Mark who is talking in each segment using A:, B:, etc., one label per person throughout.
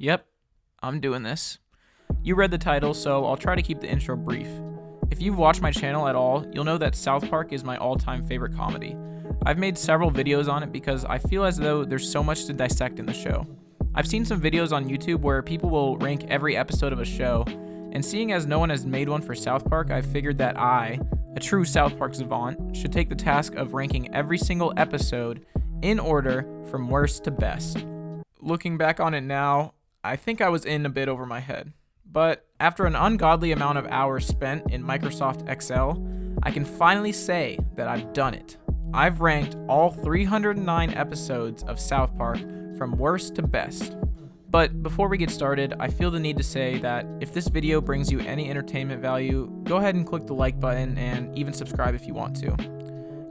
A: Yep, I'm doing this. You read the title, so I'll try to keep the intro brief. If you've watched my channel at all, you'll know that South Park is my all-time favorite comedy. I've made several videos on it because I feel as though there's so much to dissect in the show. I've seen some videos on YouTube where people will rank every episode of a show, and seeing as no one has made one for South Park, I figured that I, a true South Park savant, should take the task of ranking every single episode in order from worst to best. Looking back on it now, I think I was in a bit over my head. But after an ungodly amount of hours spent in Microsoft Excel, I can finally say that I've done it. I've ranked all 309 episodes of South Park from worst to best. But before we get started, I feel the need to say that if this video brings you any entertainment value, go ahead and click the like button and even subscribe if you want to.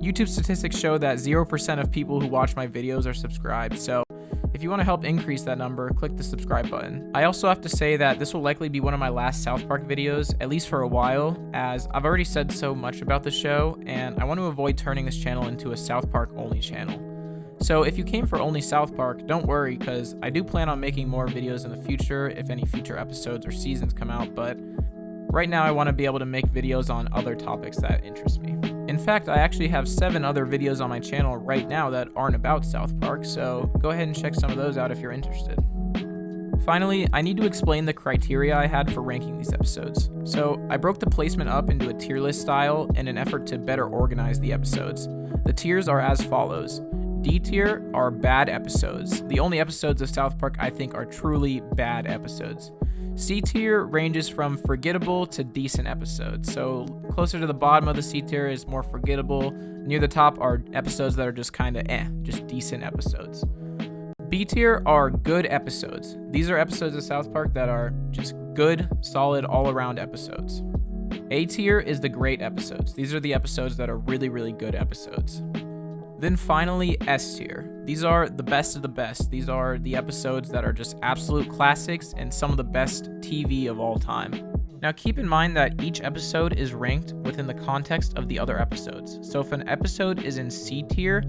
A: YouTube statistics show that 0% of people who watch my videos are subscribed, so if you want to help increase that number, click the subscribe button. I also have to say that this will likely be one of my last South Park videos, at least for a while, as I've already said so much about the show, and I want to avoid turning this channel into a South Park only channel. So if you came for only South Park, don't worry, because I do plan on making more videos in the future if any future episodes or seasons come out, but right now I want to be able to make videos on other topics that interest me. In fact, I actually have 7 other videos on my channel right now that aren't about South Park, so go ahead and check some of those out if you're interested. Finally, I need to explain the criteria I had for ranking these episodes. So I broke the placement up into a tier list style in an effort to better organize the episodes. The tiers are as follows. D tier are bad episodes. The only episodes of South Park I think are truly bad episodes. C tier ranges from forgettable to decent episodes. So closer to the bottom of the C tier is more forgettable. Near the top are episodes that are just kind of just decent episodes. B tier are good episodes. These are episodes of South Park that are just good, solid, all-around episodes. A tier is the great episodes. These are the episodes that are really, really good episodes. Then finally, S tier. These are the best of the best. These are the episodes that are just absolute classics and some of the best TV of all time. Now keep in mind that each episode is ranked within the context of the other episodes. So if an episode is in C tier,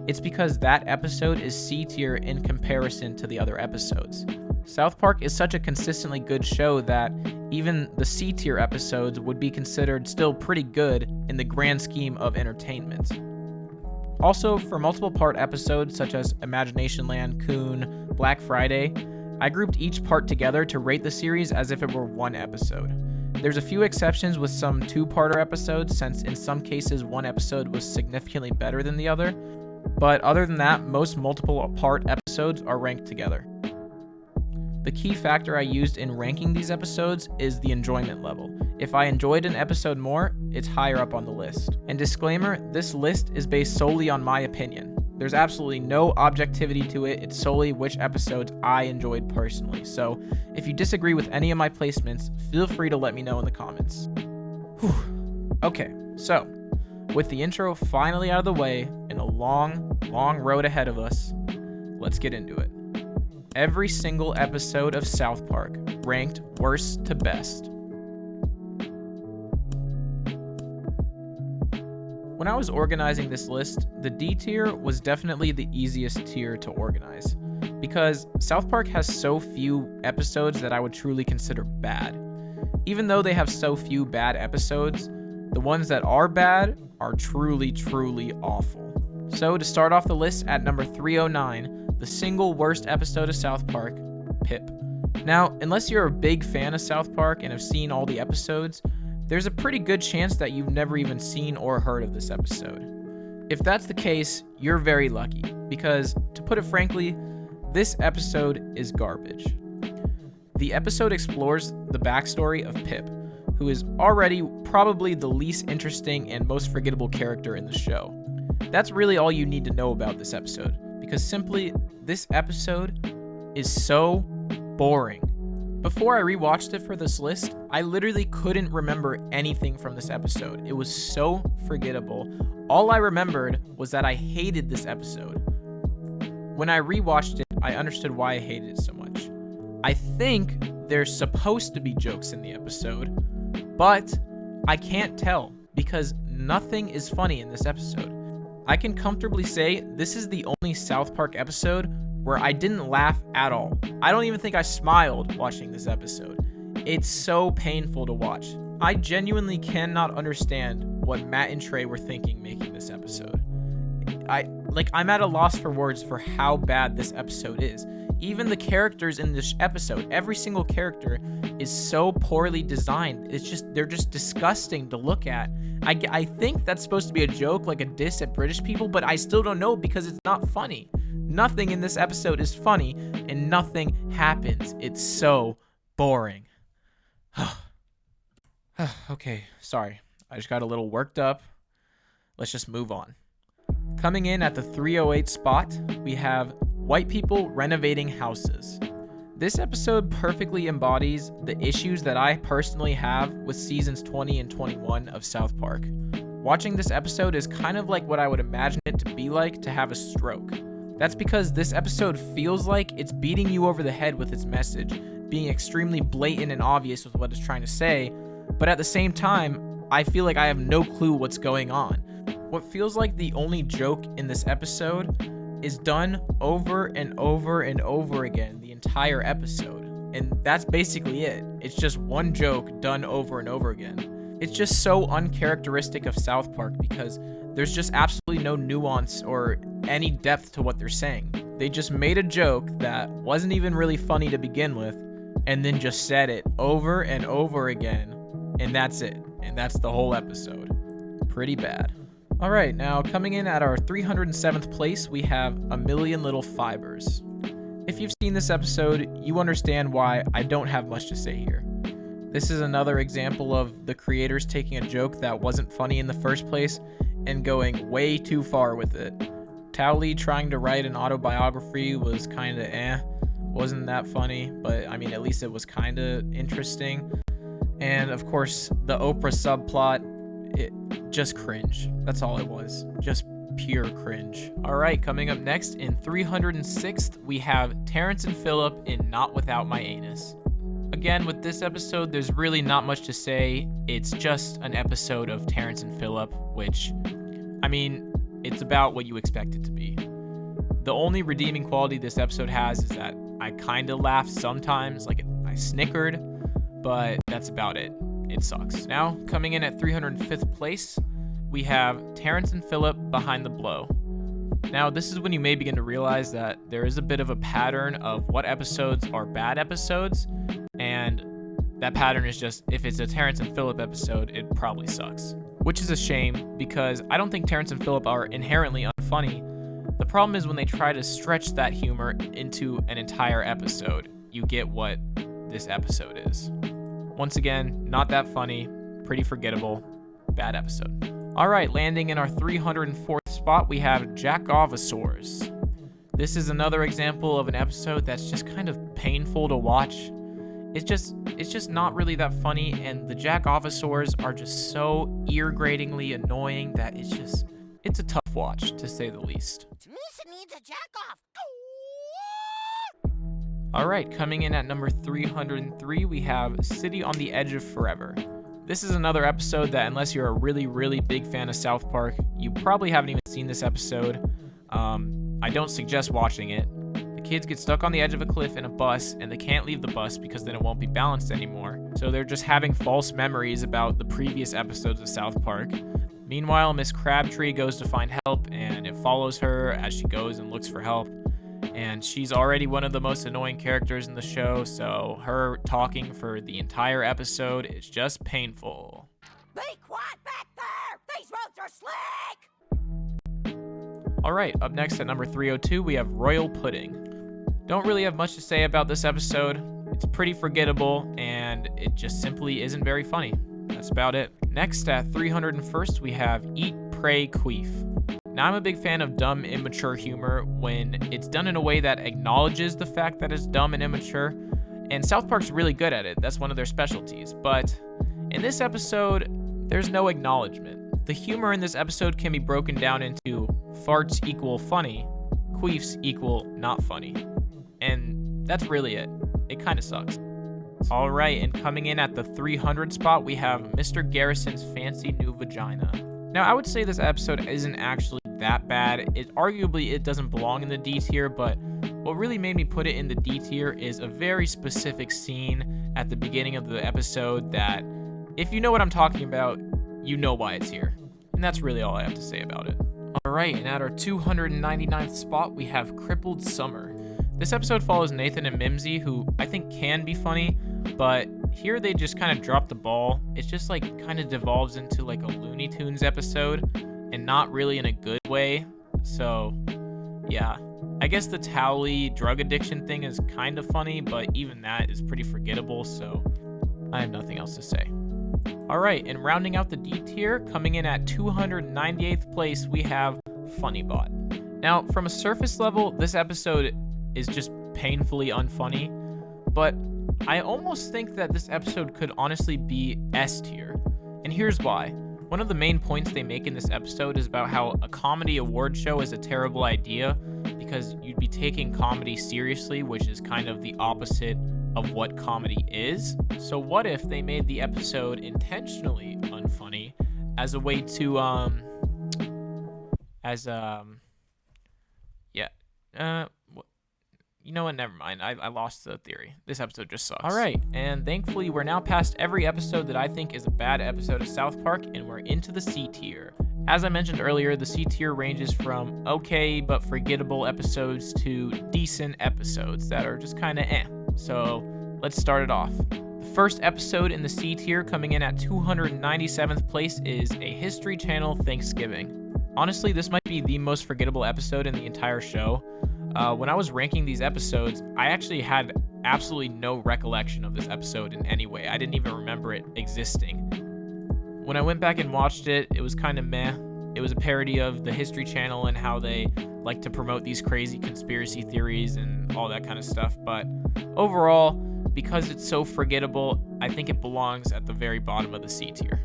A: it's because that episode is C tier in comparison to the other episodes. South Park is such a consistently good show that even the C tier episodes would be considered still pretty good in the grand scheme of entertainment. Also, for multiple part episodes such as Imagination Land, Coon, Black Friday, I grouped each part together to rate the series as if it were one episode. There's a few exceptions with some two-parter episodes, since in some cases one episode was significantly better than the other, but other than that, most multiple part episodes are ranked together. The key factor I used in ranking these episodes is the enjoyment level. If I enjoyed an episode more, it's higher up on the list. And disclaimer, this list is based solely on my opinion. There's absolutely no objectivity to it, it's solely which episodes I enjoyed personally. So if you disagree with any of my placements, feel free to let me know in the comments. Okay, so with the intro finally out of the way and a long, long road ahead of us, let's get into it. Every single episode of South Park ranked worst to best. When I was organizing this list, the D tier was definitely the easiest tier to organize, because South Park has so few episodes that I would truly consider bad. Even though they have so few bad episodes, the ones that are bad are truly, truly awful. So to start off the list at number 309, the single worst episode of South Park, Pip. Now, unless you're a big fan of South Park and have seen all the episodes, there's a pretty good chance that you've never even seen or heard of this episode. If that's the case, you're very lucky, because, to put it frankly, this episode is garbage. The episode explores the backstory of Pip, who is already probably the least interesting and most forgettable character in the show. That's really all you need to know about this episode, because simply, this episode is so boring. Before I rewatched it for this list, I literally couldn't remember anything from this episode. It was so forgettable. All I remembered was that I hated this episode. When I rewatched it, I understood why I hated it so much. I think there's supposed to be jokes in the episode, but I can't tell because nothing is funny in this episode. I can comfortably say this is the only South Park episode where I didn't laugh at all. I don't even think I smiled watching this episode. It's so painful to watch. I genuinely cannot understand what Matt and Trey were thinking making this episode. I'm at a loss for words for how bad this episode is. Even the characters in this episode, every single character is so poorly designed. They're just disgusting to look at. I think that's supposed to be a joke, like a diss at British people, but I still don't know because it's not funny. Nothing in this episode is funny, and nothing happens. It's so boring. Okay, sorry. I just got a little worked up. Let's just move on. Coming in at the 308 spot, we have white people renovating houses. This episode perfectly embodies the issues that I personally have with seasons 20 and 21 of South Park. Watching this episode is kind of like what I would imagine it to be like to have a stroke. That's because this episode feels like it's beating you over the head with its message, being extremely blatant and obvious with what it's trying to say, but at the same time, I feel like I have no clue what's going on. What feels like the only joke in this episode is done over and over and over again the entire episode. And that's basically it. It's just one joke done over and over again. It's just so uncharacteristic of South Park because there's just absolutely no nuance or any depth to what they're saying. They just made a joke that wasn't even really funny to begin with and then just said it over and over again. And that's it. And that's the whole episode. Pretty bad. All right, now coming in at our 307th place, we have A Million Little Fibers. If you've seen this episode, you understand why I don't have much to say here. This is another example of the creators taking a joke that wasn't funny in the first place and going way too far with it. Towelie trying to write an autobiography was kind of wasn't that funny, but I mean, at least it was kind of interesting. And of course, the Oprah subplot, it just cringe. That's all it was. Just pure cringe. All right, coming up next in 306th, we have Terrence and Phillip in Not Without My Anus. Again, with this episode, there's really not much to say. It's just an episode of Terrence and Phillip, which, I mean, it's about what you expect it to be. The only redeeming quality this episode has is that I kind of laughed sometimes, like I snickered, but that's about it. It sucks. Now, coming in at 305th place, we have Terrence and Phillip Behind the Blow. Now, this is when you may begin to realize that there is a bit of a pattern of what episodes are bad episodes, and that pattern is just, if it's a Terrence and Phillip episode, it probably sucks. Which is a shame, because I don't think Terrence and Phillip are inherently unfunny. The problem is when they try to stretch that humor into an entire episode, you get what this episode is. Once again, not that funny, pretty forgettable, bad episode. All right, landing in our 304th spot, we have Jackovosaurs. This is another example of an episode that's just kind of painful to watch. It's just not really that funny, and the Jackovosaurs are just so ear-gratingly annoying that it's a tough watch, to say the least.
B: Misa needs a jack off.
A: All right, coming in at number 303, we have City on the Edge of Forever. This is another episode that, unless you're a really, really big fan of South Park, you probably haven't even seen this episode. I don't suggest watching it. The kids get stuck on the edge of a cliff in a bus, and they can't leave the bus because then it won't be balanced anymore. So they're just having false memories about the previous episodes of South Park. Meanwhile, Miss Crabtree goes to find help, and it follows her as she goes and looks for help. And she's already one of the most annoying characters in the show, so her talking for the entire episode is just painful.
B: Be quiet back there! These roads are slick!
A: Alright, up next at number 302, we have Royal Pudding. Don't really have much to say about this episode. It's pretty forgettable, and it just simply isn't very funny. That's about it. Next at 301st, we have Eat, Pray, Queef. Now, I'm a big fan of dumb, immature humor when it's done in a way that acknowledges the fact that it's dumb and immature, and South Park's really good at it. That's one of their specialties. But in this episode, there's no acknowledgement. The humor in this episode can be broken down into farts equal funny, queefs equal not funny. And that's really it. It kind of sucks. All right, and coming in at the 300 spot, we have Mr. Garrison's Fancy New Vagina. Now, I would say this episode isn't actually that bad. Arguably, it doesn't belong in the D tier, but What really made me put it in the D tier is a very specific scene at the beginning of the episode that, if you know what I'm talking about, you know why it's here. And that's really all I have to say about it. Alright, and at our 299th spot, we have Crippled Summer. This episode follows Nathan and Mimsy, who I think can be funny, but here they just kind of drop the ball. It's just like kind of devolves into like a Looney Tunes episode, and not really in a good way. So, yeah. I guess the Towley drug addiction thing is kind of funny, but even that is pretty forgettable, so I have nothing else to say. Alright, and rounding out the D tier, coming in at 298th place, we have Funnybot. Now, from a surface level, this episode is just painfully unfunny, but I almost think that this episode could honestly be S tier, and here's why. One of the main points they make in this episode is about how a comedy award show is a terrible idea because you'd be taking comedy seriously, which is kind of the opposite of what comedy is. So what if they made the episode intentionally unfunny as a way to you know what, never mind. I lost the theory. This episode just sucks. Alright, and thankfully we're now past every episode that I think is a bad episode of South Park, and we're into the C tier. As I mentioned earlier, the C tier ranges from okay but forgettable episodes to decent episodes that are just kinda eh. So let's start it off. The first episode in the C tier, coming in at 297th place, is a History Channel Thanksgiving. Honestly, this might be the most forgettable episode in the entire show. When I was ranking these episodes, I actually had absolutely no recollection of this episode in any way. I didn't even remember it existing. When I went back and watched it, it was kind of meh. It was a parody of the History Channel and how they like to promote these crazy conspiracy theories and all that kind of stuff. But overall, because it's so forgettable, I think it belongs at the very bottom of the C tier.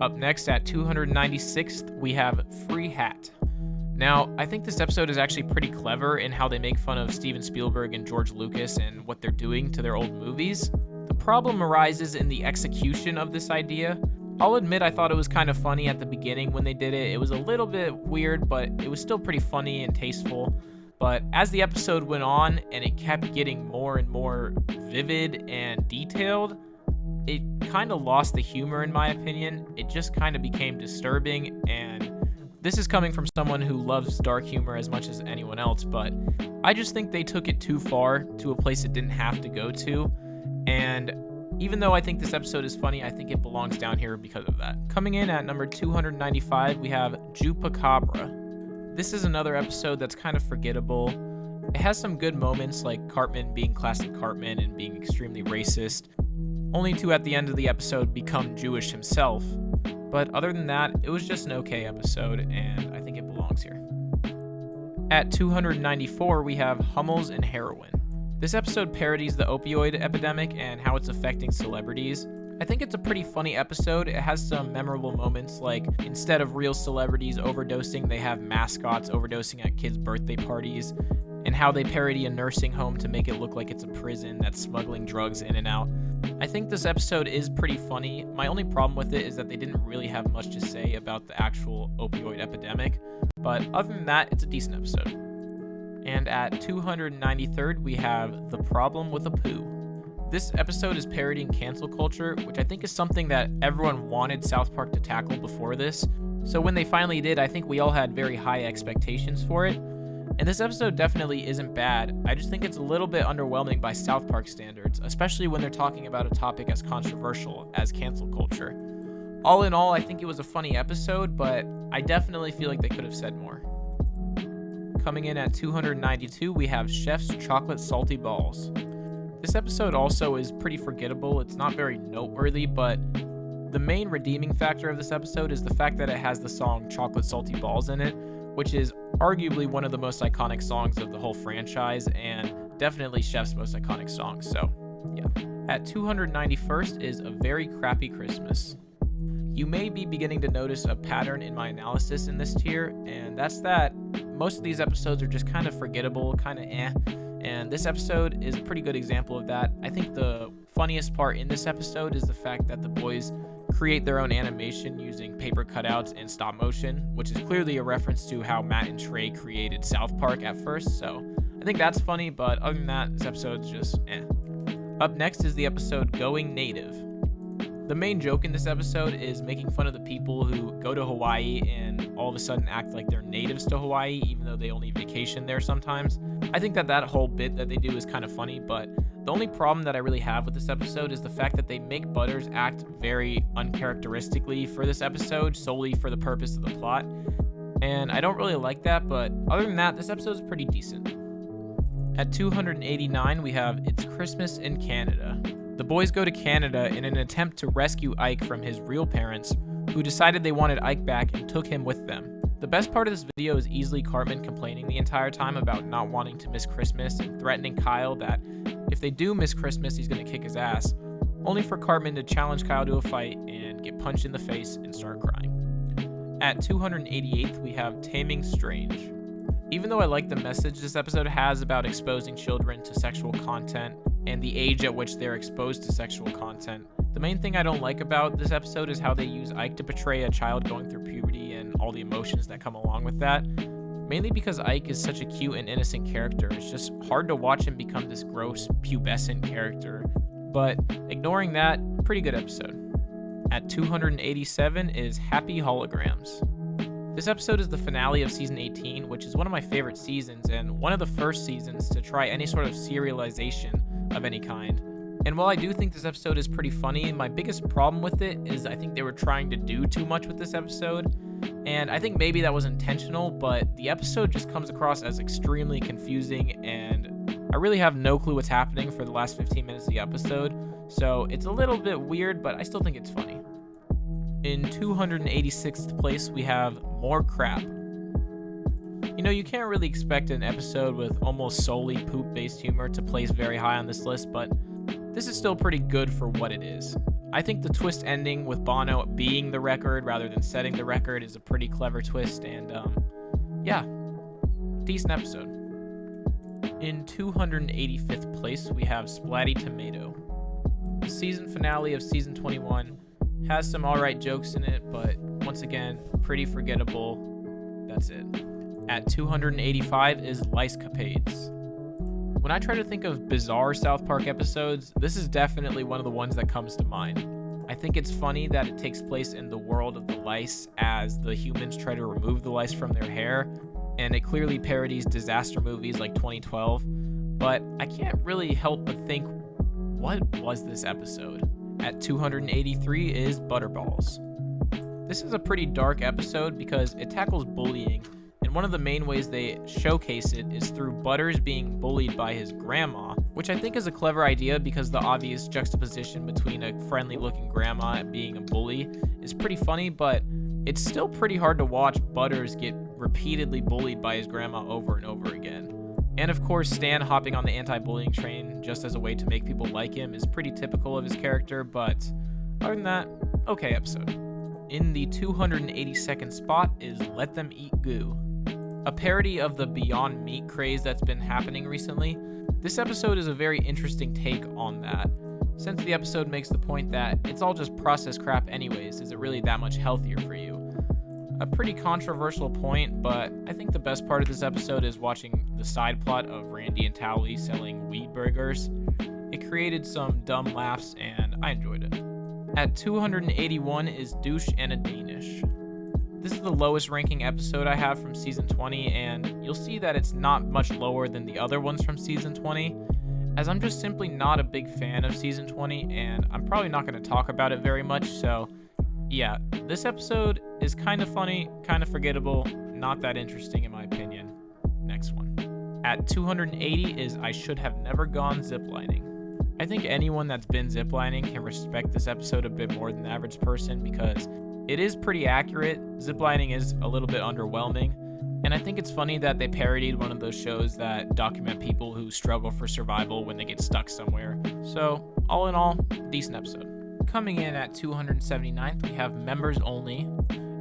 A: Up next at 296th, we have Free Hat. Now, I think this episode is actually pretty clever in how they make fun of Steven Spielberg and George Lucas and what they're doing to their old movies. The problem arises in the execution of this idea. I'll admit I thought it was kind of funny at the beginning when they did it. It was a little bit weird, but it was still pretty funny and tasteful. But as the episode went on and it kept getting more and more vivid and detailed, it kind of lost the humor in my opinion. It just kind of became disturbing, and this is coming from someone who loves dark humor as much as anyone else, but I just think they took it too far to a place it didn't have to go to. And even though I think this episode is funny, I think it belongs down here because of that. Coming in at number 295, we have Jupacabra. This is another episode that's kind of forgettable. It has some good moments like Cartman being classic Cartman and being extremely racist, only to at the end of the episode become Jewish himself. But other than that, it was just an okay episode, and I think it belongs here. At 294, we have Hummels and Heroin. This episode parodies the opioid epidemic and how it's affecting celebrities. I think it's a pretty funny episode. It has some memorable moments, like instead of real celebrities overdosing, they have mascots overdosing at kids' birthday parties, and how they parody a nursing home to make it look like it's a prison that's smuggling drugs in and out. I think this episode is pretty funny. My only problem with it is that they didn't really have much to say about the actual opioid epidemic, but other than that, it's a decent episode. And at 293rd, we have The Problem with Apu. This episode is parodying cancel culture, which I think is something that everyone wanted South Park to tackle before this. So when they finally did, I think we all had very high expectations for it. And this episode definitely isn't bad. I just think it's a little bit underwhelming by South Park standards, especially when they're talking about a topic as controversial as cancel culture. All in all, I think it was a funny episode, but I definitely feel like they could have said more. Coming in at 292, we have Chef's Chocolate Salty Balls. This episode also is pretty forgettable. It's not very noteworthy, but the main redeeming factor of this episode is the fact that it has the song Chocolate Salty Balls in it, which is arguably one of the most iconic songs of the whole franchise and definitely Chef's most iconic song. So, yeah. At 291st is A Very Crappy Christmas. You may be beginning to notice a pattern in my analysis in this tier, and that's that most of these episodes are just kind of forgettable, kind of eh, and this episode is a pretty good example of that. I think the funniest part in this episode is the fact that the boys create their own animation using paper cutouts and stop motion, which is clearly a reference to how Matt and Trey created South Park at first, so I think that's funny, but other than that, this episode's just eh. Up next is the episode Going Native. The main joke in this episode is making fun of the people who go to Hawaii and all of a sudden act like they're natives to Hawaii, even though they only vacation there sometimes. I think that whole bit that they do is kind of funny, but the only problem that I really have with this episode is the fact that they make Butters act very uncharacteristically for this episode, solely for the purpose of the plot. And I don't really like that, but other than that, this episode is pretty decent. At 289, we have It's Christmas in Canada. The boys go to Canada in an attempt to rescue Ike from his real parents, who decided they wanted Ike back and took him with them. The best part of this video is easily Cartman complaining the entire time about not wanting to miss Christmas and threatening Kyle that if they do miss Christmas, he's going to kick his ass, only for Cartman to challenge Kyle to a fight and get punched in the face and start crying. At 288th, we have Taming Strange. Even though I like the message this episode has about exposing children to sexual content and the age at which they're exposed to sexual content, the main thing I don't like about this episode is how they use Ike to portray a child going through puberty and all the emotions that come along with that. Mainly because Ike is such a cute and innocent character, it's just hard to watch him become this gross, pubescent character. But ignoring that, pretty good episode. At 287 is Happy Holograms. This episode is the finale of season 18, which is one of my favorite seasons and one of the first seasons to try any sort of serialization of any kind. And while I do think this episode is pretty funny, my biggest problem with it is I think they were trying to do too much with this episode. And I think maybe that was intentional, but the episode just comes across as extremely confusing and I really have no clue what's happening for the last 15 minutes of the episode. So it's a little bit weird, but I still think it's funny. In 286th place, we have More Crap. You know, you can't really expect an episode with almost solely poop-based humor to place very high on this list, but this is still pretty good for what it is. I think the twist ending with Bono being the record rather than setting the record is a pretty clever twist, and yeah, decent episode. In 285th place, we have Splatty Tomato. The season finale of season 21 has some alright jokes in it, but once again, pretty forgettable. That's it. At 285 is Licecapades. When I try to think of bizarre South Park episodes, this is definitely one of the ones that comes to mind. I think it's funny that it takes place in the world of the lice as the humans try to remove the lice from their hair, and it clearly parodies disaster movies like 2012, but I can't really help but think, what was this episode? At 283 is Butterballs. This is a pretty dark episode because it tackles bullying, and one of the main ways they showcase it is through Butters being bullied by his grandma, which I think is a clever idea because the obvious juxtaposition between a friendly-looking grandma and being a bully is pretty funny, but it's still pretty hard to watch Butters get repeatedly bullied by his grandma over and over again. And of course, Stan hopping on the anti-bullying train just as a way to make people like him is pretty typical of his character, but other than that, okay episode. In the 282nd spot is Let Them Eat Goo, a parody of the Beyond Meat craze that's been happening recently. This episode is a very interesting take on that, since the episode makes the point that it's all just processed crap anyways, is it really that much healthier for you? A pretty controversial point, but I think the best part of this episode is watching the side plot of Randy and Towley selling weed burgers. It created some dumb laughs, and I enjoyed it. At 281 is Douche and a Danish. This is the lowest ranking episode I have from season 20, and you'll see that it's not much lower than the other ones from season 20, as I'm just simply not a big fan of season 20, and I'm probably not going to talk about it very much, so yeah, this episode is kind of funny, kind of forgettable, not that interesting in my opinion. Next one. At 280 is I Should Have Never Gone Ziplining. I think anyone that's been ziplining can respect this episode a bit more than the average person because it is pretty accurate. Ziplining is a little bit underwhelming, and I think it's funny that they parodied one of those shows that document people who struggle for survival when they get stuck somewhere. So, all in all, decent episode. Coming in at 279th, we have Members Only.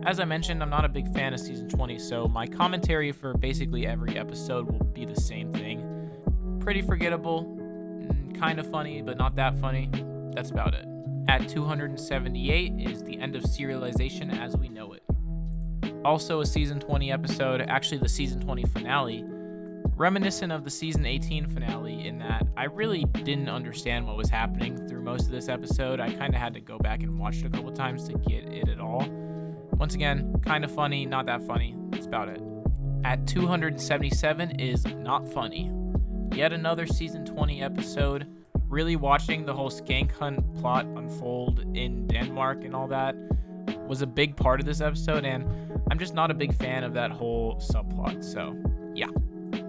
A: As I mentioned, I'm not a big fan of season 20, so my commentary for basically every episode will be the same thing. Pretty forgettable, kind of funny, but not that funny. That's about it. At 278 is the end of serialization as we know it. Also a season 20 episode, actually the season 20 finale. reminiscent of the season 18 finale in that I really didn't understand what was happening through most of this episode. I kind of had to go back and watch it a couple times to get it at all. Once again, kind of funny, not that funny. That's about it. At 277 is Not Funny. Yet another season 20 episode. Really watching the whole skank hunt plot unfold in Denmark and all that was a big part of this episode, and I'm just not a big fan of that whole subplot, so yeah.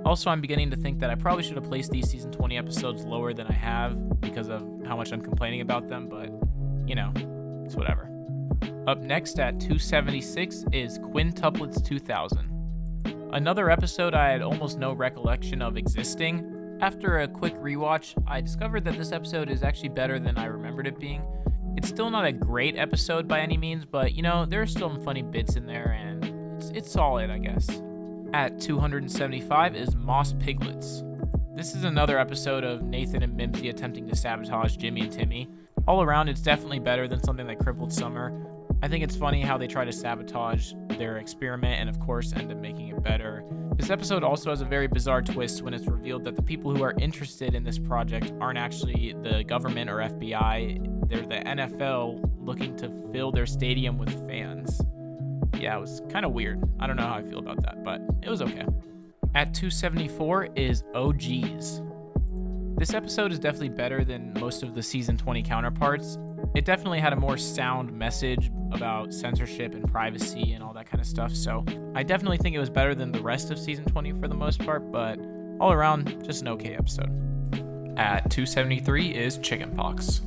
A: Also, I'm beginning to think that I probably should have placed these season 20 episodes lower than I have because of how much I'm complaining about them, but, you know, it's whatever. Up next at 276 is Quintuplets 2000. Another episode I had almost no recollection of existing. After a quick rewatch, I discovered that this episode is actually better than I remembered it being. It's still not a great episode by any means, but, you know, there are still some funny bits in there, and it's solid, I guess. At 275 is Moss Piglets. This is another episode of Nathan and Mimsy attempting to sabotage Jimmy and Timmy. All around, it's definitely better than something that crippled Summer. I think it's funny how they try to sabotage their experiment and, of course, end up making it better. This episode also has a very bizarre twist when it's revealed that the people who are interested in this project aren't actually the government or FBI. They're the NFL looking to fill their stadium with fans. Yeah, it was kind of weird. I don't know how I feel about that, but it was okay. At 274 is OGs. This episode is definitely better than most of the season 20 counterparts. It definitely had a more sound message about censorship and privacy and all that kind of stuff, so I definitely think it was better than the rest of season 20 for the most part, but all around, just an okay episode. At 273 is Chickenpox.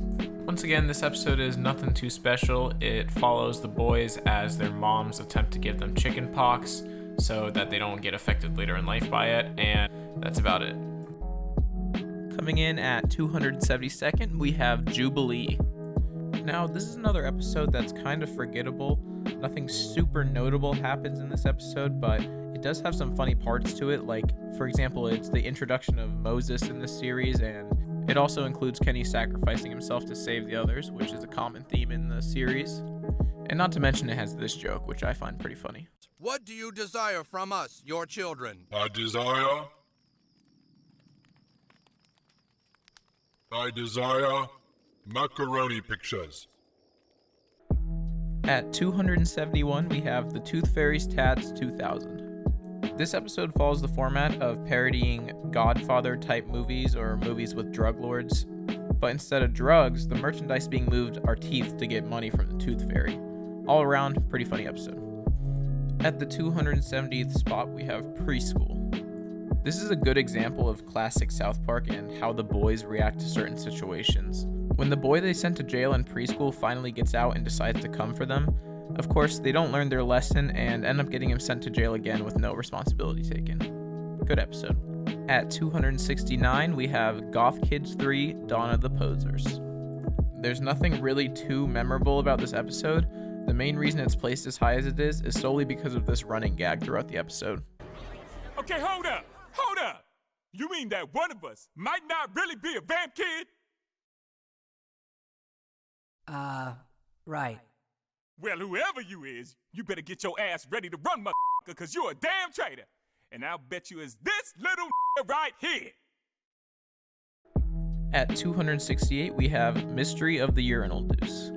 A: Once again, this episode is nothing too special. It follows the boys as their moms attempt to give them chickenpox so that they don't get affected later in life by it, and that's about it. Coming in at 272nd, we have Jubilee. Now, this is another episode that's kind of forgettable. Nothing super notable happens in this episode, but it does have some funny parts to it. Like, for example, it's the introduction of Moses in this series, and it also includes Kenny sacrificing himself to save the others, which is a common theme in the series. And not to mention it has this joke, which I find pretty funny.
C: What do you desire from us, your children?
D: I desire macaroni pictures.
A: At 271, we have The Tooth Fairy's Tats 2000. This episode follows the format of parodying Godfather-type movies or movies with drug lords, but instead of drugs, the merchandise being moved are teeth to get money from the Tooth Fairy. All around, pretty funny episode. At the 270th spot, we have Preschool. This is a good example of classic South Park and how the boys react to certain situations. When the boy they sent to jail in preschool finally gets out and decides to come for them, of course, they don't learn their lesson and end up getting him sent to jail again with no responsibility taken. Good episode. At 269, we have Goth Kids 3, Dawn of the Posers. There's nothing really too memorable about this episode. The main reason it's placed as high as it is solely because of this running gag throughout the episode.
E: Okay, hold up. You mean that one of us might not really be a vamp kid?
F: Right.
E: Well, whoever you is, you better get your ass ready to run, motherfucker, cause you're a damn traitor. And I'll bet you it's this little right here.
A: At 268, we have Mystery of the Urinal Deuce.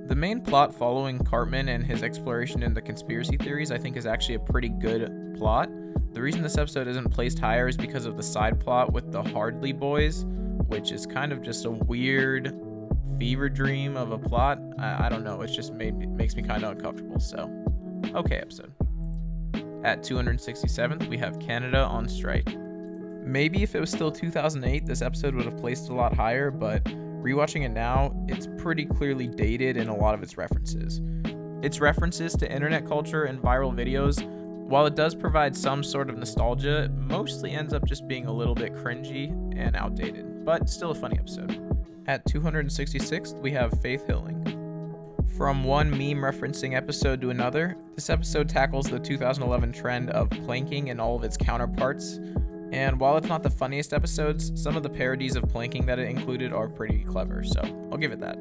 A: The main plot following Cartman and his exploration into conspiracy theories I think is actually a pretty good plot. The reason this episode isn't placed higher is because of the side plot with the Hardley boys, which is kind of just a weird fever dream of a plot. I don't know, it just makes me kind of uncomfortable, so okay episode. At 267th, we have Canada on Strike. Maybe if it was still 2008, this episode would have placed a lot higher, but rewatching it now, it's pretty clearly dated in a lot of its references. Its references to internet culture and viral videos, while it does provide some sort of nostalgia, it mostly ends up just being a little bit cringy and outdated, but still a funny episode. At 266th, we have Faith Hilling. From one meme referencing episode to another, this episode tackles the 2011 trend of planking and all of its counterparts, and while it's not the funniest episodes, some of the parodies of planking that it included are pretty clever, so I'll give it that.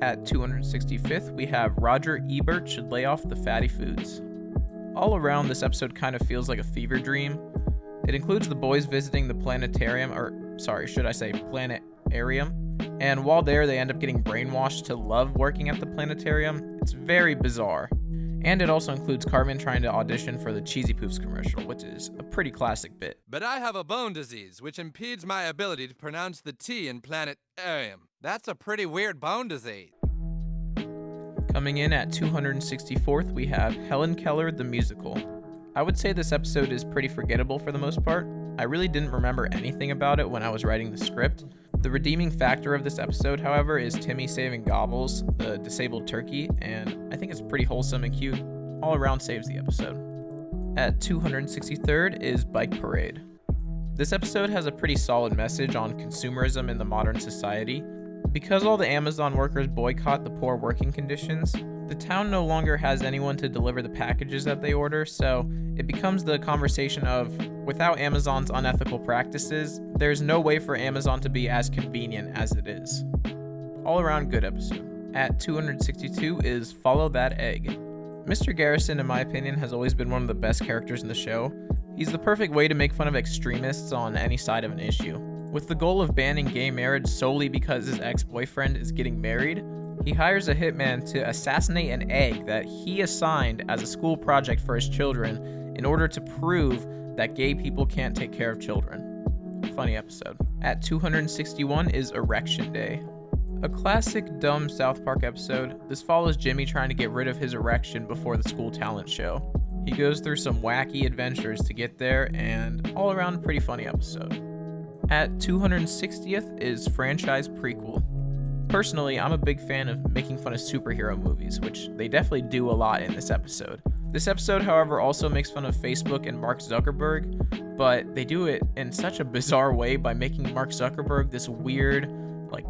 A: At 265th, we have Roger Ebert should lay off the fatty foods. All around, this episode kind of feels like a fever dream. It includes the boys visiting the planetarium, or sorry, should I say planetarium, and while there they end up getting brainwashed to love working at the planetarium. It's very bizarre. And it also includes Cartman trying to audition for the Cheesy Poofs commercial, which is a pretty classic bit.
C: But I have a bone disease, which impedes my ability to pronounce the T in planetarium. That's a pretty weird bone disease.
A: Coming in at 264th, we have Helen Keller the Musical. I would say this episode is pretty forgettable for the most part. I really didn't remember anything about it when I was writing the script. The redeeming factor of this episode, however, is Timmy saving Gobbles, the disabled turkey, and I think it's pretty wholesome and cute. All around saves the episode. At 263rd is Bike Parade. This episode has a pretty solid message on consumerism in the modern society. Because all the Amazon workers boycott the poor working conditions, the town no longer has anyone to deliver the packages that they order, so it becomes the conversation of, without Amazon's unethical practices, there's no way for Amazon to be as convenient as it is. All around good episode. At 262 is Follow That Egg. Mr. Garrison, in my opinion, has always been one of the best characters in the show. He's the perfect way to make fun of extremists on any side of an issue. With the goal of banning gay marriage solely because his ex-boyfriend is getting married, he hires a hitman to assassinate an egg that he assigned as a school project for his children in order to prove that gay people can't take care of children. Funny episode. At 261 is Erection Day. A classic dumb South Park episode. This follows Jimmy trying to get rid of his erection before the school talent show. He goes through some wacky adventures to get there, and all around pretty funny episode. At 260th is Franchise Prequel. Personally, I'm a big fan of making fun of superhero movies, which they definitely do a lot in this episode. This episode, however, also makes fun of Facebook and Mark Zuckerberg, but they do it in such a bizarre way by making Mark Zuckerberg this weird,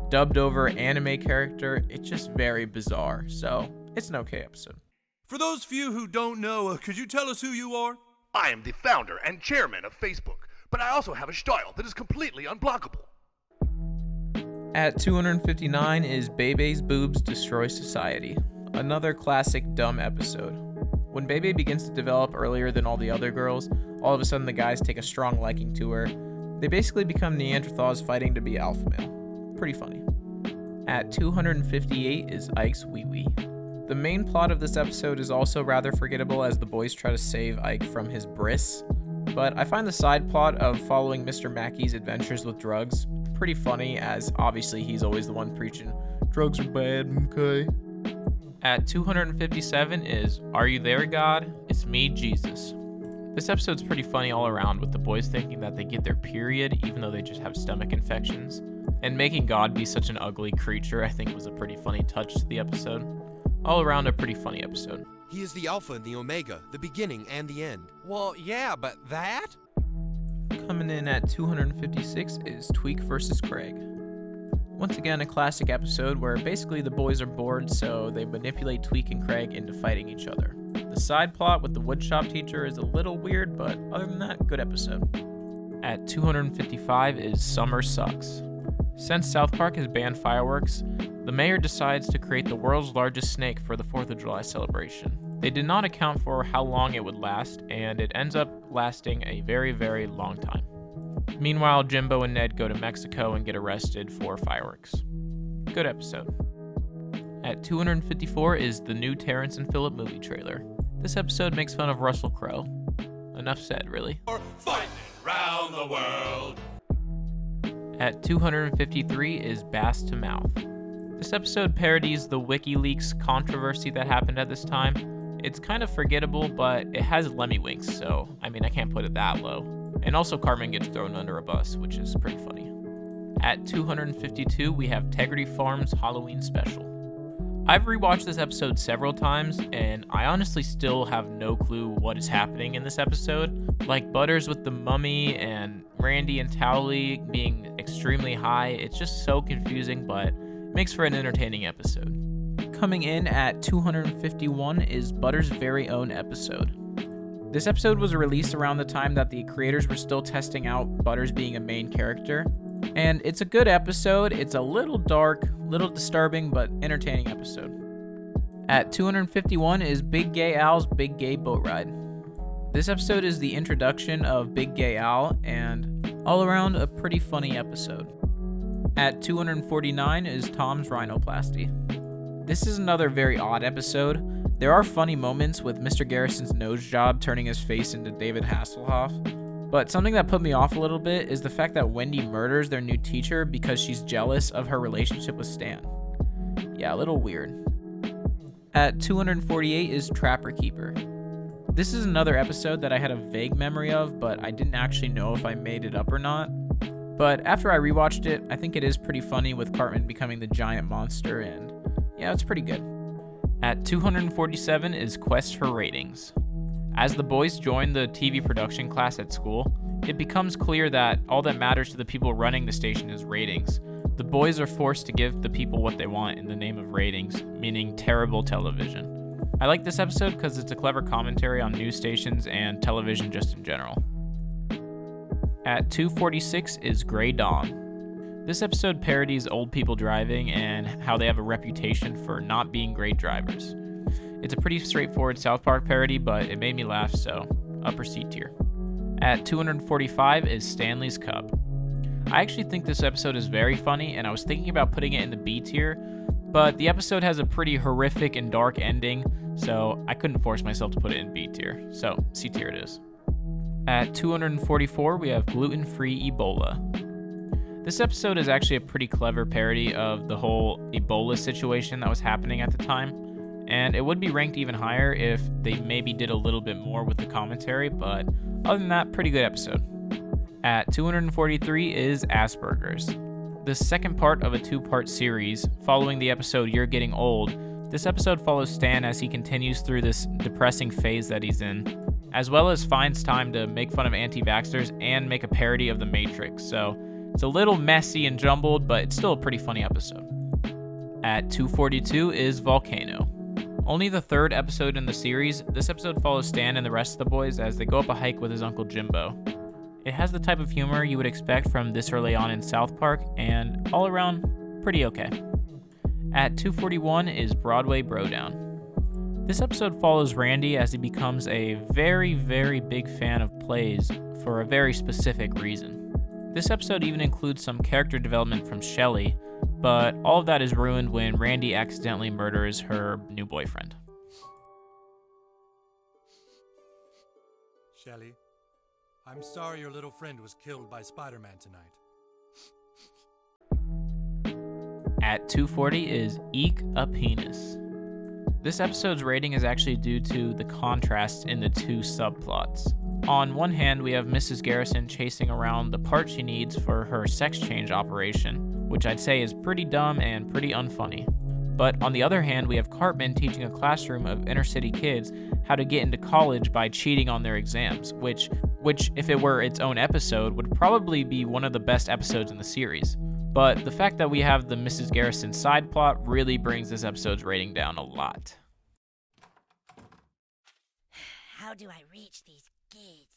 A: dubbed over anime character. It's just very bizarre, so it's an okay episode.
C: For those few who don't know, could you tell us who you are?
F: I am the founder and chairman of Facebook, but I also have a style that is completely unblockable.
A: At 259 is Bebe's Boobs Destroy Society. Another classic dumb episode. When Bebe begins to develop earlier than all the other girls, all of a sudden the guys take a strong liking to her. They basically become Neanderthals fighting to be alpha male. Pretty funny. At 258 is Ike's Wee Wee. The main plot of this episode is also rather forgettable as the boys try to save Ike from his bris, but I find the side plot of following Mr. Mackey's adventures with drugs pretty funny, as obviously he's always the one preaching, drugs are bad, okay? At 257 is Are You There, God? It's Me, Jesus. This episode's pretty funny all around, with the boys thinking that they get their period even though they just have stomach infections. And making God be such an ugly creature I think was a pretty funny touch to the episode. All around a pretty funny episode.
C: He is the Alpha and the Omega, the beginning and the end. Well, yeah, but that?
A: Coming in at 256 is Tweek vs. Craig. Once again, a classic episode where basically the boys are bored, so they manipulate Tweek and Craig into fighting each other. The side plot with the woodshop teacher is a little weird, but other than that, good episode. At 255 is Summer Sucks. Since South Park has banned fireworks, the mayor decides to create the world's largest snake for the 4th of July celebration. They did not account for how long it would last, and it ends up lasting a very, very long time. Meanwhile, Jimbo and Ned go to Mexico and get arrested for fireworks. Good episode. At 254 is the new Terrence and Phillip movie trailer. This episode makes fun of Russell Crowe. Enough said, really.
E: Fighting round the world.
A: At 253 is Bass to Mouth. This episode parodies the WikiLeaks controversy that happened at this time. It's kind of forgettable, but it has Lemmy-Winks, so I can't put it that low. And also Cartman gets thrown under a bus, which is pretty funny. At 252, we have Tegrity Farms Halloween Special. I've rewatched this episode several times, and I honestly still have no clue what is happening in this episode. Like Butters with the mummy and Randy and Towley being extremely high, it's just so confusing, but it makes for an entertaining episode. Coming in at 251 is Butters' very own episode. This episode was released around the time that the creators were still testing out Butters being a main character. And it's a good episode. It's a little dark, little disturbing, but entertaining episode. At 251 is Big Gay Al's Big Gay Boat Ride. This episode is the introduction of Big Gay Al, and all around a pretty funny episode. At 249 is Tom's rhinoplasty. This is another very odd episode. There are funny moments with Mr. Garrison's nose job turning his face into David Hasselhoff, but something that put me off a little bit is the fact that Wendy murders their new teacher because she's jealous of her relationship with Stan. Yeah, a little weird. At 248 is Trapper Keeper. This is another episode that I had a vague memory of, but I didn't actually know if I made it up or not. But after I rewatched it, I think it is pretty funny with Cartman becoming the giant monster, and yeah, it's pretty good. At 247 is Quest for Ratings. As the boys join the TV production class at school, it becomes clear that all that matters to the people running the station is ratings. The boys are forced to give the people what they want in the name of ratings, meaning terrible television. I like this episode because it's a clever commentary on news stations and television just in general. At 246 is Grey Dawn. This episode parodies old people driving and how they have a reputation for not being great drivers. It's a pretty straightforward South Park parody, but it made me laugh, so upper C tier. At 245 is Stanley's Cup. I actually think this episode is very funny, and I was thinking about putting it in the B tier, but the episode has a pretty horrific and dark ending, so I couldn't force myself to put it in B tier, so C tier it is. At 244, we have Gluten-Free Ebola. This episode is actually a pretty clever parody of the whole Ebola situation that was happening at the time, and it would be ranked even higher if they maybe did a little bit more with the commentary, but other than that, pretty good episode. At 243 is Asperger's. The second part of a two-part series, following the episode You're Getting Old, this episode follows Stan as he continues through this depressing phase that he's in, as well as finds time to make fun of anti-vaxxers and make a parody of The Matrix, so it's a little messy and jumbled, but it's still a pretty funny episode. At 242 is Volcano. Only the third episode in the series, this episode follows Stan and the rest of the boys as they go up a hike with his Uncle Jimbo. It has the type of humor you would expect from this early on in South Park, and all around, pretty okay. At 241 is Broadway Brodown. This episode follows Randy as he becomes a very, very big fan of plays for a very specific reason. This episode even includes some character development from Shelley, but all of that is ruined when Randy accidentally murders her new boyfriend.
G: Shelley, I'm sorry your little friend was killed by Spider-Man tonight.
A: At 240 is Eek a Penis. This episode's rating is actually due to the contrast in the two subplots. On one hand, we have Mrs. Garrison chasing around the part she needs for her sex change operation, which I'd say is pretty dumb and pretty unfunny. But on the other hand, we have Cartman teaching a classroom of inner city kids how to get into college by cheating on their exams, which if it were its own episode, would probably be one of the best episodes in the series. But the fact that we have the Mrs. Garrison side plot really brings this episode's rating down a lot.
B: How do I reach these kids?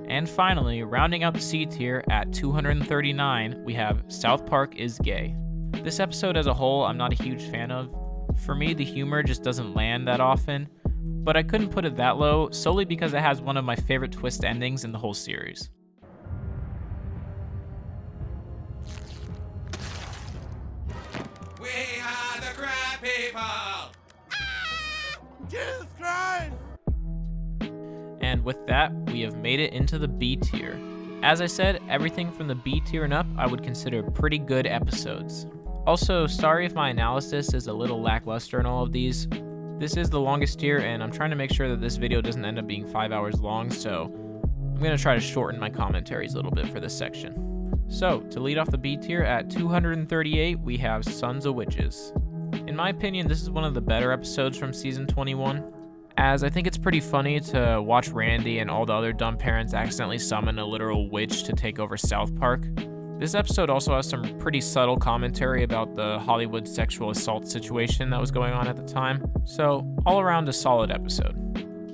A: And finally, rounding out the C tier at 239, we have South Park is Gay. This episode as a whole, I'm not a huge fan of. For me, the humor just doesn't land that often, but I couldn't put it that low solely because it has one of my favorite twist endings in the whole series.
C: We are the crab people!
G: Jesus Christ!
A: And with that, we have made it into the B tier. As I said, everything from the B tier and up I would consider pretty good episodes. Also, sorry if my analysis is a little lackluster in all of these. This is the longest tier, and I'm trying to make sure that this video doesn't end up being 5 hours long, so I'm going to try to shorten my commentaries a little bit for this section. So, to lead off the B tier at 238, we have Sons of Witches. In my opinion, this is one of the better episodes from season 21, as I think it's pretty funny to watch Randy and all the other dumb parents accidentally summon a literal witch to take over South Park. This episode also has some pretty subtle commentary about the Hollywood sexual assault situation that was going on at the time, so all around a solid episode.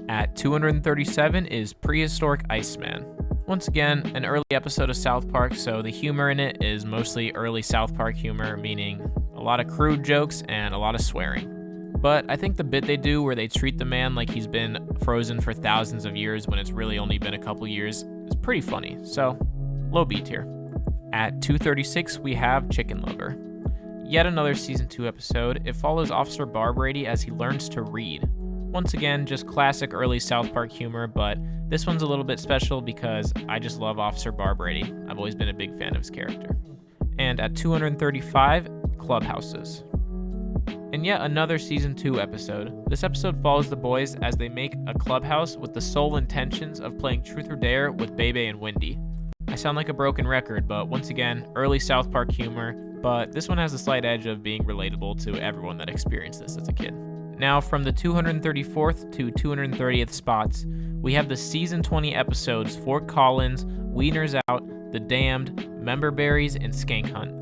A: At 237 is Prehistoric Iceman. Once again, an early episode of South Park, so the humor in it is mostly early South Park humor, meaning a lot of crude jokes and a lot of swearing. But I think the bit they do where they treat the man like he's been frozen for thousands of years when it's really only been a couple years is pretty funny, so low B tier. At 236, we have Chicken Lover. Yet another Season 2 episode. It follows Officer Barbrady as he learns to read. Once again, just classic early South Park humor, but this one's a little bit special because I just love Officer Barbrady. I've always been a big fan of his character. And at 235, Clubhouses. And yet another Season 2 episode. This episode follows the boys as they make a clubhouse with the sole intentions of playing Truth or Dare with Bebe and Wendy. I sound like a broken record, but once again, early South Park humor, but this one has a slight edge of being relatable to everyone that experienced this as a kid. Now, from the 234th to 230th spots, we have the Season 20 episodes Fort Collins, Wieners Out, The Damned, Member Berries, and Skank Hunt.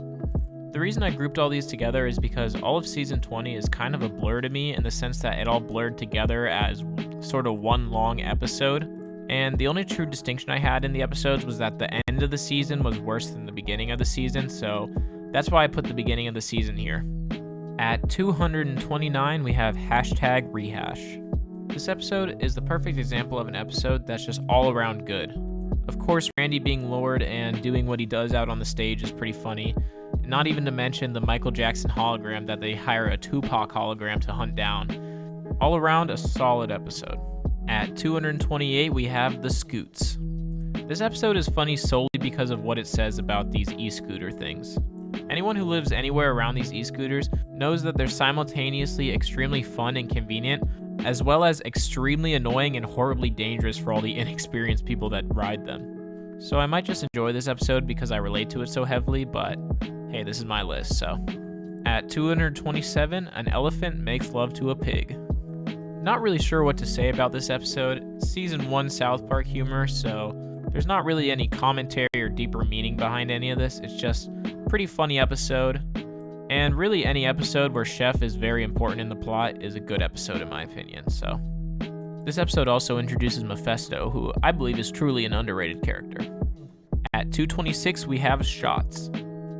A: The reason I grouped all these together is because all of Season 20 is kind of a blur to me in the sense that it all blurred together as sort of one long episode. And the only true distinction I had in the episodes was that the end of the season was worse than the beginning of the season, so that's why I put the beginning of the season here. At 229, we have #rehash. This episode is the perfect example of an episode that's just all around good. Of course, Randy being Lord and doing what he does out on the stage is pretty funny, not even to mention the Michael Jackson hologram that they hire a Tupac hologram to hunt down. All around, a solid episode. At 228, we have The Scoots. This episode is funny solely because of what it says about these e-scooter things. Anyone who lives anywhere around these e-scooters knows that they're simultaneously extremely fun and convenient, as well as extremely annoying and horribly dangerous for all the inexperienced people that ride them. So I might just enjoy this episode because I relate to it so heavily, but hey, this is my list, so. At 227, an elephant makes love to a pig. Not really sure what to say about this episode. Season 1 South Park humor, so there's not really any commentary or deeper meaning behind any of this. It's just a pretty funny episode. And really any episode where Chef is very important in the plot is a good episode in my opinion, so. This episode also introduces Mephisto, who I believe is truly an underrated character. At 226, we have Shots.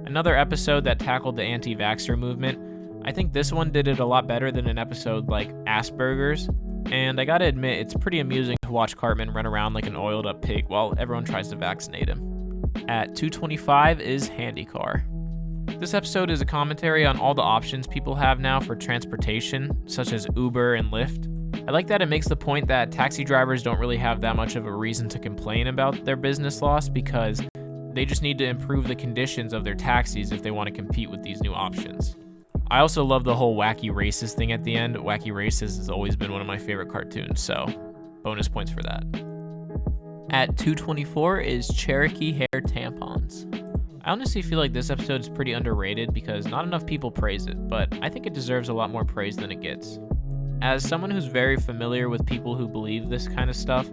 A: Another episode that tackled the anti-vaxxer movement. I think this one did it a lot better than an episode like Asperger's, and I gotta admit, it's pretty amusing to watch Cartman run around like an oiled up pig while everyone tries to vaccinate him. At 225 is Handy Car. This episode is a commentary on all the options people have now for transportation, such as Uber and Lyft. I like that it makes the point that taxi drivers don't really have that much of a reason to complain about their business loss because they just need to improve the conditions of their taxis if they want to compete with these new options. I also love the whole Wacky Races thing at the end. Wacky Races has always been one of my favorite cartoons, so bonus points for that. At 224 is Cherokee Hair Tampons. I honestly feel like this episode is pretty underrated because not enough people praise it, but I think it deserves a lot more praise than it gets. As someone who's very familiar with people who believe this kind of stuff,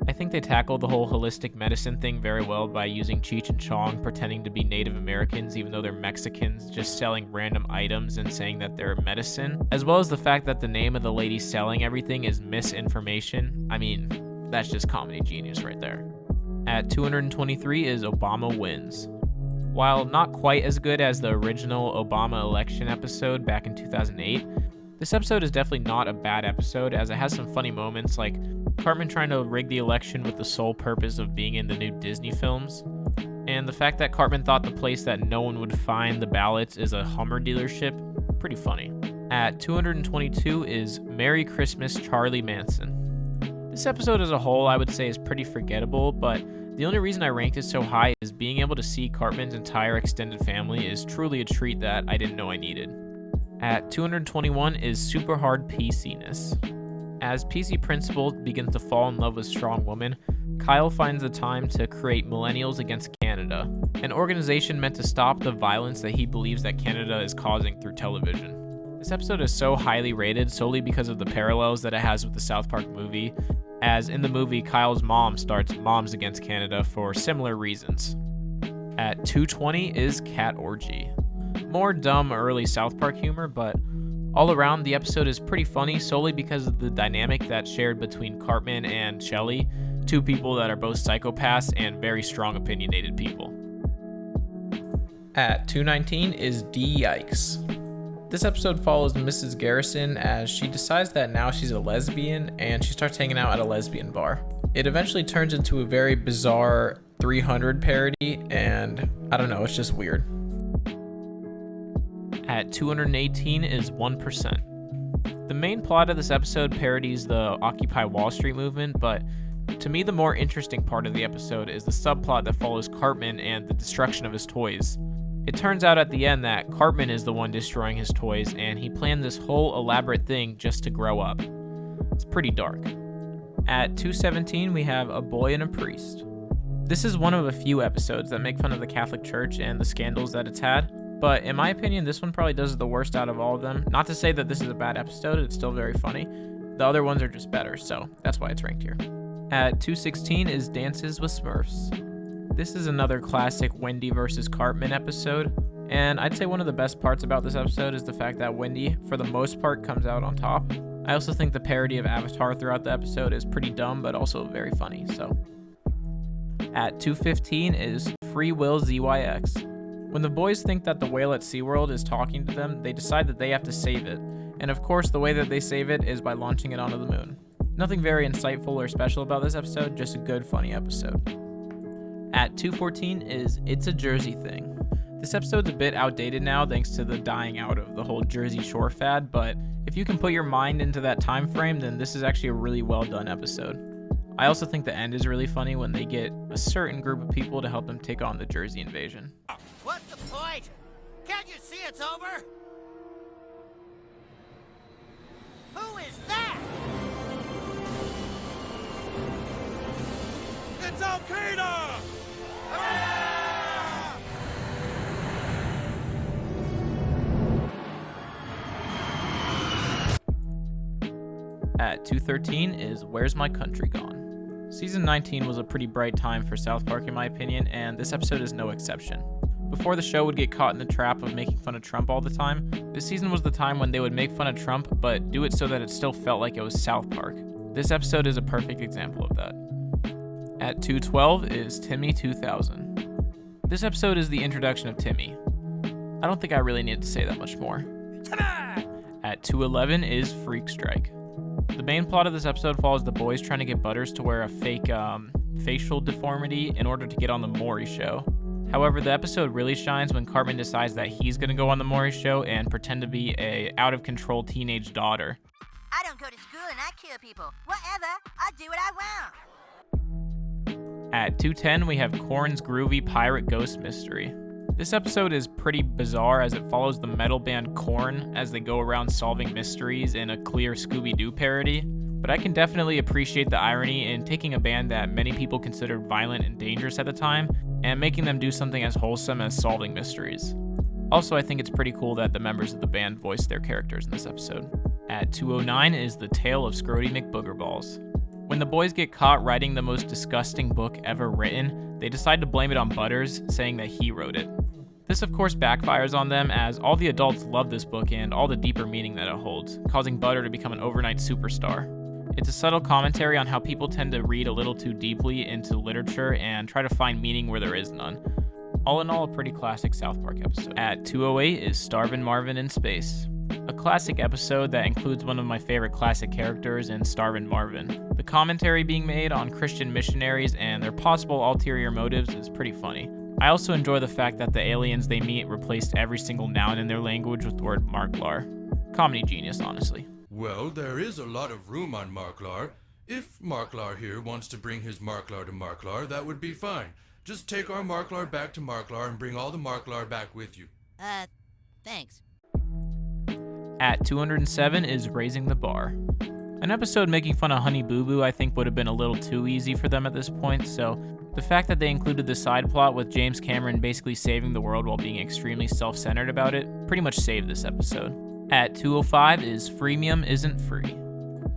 A: I think they tackled the whole holistic medicine thing very well by using Cheech and Chong pretending to be Native Americans even though they're Mexicans, just selling random items and saying that they're medicine, as well as the fact that the name of the lady selling everything is Misinformation. I mean, that's just comedy genius right there. At 223 is Obama Wins. While not quite as good as the original Obama election episode back in 2008, this episode is definitely not a bad episode as it has some funny moments like Cartman trying to rig the election with the sole purpose of being in the new Disney films, and the fact that Cartman thought the place that no one would find the ballots is a Hummer dealership, pretty funny. At 222 is Merry Christmas, Charlie Manson. This episode as a whole I would say is pretty forgettable, but the only reason I ranked it so high is being able to see Cartman's entire extended family is truly a treat that I didn't know I needed. At 221 is Super Hard PC-ness. As PC Principal begins to fall in love with Strong Woman, Kyle finds the time to create Millennials Against Canada, an organization meant to stop the violence that he believes that Canada is causing through television. This episode is so highly rated solely because of the parallels that it has with the South Park movie, as in the movie Kyle's mom starts Moms Against Canada for similar reasons. At 220 is Cat Orgy. More dumb early South Park humor, but all around the episode is pretty funny solely because of the dynamic that's shared between Cartman and Shelly, two people that are both psychopaths and very strong opinionated people. At 219 is D Yikes. This episode follows Mrs. Garrison as she decides that now she's a lesbian and she starts hanging out at a lesbian bar. It eventually turns into a very bizarre 300 parody, and I don't know, it's just weird. At 218 is 1%. The main plot of this episode parodies the Occupy Wall Street movement, but to me the more interesting part of the episode is the subplot that follows Cartman and the destruction of his toys. It turns out at the end that Cartman is the one destroying his toys, and he planned this whole elaborate thing just to grow up. It's pretty dark. At 217, we have A Boy and a Priest. This is one of a few episodes that make fun of the Catholic Church and the scandals that it's had, but in my opinion, this one probably does the worst out of all of them. Not to say that this is a bad episode, it's still very funny. The other ones are just better, so that's why it's ranked here. At 216 is Dances with Smurfs. This is another classic Wendy versus Cartman episode, and I'd say one of the best parts about this episode is the fact that Wendy, for the most part, comes out on top. I also think the parody of Avatar throughout the episode is pretty dumb, but also very funny, so. At 215 is Free Will ZYX. When the boys think that the whale at SeaWorld is talking to them, they decide that they have to save it, and of course the way that they save it is by launching it onto the moon. Nothing very insightful or special about this episode, just a good, funny episode. At 214 is It's a Jersey Thing. This episode's a bit outdated now thanks to the dying out of the whole Jersey Shore fad, but if you can put your mind into that time frame, then this is actually a really well done episode. I also think the end is really funny when they get a certain group of people to help them take on the Jersey invasion.
B: What's the point? Can't you see it's over? Who is that?
G: It's Al-Qaeda! Ah!
A: At 213 is Where's My Country Gone? Season 19 was a pretty bright time for South Park in my opinion, and this episode is no exception. Before the show would get caught in the trap of making fun of Trump all the time, this season was the time when they would make fun of Trump, but do it so that it still felt like it was South Park. This episode is a perfect example of that. At 212 is Timmy 2000. This episode is the introduction of Timmy. I don't think I really need to say that much more. At 211 is Freak Strike. The main plot of this episode follows the boys trying to get Butters to wear a fake facial deformity in order to get on the Maury show. However, the episode really shines when Cartman decides that he's going to go on the Maury show and pretend to be a out-of-control teenage daughter.
B: I don't go to school and I kill people. Whatever, I do what I want.
A: At 210, we have Korn's groovy pirate ghost mystery. This episode is pretty bizarre as it follows the metal band Korn as they go around solving mysteries in a clear Scooby-Doo parody, but I can definitely appreciate the irony in taking a band that many people considered violent and dangerous at the time and making them do something as wholesome as solving mysteries. Also, I think it's pretty cool that the members of the band voiced their characters in this episode. At 209 is The Tale of Scrody McBoogerballs. When the boys get caught writing the most disgusting book ever written, they decide to blame it on Butters, saying that he wrote it. This of course backfires on them as all the adults love this book and all the deeper meaning that it holds, causing Butter to become an overnight superstar. It's a subtle commentary on how people tend to read a little too deeply into literature and try to find meaning where there is none. All in all, a pretty classic South Park episode. At 208 is Starvin' Marvin in Space. A classic episode that includes one of my favorite classic characters in Starvin' Marvin. The commentary being made on Christian missionaries and their possible ulterior motives is pretty funny. I also enjoy the fact that the aliens they meet replaced every single noun in their language with the word Marklar. Comedy genius, honestly.
H: Well, there is a lot of room on Marklar. If Marklar here wants to bring his Marklar to Marklar, that would be fine. Just take our Marklar back to Marklar and bring all the Marklar back with you.
B: Thanks.
A: At 207 is Raising the Bar. An episode making fun of Honey Boo Boo I think would have been a little too easy for them at this point, so the fact that they included the side plot with James Cameron basically saving the world while being extremely self-centered about it pretty much saved this episode. At 205 is Freemium Isn't Free.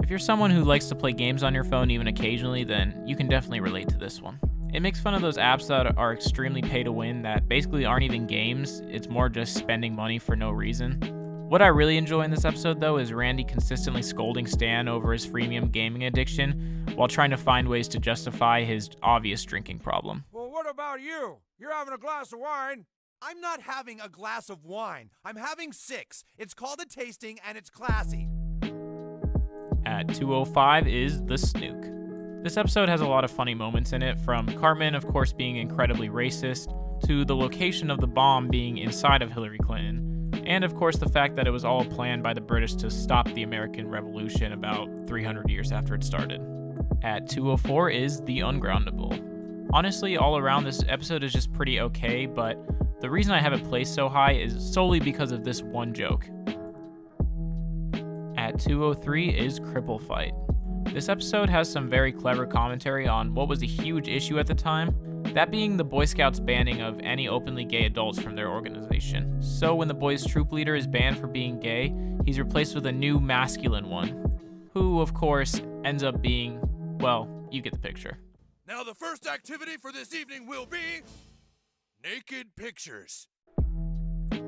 A: If you're someone who likes to play games on your phone even occasionally, then you can definitely relate to this one. It makes fun of those apps that are extremely pay to win that basically aren't even games, it's more just spending money for no reason. What I really enjoy in this episode though is Randy consistently scolding Stan over his freemium gaming addiction while trying to find ways to justify his obvious drinking problem.
I: Well, what about you? You're having a glass of wine,
C: I'm not having a glass of wine. I'm having 6. It's called a tasting and it's classy.
A: At 2:05 is The Snook. This episode has a lot of funny moments in it, from Cartman, of course, being incredibly racist, to the location of the bomb being inside of Hillary Clinton, and of course the fact that it was all planned by the British to stop the American Revolution about 300 years after it started. At 2:04 is The Ungroundable. Honestly, all around this episode is just pretty okay, but the reason I have it placed so high is solely because of this one joke. At 2:03 is Cripple Fight. This episode has some very clever commentary on what was a huge issue at the time, that being the Boy Scouts banning of any openly gay adults from their organization. So when the boys' troop leader is banned for being gay, he's replaced with a new masculine one, who, of course, ends up being, well, you get the picture.
H: Now the first activity for this evening will be naked pictures.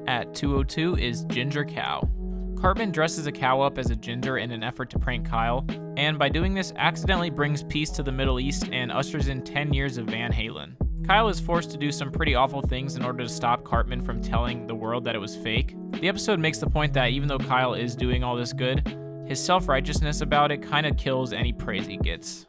A: At 2:02 is Ginger Cow. Cartman dresses a cow up as a ginger in an effort to prank Kyle, and by doing this accidentally brings peace to the Middle East and ushers in 10 years of Van Halen. Kyle is forced to do some pretty awful things in order to stop Cartman from telling the world that it was fake. The episode makes the point that even though Kyle is doing all this good, his self-righteousness about it kind of kills any praise he gets.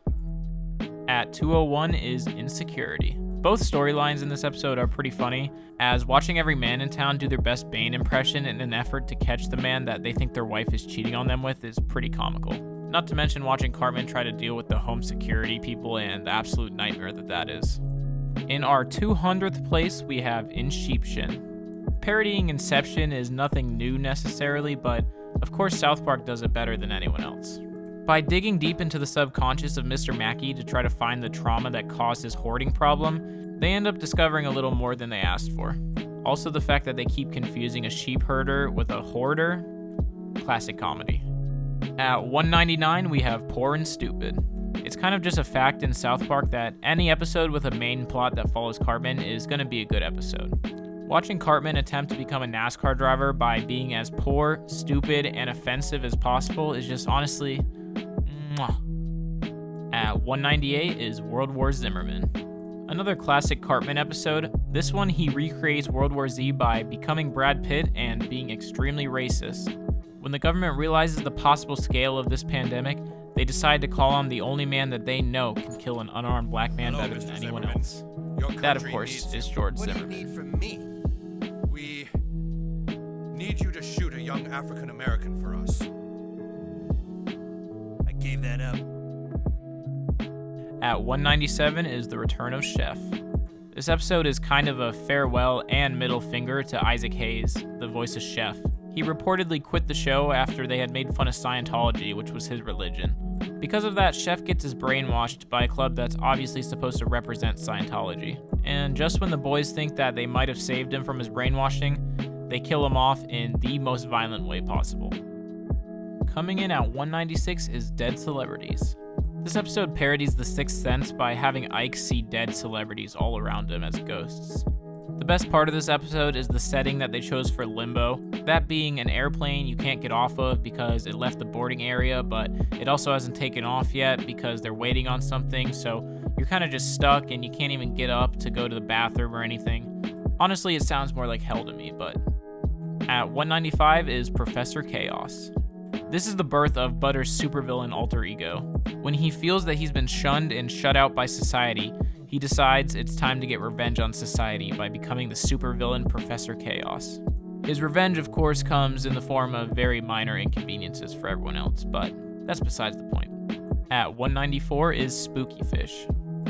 A: At 2:01 is Insecurity. Both storylines in this episode are pretty funny, as watching every man in town do their best Bane impression in an effort to catch the man that they think their wife is cheating on them with is pretty comical. Not to mention watching Cartman try to deal with the home security people and the absolute nightmare that is. In our 200th place, we have In Sheepshin. Parodying Inception is nothing new necessarily, but of course South Park does it better than anyone else. By digging deep into the subconscious of Mr. Mackey to try to find the trauma that caused his hoarding problem, they end up discovering a little more than they asked for. Also, the fact that they keep confusing a sheep herder with a hoarder, classic comedy. At 199, we have Poor and Stupid. It's kind of just a fact in South Park that any episode with a main plot that follows Cartman is going to be a good episode. Watching Cartman attempt to become a NASCAR driver by being as poor, stupid, and offensive as possible is just honestly, mwah. At 198 is World War Zimmerman. Another classic Cartman episode. This one he recreates World War Z by becoming Brad Pitt and being extremely racist. When the government realizes the possible scale of this pandemic, they decide to call on the only man that they know can kill an unarmed black man better than anyone else. That, of course, is George Zimmerman.
H: What do you need from me? We need you to shoot a young African American for us. I gave that up.
A: At 197 is The Return of Chef. This episode is kind of a farewell and middle finger to Isaac Hayes, the voice of Chef. He reportedly quit the show after they had made fun of Scientology, which was his religion. Because of that, Chef gets his brainwashed by a club that's obviously supposed to represent Scientology. And just when the boys think that they might have saved him from his brainwashing, they kill him off in the most violent way possible. Coming in at 196 is Dead Celebrities. This episode parodies The Sixth Sense by having Ike see dead celebrities all around him as ghosts. The best part of this episode is the setting that they chose for Limbo, that being an airplane you can't get off of because it left the boarding area, but it also hasn't taken off yet because they're waiting on something, so you're kind of just stuck and you can't even get up to go to the bathroom or anything. Honestly, it sounds more like hell to me, but... At 195 is Professor Chaos. This is the birth of Butter's supervillain alter ego. When he feels that he's been shunned and shut out by society, he decides it's time to get revenge on society by becoming the supervillain Professor Chaos. His revenge, of course, comes in the form of very minor inconveniences for everyone else, but that's besides the point. At 194 is Spooky Fish.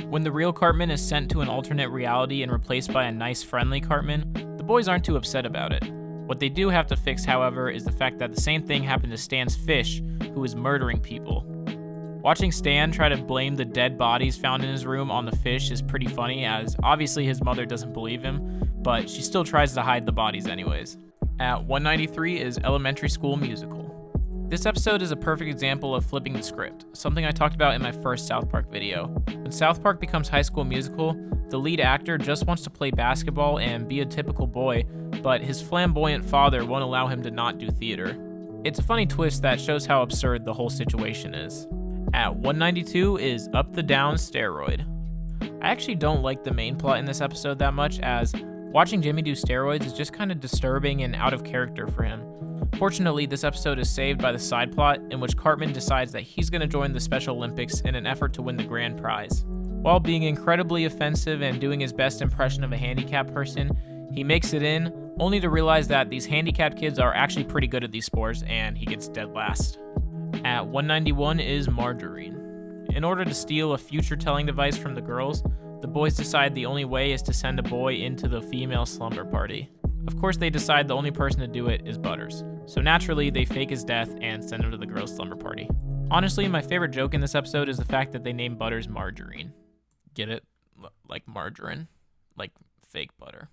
A: When the real Cartman is sent to an alternate reality and replaced by a nice, friendly Cartman, the boys aren't too upset about it. What they do have to fix, however, is the fact that the same thing happened to Stan's fish, who is murdering people. Watching Stan try to blame the dead bodies found in his room on the fish is pretty funny, as obviously his mother doesn't believe him, but she still tries to hide the bodies anyways. At 193 is Elementary School Musical. This episode is a perfect example of flipping the script, something I talked about in my first South Park video. When South Park becomes High School Musical, the lead actor just wants to play basketball and be a typical boy, but his flamboyant father won't allow him to not do theater. It's a funny twist that shows how absurd the whole situation is. At 192 is Up the Down Steroid. I actually don't like the main plot in this episode that much, as Watching Jimmy do steroids is just kind of disturbing and out of character for him. Fortunately, this episode is saved by the side plot in which Cartman decides that he's going to join the Special Olympics in an effort to win the grand prize. While being incredibly offensive and doing his best impression of a handicapped person, he makes it in, only to realize that these handicapped kids are actually pretty good at these sports, and he gets dead last. At 191 is Margarine. In order to steal a future-telling device from the girls, the boys decide the only way is to send a boy into the female slumber party. Of course, they decide the only person to do it is Butters. So naturally, they fake his death and send him to the girls' slumber party. Honestly, my favorite joke in this episode is the fact that they named Butters Margarine. Get it? Like margarine. Like fake butter.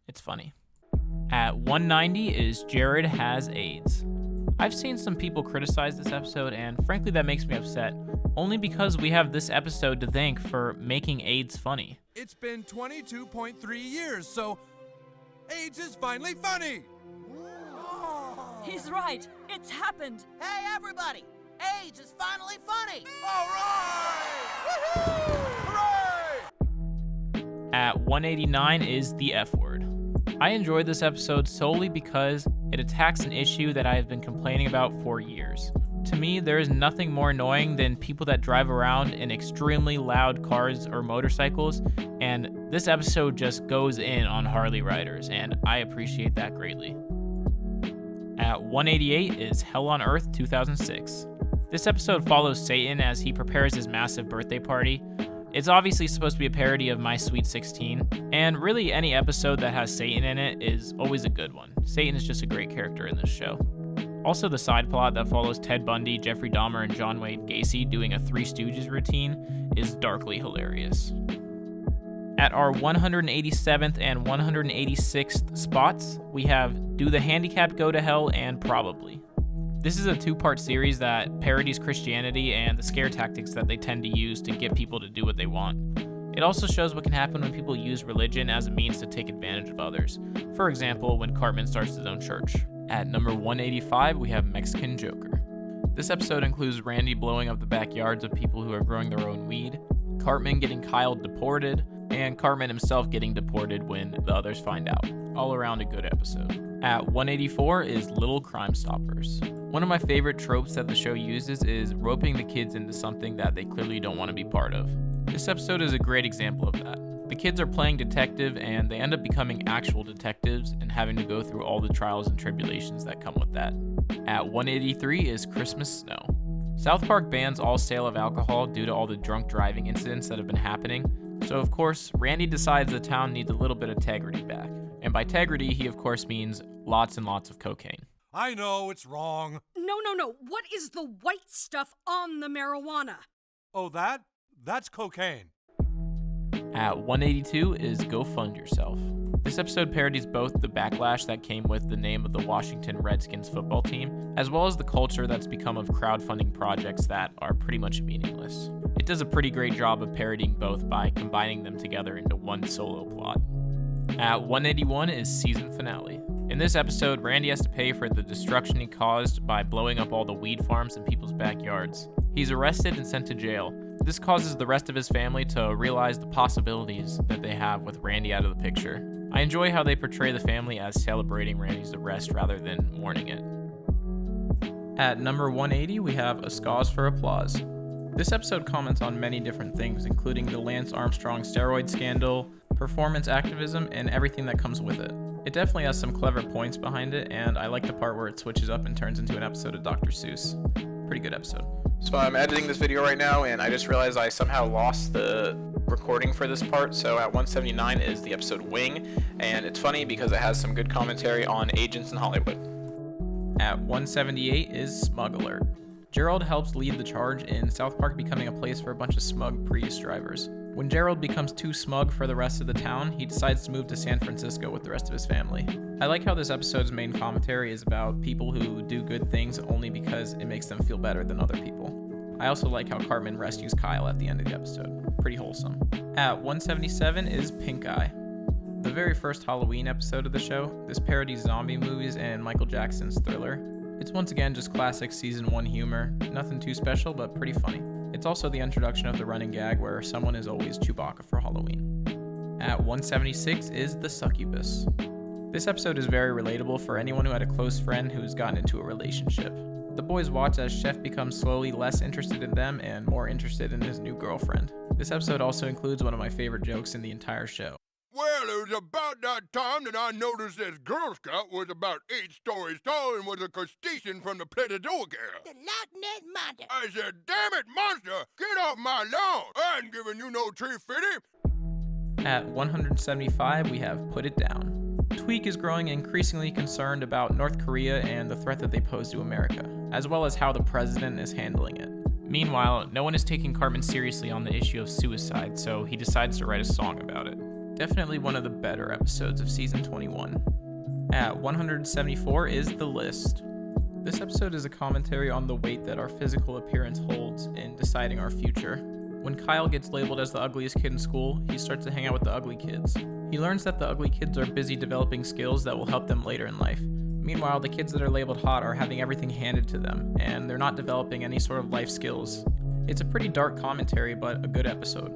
A: It's funny. At 190 is Jared Has AIDS. I've seen some people criticize this episode, and frankly that makes me upset, only because we have this episode to thank for making AIDS funny.
C: It's been 22.3 years, so AIDS is finally funny!
B: He's right. It's happened.
I: Hey, everybody! AIDS is finally funny!
C: All right! Woohoo! Hooray!
A: At 189 is the F word. I enjoyed this episode solely because it attacks an issue that I have been complaining about for years. To me, there is nothing more annoying than people that drive around in extremely loud cars or motorcycles, and this episode just goes in on Harley riders, and I appreciate that greatly. At 188 is Hell on Earth 2006. This episode follows Satan as he prepares his massive birthday party. It's obviously supposed to be a parody of My Sweet 16, and really any episode that has Satan in it is always a good one. Satan is just a great character in this show. Also, the side plot that follows Ted Bundy, Jeffrey Dahmer, and John Wayne Gacy doing a Three Stooges routine is darkly hilarious. At our 187th and 186th spots, we have Do the Handicapped Go to Hell and Probably. This is a two-part series that parodies Christianity and the scare tactics that they tend to use to get people to do what they want. It also shows what can happen when people use religion as a means to take advantage of others. For example, when Cartman starts his own church. At number 185, we have Mexican Joker. This episode includes Randy blowing up the backyards of people who are growing their own weed, Cartman getting Kyle deported, and Cartman himself getting deported when the others find out. All around a good episode. At 184 is Little Crime Stoppers. One of my favorite tropes that the show uses is roping the kids into something that they clearly don't want to be part of. This episode is a great example of that. The kids are playing detective and they end up becoming actual detectives and having to go through all the trials and tribulations that come with that. At 183 is Christmas Snow. South Park bans all sale of alcohol due to all the drunk driving incidents that have been happening. So of course, Randy decides the town needs a little bit of integrity back. And by integrity, he of course means lots and lots of cocaine.
G: I know, it's wrong.
J: No. What is the white stuff on the marijuana?
G: Oh, that's cocaine.
A: At 182 is Go Fund Yourself. This episode parodies both the backlash that came with the name of the Washington Redskins football team, as well as the culture that's become of crowdfunding projects that are pretty much meaningless. It does a pretty great job of parodying both by combining them together into one solo plot. At 181 is season finale. In this episode, Randy has to pay for the destruction he caused by blowing up all the weed farms in people's backyards. He's arrested and sent to jail. This causes the rest of his family to realize the possibilities that they have with Randy out of the picture. I enjoy how they portray the family as celebrating Randy's arrest rather than mourning it. At number 180, we have A Cause for Applause. This episode comments on many different things, including the Lance Armstrong steroid scandal, performance activism, and everything that comes with it. It definitely has some clever points behind it, and I like the part where it switches up and turns into an episode of Dr. Seuss. Pretty good episode.
K: So I'm editing this video right now, and I just realized I somehow lost the recording for this part, so at 179 is the episode Wing, and it's funny because it has some good commentary on agents in Hollywood.
A: At 178 is Smug Alert. Gerald helps lead the charge in South Park becoming a place for a bunch of smug Prius drivers. When Gerald becomes too smug for the rest of the town, he decides to move to San Francisco with the rest of his family. I like how this episode's main commentary is about people who do good things only because it makes them feel better than other people. I also like how Cartman rescues Kyle at the end of the episode. Pretty wholesome. At 177 is Pink Eye. The very first Halloween episode of the show, this parodies zombie movies and Michael Jackson's Thriller. It's once again just classic season 1 humor, nothing too special but pretty funny. It's also the introduction of the running gag where someone is always Chewbacca for Halloween. At 176 is The Succubus. This episode is very relatable for anyone who had a close friend who's gotten into a relationship. The boys watch as Chef becomes slowly less interested in them and more interested in his new girlfriend. This episode also includes one of my favorite jokes in the entire show.
D: Well, it was about that time that I noticed this Girl Scout was about 8 stories tall and was a crustacean from the Platadoa Girl.
I: The Loch Ness Monster.
D: I said, damn it, monster, get off my lawn. I ain't giving you no tree fitty.
A: At 175, we have Put It Down. Tweak is growing increasingly concerned about North Korea and the threat that they pose to America, as well as how the president is handling it. Meanwhile, no one is taking Cartman seriously on the issue of suicide, so he decides to write a song about it. Definitely one of the better episodes of season 21. At 174 is The List. This episode is a commentary on the weight that our physical appearance holds in deciding our future. When Kyle gets labeled as the ugliest kid in school, he starts to hang out with the ugly kids. He learns that the ugly kids are busy developing skills that will help them later in life. Meanwhile, the kids that are labeled hot are having everything handed to them, and they're not developing any sort of life skills. It's a pretty dark commentary, but a good episode.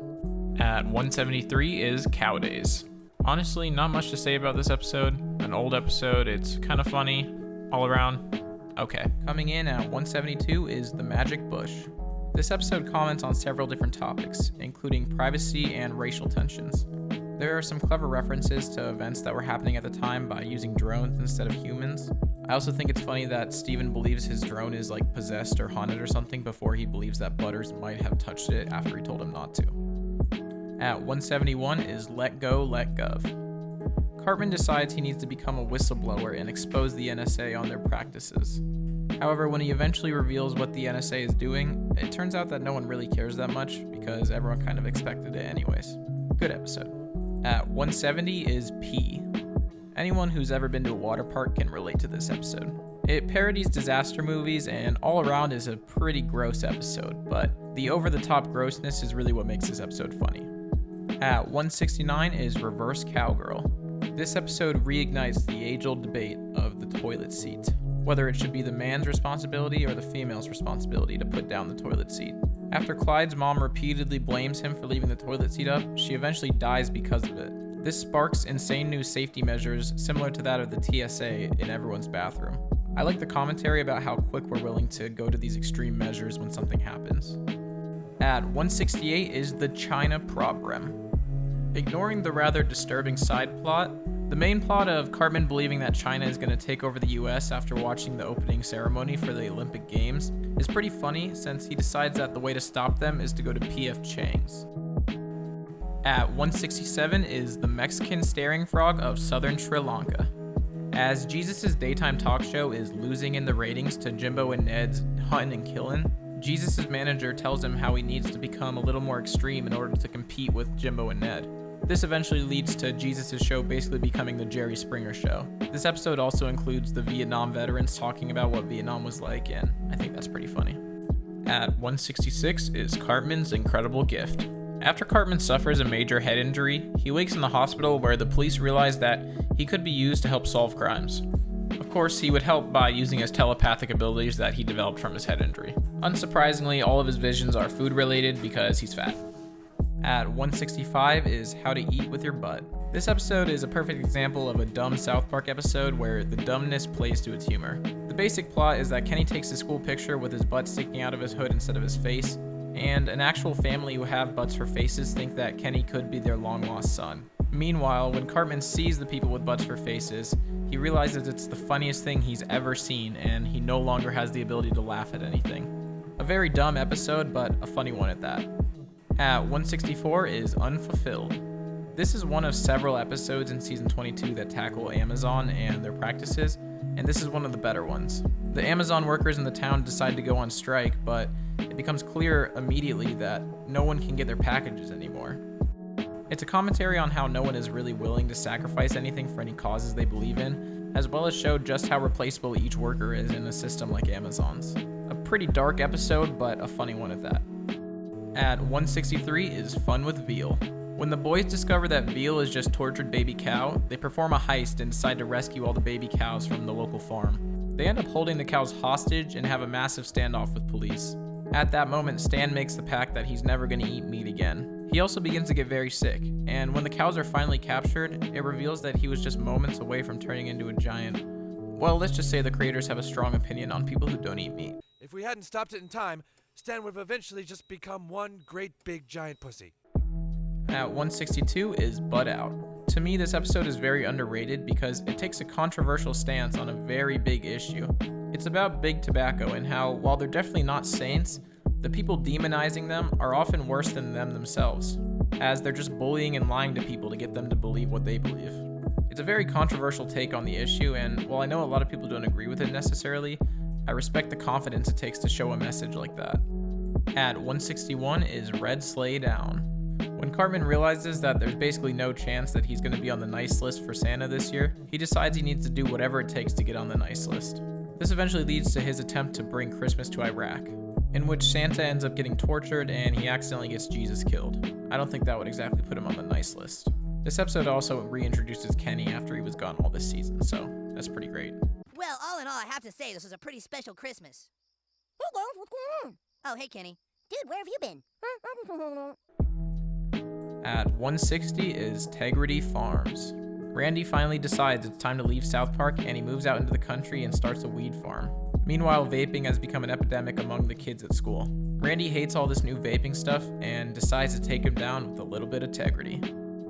A: At 173 is Cow Days. Honestly, not much to say about this episode. An old episode, it's kind of funny, all around. Okay. Coming in at 172 is The Magic Bush. This episode comments on several different topics, including privacy and racial tensions. There are some clever references to events that were happening at the time by using drones instead of humans. I also think it's funny that Steven believes his drone is like possessed or haunted or something before he believes that Butters might have touched it after he told him not to. At 171 is Let Go, Let Gov. Cartman decides he needs to become a whistleblower and expose the NSA on their practices. However, when he eventually reveals what the NSA is doing, it turns out that no one really cares that much because everyone kind of expected it anyways. Good episode. At 170 is P. Anyone who's ever been to a water park can relate to this episode. It parodies disaster movies and all around is a pretty gross episode, but the over-the-top grossness is really what makes this episode funny. At 169 is Reverse Cowgirl. This episode reignites the age-old debate of the toilet seat, whether it should be the man's responsibility or the female's responsibility to put down the toilet seat. After Clyde's mom repeatedly blames him for leaving the toilet seat up, she eventually dies because of it. This sparks insane new safety measures similar to that of the TSA in everyone's bathroom. I like the commentary about how quick we're willing to go to these extreme measures when something happens. At 168 is the China Problem. Ignoring the rather disturbing side plot, the main plot of Cartman believing that China is going to take over the US after watching the opening ceremony for the Olympic Games is pretty funny since he decides that the way to stop them is to go to P.F. Chang's. At 167 is the Mexican Staring Frog of Southern Sri Lanka. As Jesus' daytime talk show is losing in the ratings to Jimbo and Ned's Huntin' and Killin', Jesus' manager tells him how he needs to become a little more extreme in order to compete with Jimbo and Ned. This eventually leads to Jesus' show basically becoming the Jerry Springer Show. This episode also includes the Vietnam veterans talking about what Vietnam was like, and I think that's pretty funny. At 166 is Cartman's Incredible Gift. After Cartman suffers a major head injury, he wakes in the hospital where the police realize that he could be used to help solve crimes. Of course, he would help by using his telepathic abilities that he developed from his head injury. Unsurprisingly, all of his visions are food related because he's fat. At 165 is How to Eat with Your Butt. This episode is a perfect example of a dumb South Park episode where the dumbness plays to its humor. The basic plot is that Kenny takes a school picture with his butt sticking out of his hood instead of his face, and an actual family who have butts for faces think that Kenny could be their long-lost son. Meanwhile, when Cartman sees the people with butts for faces, he realizes it's the funniest thing he's ever seen, and he no longer has the ability to laugh at anything. A very dumb episode, but a funny one at that. At 164 is Unfulfilled. This is one of several episodes in Season 22 that tackle Amazon and their practices, and this is one of the better ones. The Amazon workers in the town decide to go on strike, but it becomes clear immediately that no one can get their packages anymore. It's a commentary on how no one is really willing to sacrifice anything for any causes they believe in, as well as show just how replaceable each worker is in a system like Amazon's. A pretty dark episode, but a funny one at that. At 163 is Fun with Veal. When the boys discover that Veal is just tortured baby cow, they perform a heist and decide to rescue all the baby cows from the local farm. They end up holding the cows hostage and have a massive standoff with police. At that moment, Stan makes the pact that he's never going to eat meat again. He also begins to get very sick, and when the cows are finally captured, it reveals that he was just moments away from turning into a giant. Well, let's just say the creators have a strong opinion on people who don't eat meat.
C: If we hadn't stopped it in time, Stan would have eventually just become one great big giant pussy.
A: At 162 is Bud Out. To me, this episode is very underrated because it takes a controversial stance on a very big issue. It's about big tobacco and how, while they're definitely not saints, the people demonizing them are often worse than them themselves, as they're just bullying and lying to people to get them to believe what they believe. It's a very controversial take on the issue, and while I know a lot of people don't agree with it necessarily, I respect the confidence it takes to show a message like that. At 161 is Red Sleigh Down. When Cartman realizes that there's basically no chance that he's going to be on the nice list for Santa this year, he decides he needs to do whatever it takes to get on the nice list. This eventually leads to his attempt to bring Christmas to Iraq, in which Santa ends up getting tortured and he accidentally gets Jesus killed. I don't think that would exactly put him on the nice list. This episode also reintroduces Kenny after he was gone all this season, so that's pretty great.
B: Well, all in all, I have to say this was a pretty special Christmas. Hey guys, what's going on? Oh, hey Kenny. Dude, where have you been?
A: At 160 is Tegrity Farms. Randy finally decides it's time to leave South Park and he moves out into the country and starts a weed farm. Meanwhile, vaping has become an epidemic among the kids at school. Randy hates all this new vaping stuff and decides to take him down with a little bit of Tegrity.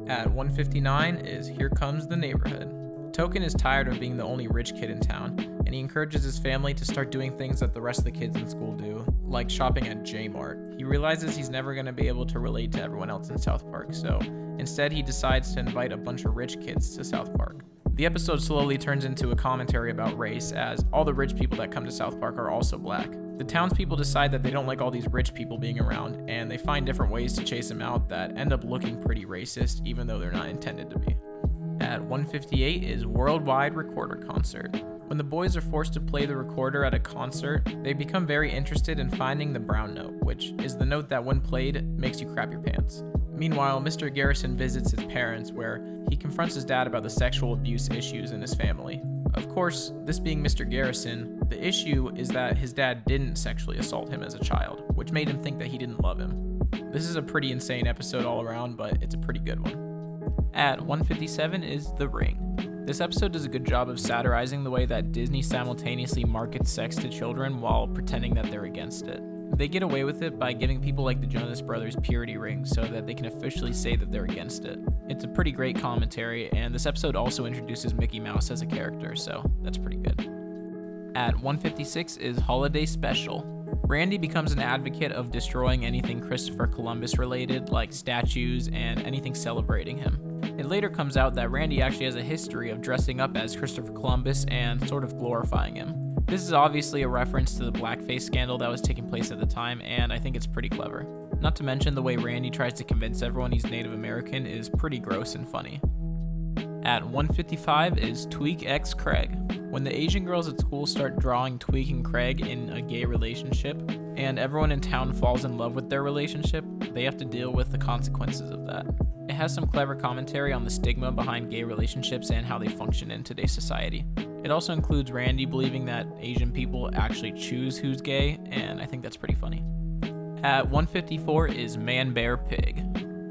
A: At 159 is Here Comes the Neighborhood. Token is tired of being the only rich kid in town, and he encourages his family to start doing things that the rest of the kids in school do, like shopping at J-Mart. He realizes he's never going to be able to relate to everyone else in South Park, so instead he decides to invite a bunch of rich kids to South Park. The episode slowly turns into a commentary about race, as all the rich people that come to South Park are also black. The townspeople decide that they don't like all these rich people being around, and they find different ways to chase them out that end up looking pretty racist, even though they're not intended to be. At 158 is Worldwide Recorder Concert. When the boys are forced to play the recorder at a concert, they become very interested in finding the brown note, which is the note that when played makes you crap your pants. Meanwhile, Mr. Garrison visits his parents, where he confronts his dad about the sexual abuse issues in his family. Of course, this being Mr. Garrison, the issue is that his dad didn't sexually assault him as a child, which made him think that he didn't love him. This is a pretty insane episode all around, but it's a pretty good one. At 157 is The Ring. This episode does a good job of satirizing the way that Disney simultaneously markets sex to children while pretending that they're against it. They get away with it by giving people like the Jonas Brothers purity rings so that they can officially say that they're against it. It's a pretty great commentary, and this episode also introduces Mickey Mouse as a character, so that's pretty good. At 156 is Holiday Special. Randy becomes an advocate of destroying anything Christopher Columbus related, like statues and anything celebrating him. It later comes out that Randy actually has a history of dressing up as Christopher Columbus and sort of glorifying him. This is obviously a reference to the blackface scandal that was taking place at the time, and I think it's pretty clever. Not to mention the way Randy tries to convince everyone he's Native American is pretty gross and funny. At 155 is Tweek X Craig. When the Asian girls at school start drawing Tweek and Craig in a gay relationship, and everyone in town falls in love with their relationship, they have to deal with the consequences of that. It has some clever commentary on the stigma behind gay relationships and how they function in today's society. It also includes Randy believing that Asian people actually choose who's gay, and I think that's pretty funny. At 154 is Man Bear Pig.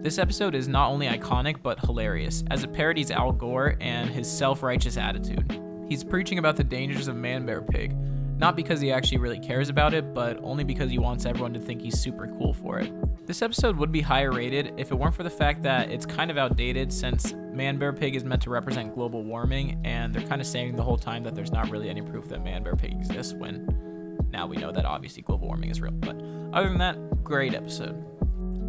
A: This episode is not only iconic but hilarious, as it parodies Al Gore and his self-righteous attitude. He's preaching about the dangers of Man Bear Pig, not because he actually really cares about it, but only because he wants everyone to think he's super cool for it. This episode would be higher rated if it weren't for the fact that it's kind of outdated, since Man Bear Pig is meant to represent global warming, and they're kind of saying the whole time that there's not really any proof that Man Bear Pig exists, when now we know that obviously global warming is real. But other than that, great episode.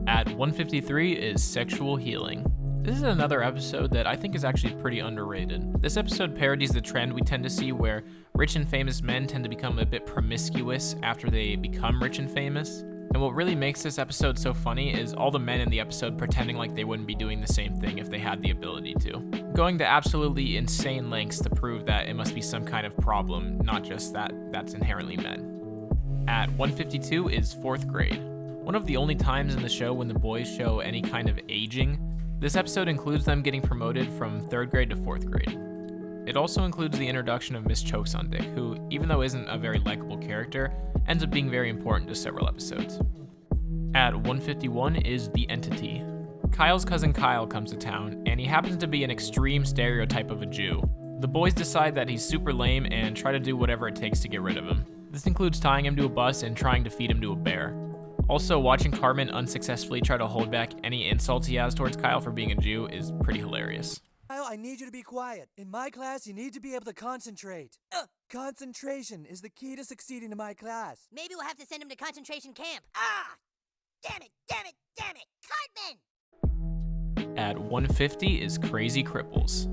A: At 153 is Sexual Healing. This is another episode that I think is actually pretty underrated. This episode parodies the trend we tend to see where rich and famous men tend to become a bit promiscuous after they become rich and famous. And what really makes this episode so funny is all the men in the episode pretending like they wouldn't be doing the same thing if they had the ability to. Going to absolutely insane lengths to prove that it must be some kind of problem, not just that that's inherently men. At 152 is 4th grade. One of the only times in the show when the boys show any kind of aging. This episode includes them getting promoted from 3rd grade to 4th grade. It also includes the introduction of Miss Chosundik, who, even though isn't a very likable character, ends up being very important to several episodes. At 151 is The Entity. Kyle's cousin Kyle comes to town, and he happens to be an extreme stereotype of a Jew. The boys decide that he's super lame and try to do whatever it takes to get rid of him. This includes tying him to a bus and trying to feed him to a bear. Also, watching Cartman unsuccessfully try to hold back any insults he has towards Kyle for being a Jew is pretty hilarious.
L: Kyle, I need you to be quiet. In my class, you need to be able to concentrate. Concentration is the key to succeeding in my class.
B: Maybe we'll have to send him to concentration camp. Ah! Damn it, damn it, damn it! Cartman!
A: At 150 is Crazy Cripples.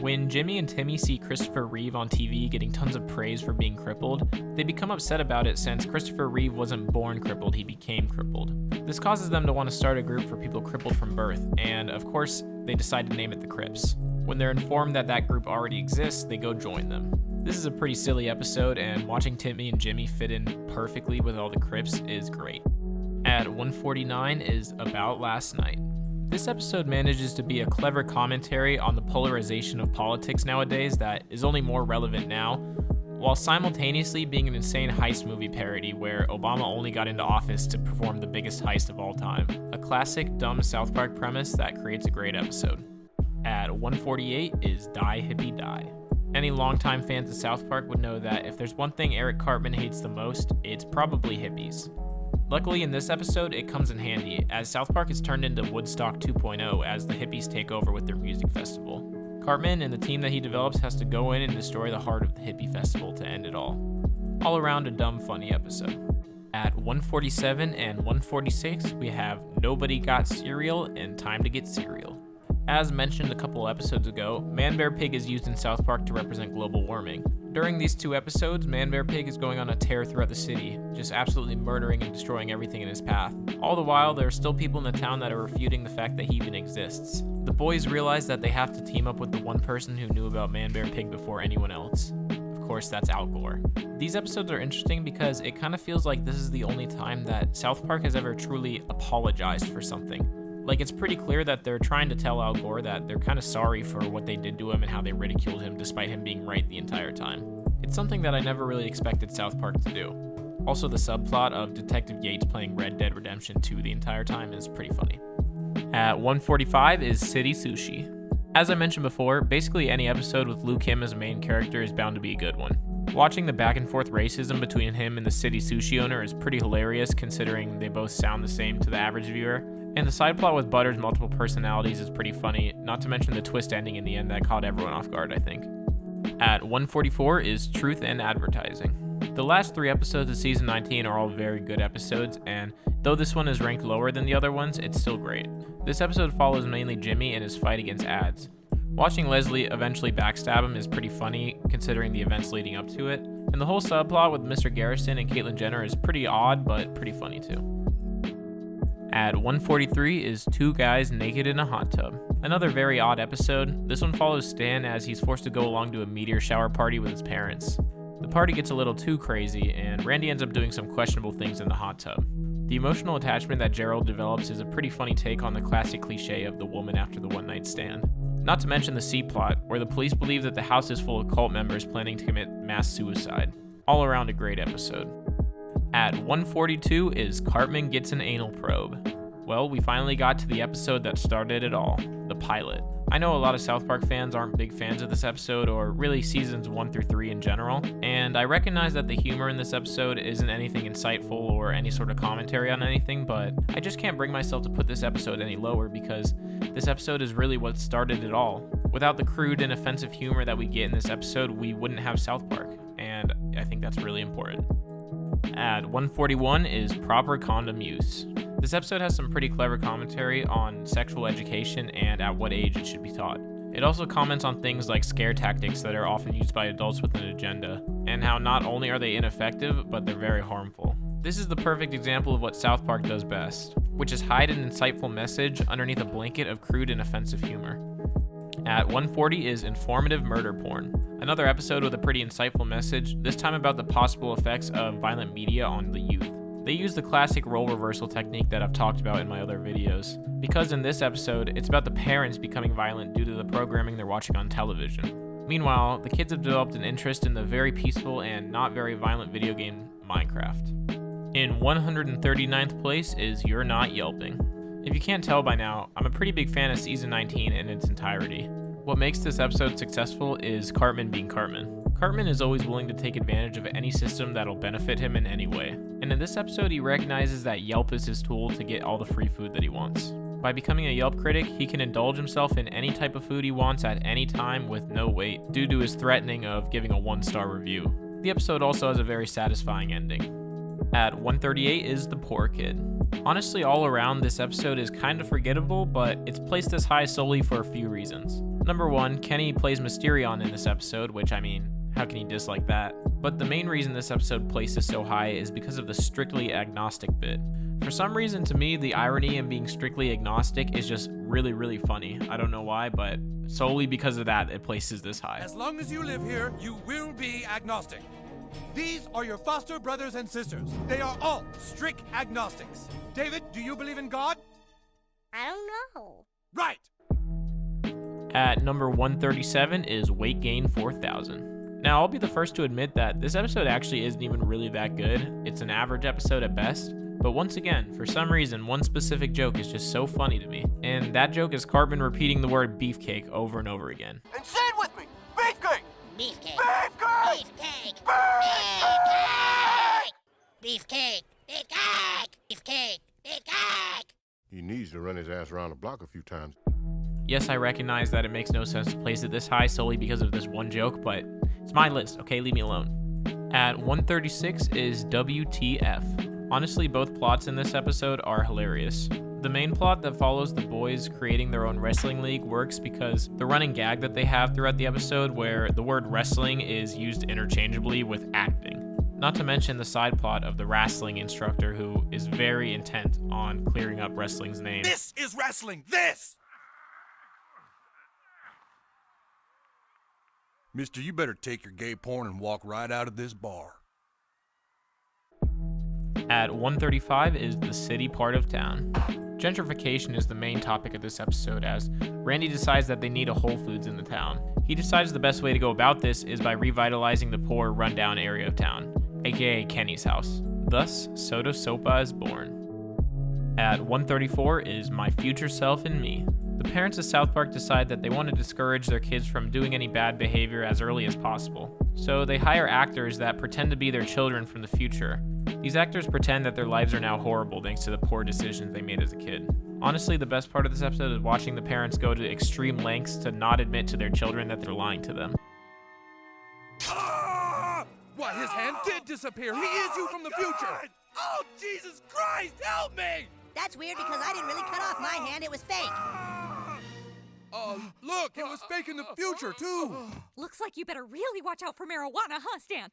A: When Jimmy and Timmy see Christopher Reeve on TV getting tons of praise for being crippled, they become upset about it since Christopher Reeve wasn't born crippled, he became crippled. This causes them to want to start a group for people crippled from birth, and of course, they decide to name it the Crips. When they're informed that that group already exists, they go join them. This is a pretty silly episode, and watching Timmy and Jimmy fit in perfectly with all the Crips is great. At 149 is About Last Night. This episode manages to be a clever commentary on the polarization of politics nowadays that is only more relevant now, while simultaneously being an insane heist movie parody where Obama only got into office to perform the biggest heist of all time. A classic, dumb South Park premise that creates a great episode. At 148 is Die Hippie Die. Any longtime fans of South Park would know that if there's one thing Eric Cartman hates the most, it's probably hippies. Luckily in this episode, it comes in handy, as South Park is turned into Woodstock 2.0 as the hippies take over with their music festival. Cartman and the team that he develops has to go in and destroy the heart of the hippie festival to end it all. All around a dumb, funny episode. At 147 and 146, we have Nobody Got Cereal and Time to Get Cereal. As mentioned a couple episodes ago, Man Bear Pig is used in South Park to represent global warming. During these two episodes, Man Bear Pig is going on a tear throughout the city, just absolutely murdering and destroying everything in his path. All the while, there are still people in the town that are refuting the fact that he even exists. The boys realize that they have to team up with the one person who knew about Man Bear Pig before anyone else. Of course, that's Al Gore. These episodes are interesting because it kind of feels like this is the only time that South Park has ever truly apologized for something. Like, it's pretty clear that they're trying to tell Al Gore that they're kind of sorry for what they did to him and how they ridiculed him despite him being right the entire time. It's something that I never really expected South Park to do. Also, the subplot of Detective Yates playing Red Dead Redemption 2 the entire time is pretty funny. At 145 is City Sushi. As I mentioned before, basically any episode with Luke Kim as a main character is bound to be a good one. Watching the back and forth racism between him and the city sushi owner is pretty hilarious considering they both sound the same to the average viewer. And the side plot with Butter's multiple personalities is pretty funny, not to mention the twist ending in the end that caught everyone off guard, I think. At 144 is Truth and Advertising. The last 3 episodes of season 19 are all very good episodes, and though this one is ranked lower than the other ones, it's still great. This episode follows mainly Jimmy and his fight against ads. Watching Leslie eventually backstab him is pretty funny considering the events leading up to it, and the whole subplot with Mr. Garrison and Caitlyn Jenner is pretty odd but pretty funny too. At 143 is Two Guys Naked in a Hot Tub. Another very odd episode. This one follows Stan as he's forced to go along to a meteor shower party with his parents. The party gets a little too crazy, and Randy ends up doing some questionable things in the hot tub. The emotional attachment that Gerald develops is a pretty funny take on the classic cliche of the woman after the one-night stand. Not to mention the C plot, where the police believe that the house is full of cult members planning to commit mass suicide. All around a great episode. At 142 is Cartman Gets an Anal Probe. Well, we finally got to the episode that started it all, the pilot. I know a lot of South Park fans aren't big fans of this episode, or really seasons 1 through 3 in general, and I recognize that the humor in this episode isn't anything insightful or any sort of commentary on anything, but I just can't bring myself to put this episode any lower because this episode is really what started it all. Without the crude and offensive humor that we get in this episode, we wouldn't have South Park, and I think that's really important. At 141 is Proper Condom Use. This episode has some pretty clever commentary on sexual education and at what age it should be taught. It also comments on things like scare tactics that are often used by adults with an agenda, and how not only are they ineffective, but they're very harmful. This is the perfect example of what South Park does best, which is hide an insightful message underneath a blanket of crude and offensive humor. At 140 is Informative Murder Porn. Another episode with a pretty insightful message, this time about the possible effects of violent media on the youth. They use the classic role reversal technique that I've talked about in my other videos, because in this episode, it's about the parents becoming violent due to the programming they're watching on television. Meanwhile, the kids have developed an interest in the very peaceful and not very violent video game Minecraft. In 139th place is You're Not Yelping. If you can't tell by now, I'm a pretty big fan of season 19 in its entirety. What makes this episode successful is Cartman being Cartman. Cartman is always willing to take advantage of any system that'll benefit him in any way. And in this episode, he recognizes that Yelp is his tool to get all the free food that he wants. By becoming a Yelp critic, he can indulge himself in any type of food he wants at any time with no wait, due to his threatening of giving a 1-star review. The episode also has a very satisfying ending. At 138 is The Poor Kid. Honestly, all around, this episode is kind of forgettable, but it's placed this high solely for a few reasons. Number one, Kenny plays Mysterion in this episode, which, I mean, how can you dislike that? But the main reason this episode places so high is because of the strictly agnostic bit. For some reason, to me, the irony in being strictly agnostic is just really funny. I don't know why, but solely because of that, it places this high.
G: As long as you live here, you will be agnostic. These are your foster brothers and sisters. They are all strict agnostics. David, do you believe in God?
B: I don't know.
G: Right!
A: At number 137 is Weight Gain 4000. Now, I'll be the first to admit that this episode actually isn't even really that good. It's an average episode at best. But once again, for some reason, one specific joke is just so funny to me. And that joke is Cartman repeating the word beefcake over and over again.
I: And say it with me! Beefcake!
B: Beefcake.
I: Beefcake!
B: Beefcake! Beefcake! Beefcake! Beefcake! Beefcake!
D: He needs to run his ass around the block a few times.
A: Yes, I recognize that it makes no sense to place it this high solely because of this one joke, but it's my list, okay? Leave me alone. At 136 is WTF. Honestly, both plots in this episode are hilarious. The main plot that follows the boys creating their own wrestling league works because the running gag that they have throughout the episode where the word wrestling is used interchangeably with acting. Not to mention the side plot of the wrestling instructor who is very intent on clearing up wrestling's name.
G: This is wrestling! This! Mister, you better take your gay porn and walk right out of this bar.
A: At 135 is the city part of town. Gentrification is the main topic of this episode as Randy decides that they need a Whole Foods in the town. He decides the best way to go about this is by revitalizing the poor, rundown area of town, aka Kenny's house. Thus, Soda Sopa is born. At 134 is My Future Self and Me. The parents of South Park decide that they want to discourage their kids from doing any bad behavior as early as possible. So they hire actors that pretend to be their children from the future. These actors pretend that their lives are now horrible thanks to the poor decisions they made as a kid. Honestly, the best part of this episode is watching the parents go to extreme lengths to not admit to their children that they're lying to them.
C: Why, his hand did disappear. He is you from the future.
G: Oh, Jesus Christ, help me!
B: That's weird because I didn't really cut off my hand. It was fake.
C: Look, it was fake in the future, too.
J: Looks like you better really watch out for marijuana, huh, Stan?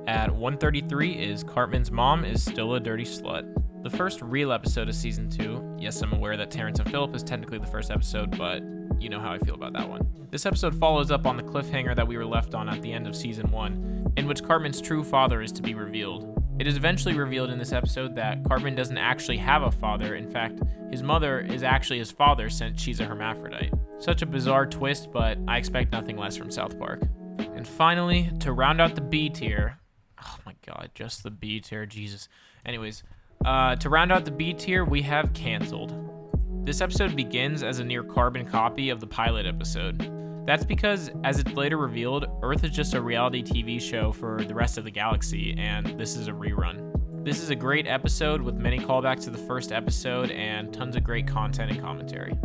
A: At 133 is Cartman's mom is still a dirty slut. The first real episode of season 2. Yes, I'm aware that Terrence and Phillip is technically the first episode, but you know how I feel about that one. This episode follows up on the cliffhanger that we were left on at the end of season 1, in which Cartman's true father is to be revealed. It is eventually revealed in this episode that Cartman doesn't actually have a father. In fact, his mother is actually his father since she's a hermaphrodite. Such a bizarre twist, but I expect nothing less from South Park. And finally, to round out the B tier, oh my god, just the B tier, Jesus. Anyways, to round out the B tier, we have Canceled. This episode begins as a near carbon copy of the pilot episode. That's because, as it's later revealed, Earth is just a reality TV show for the rest of the galaxy, and this is a rerun. This is a great episode with many callbacks to the first episode and tons of great content and commentary.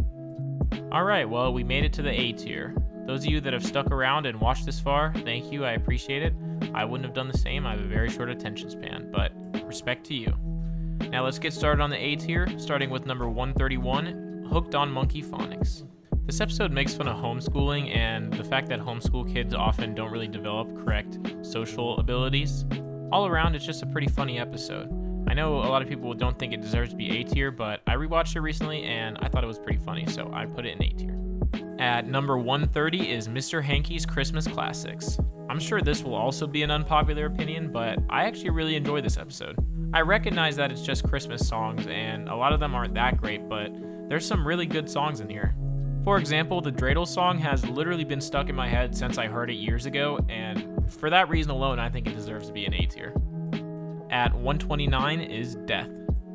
A: Alright, well, we made it to the A tier. Those of you that have stuck around and watched this far, thank you, I appreciate it. I wouldn't have done the same, I have a very short attention span, but respect to you. Now let's get started on the A tier, starting with number 131, Hooked on Monkey Phonics. This episode makes fun of homeschooling and the fact that homeschool kids often don't really develop correct social abilities. All around, it's just a pretty funny episode. I know a lot of people don't think it deserves to be A tier, but I rewatched it recently and I thought it was pretty funny, so I put it in A tier. At number 130 is Mr. Hanky's Christmas Classics. I'm sure this will also be an unpopular opinion, but I actually really enjoy this episode. I recognize that it's just Christmas songs and a lot of them aren't that great, but there's some really good songs in here. For example, the Dreidel song has literally been stuck in my head since I heard it years ago, and for that reason alone, I think it deserves to be an A tier. At 129 is Death.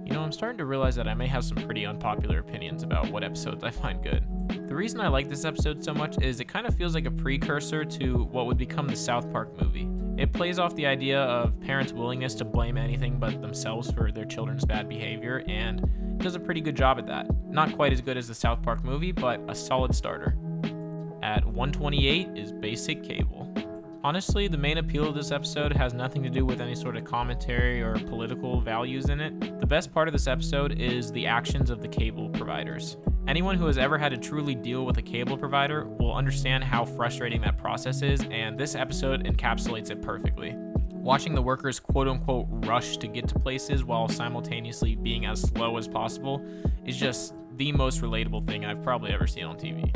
A: You know, I'm starting to realize that I may have some pretty unpopular opinions about what episodes I find good. The reason I like this episode so much is it kind of feels like a precursor to what would become the South Park movie. It plays off the idea of parents' willingness to blame anything but themselves for their children's bad behavior, and it does a pretty good job at that. Not quite as good as the South Park movie, but a solid starter. At 128 is Basic Cable. Honestly, the main appeal of this episode has nothing to do with any sort of commentary or political values in it. The best part of this episode is the actions of the cable providers. Anyone who has ever had to truly deal with a cable provider will understand how frustrating that process is, and this episode encapsulates it perfectly. Watching the workers quote-unquote rush to get to places while simultaneously being as slow as possible is just the most relatable thing I've probably ever seen on TV.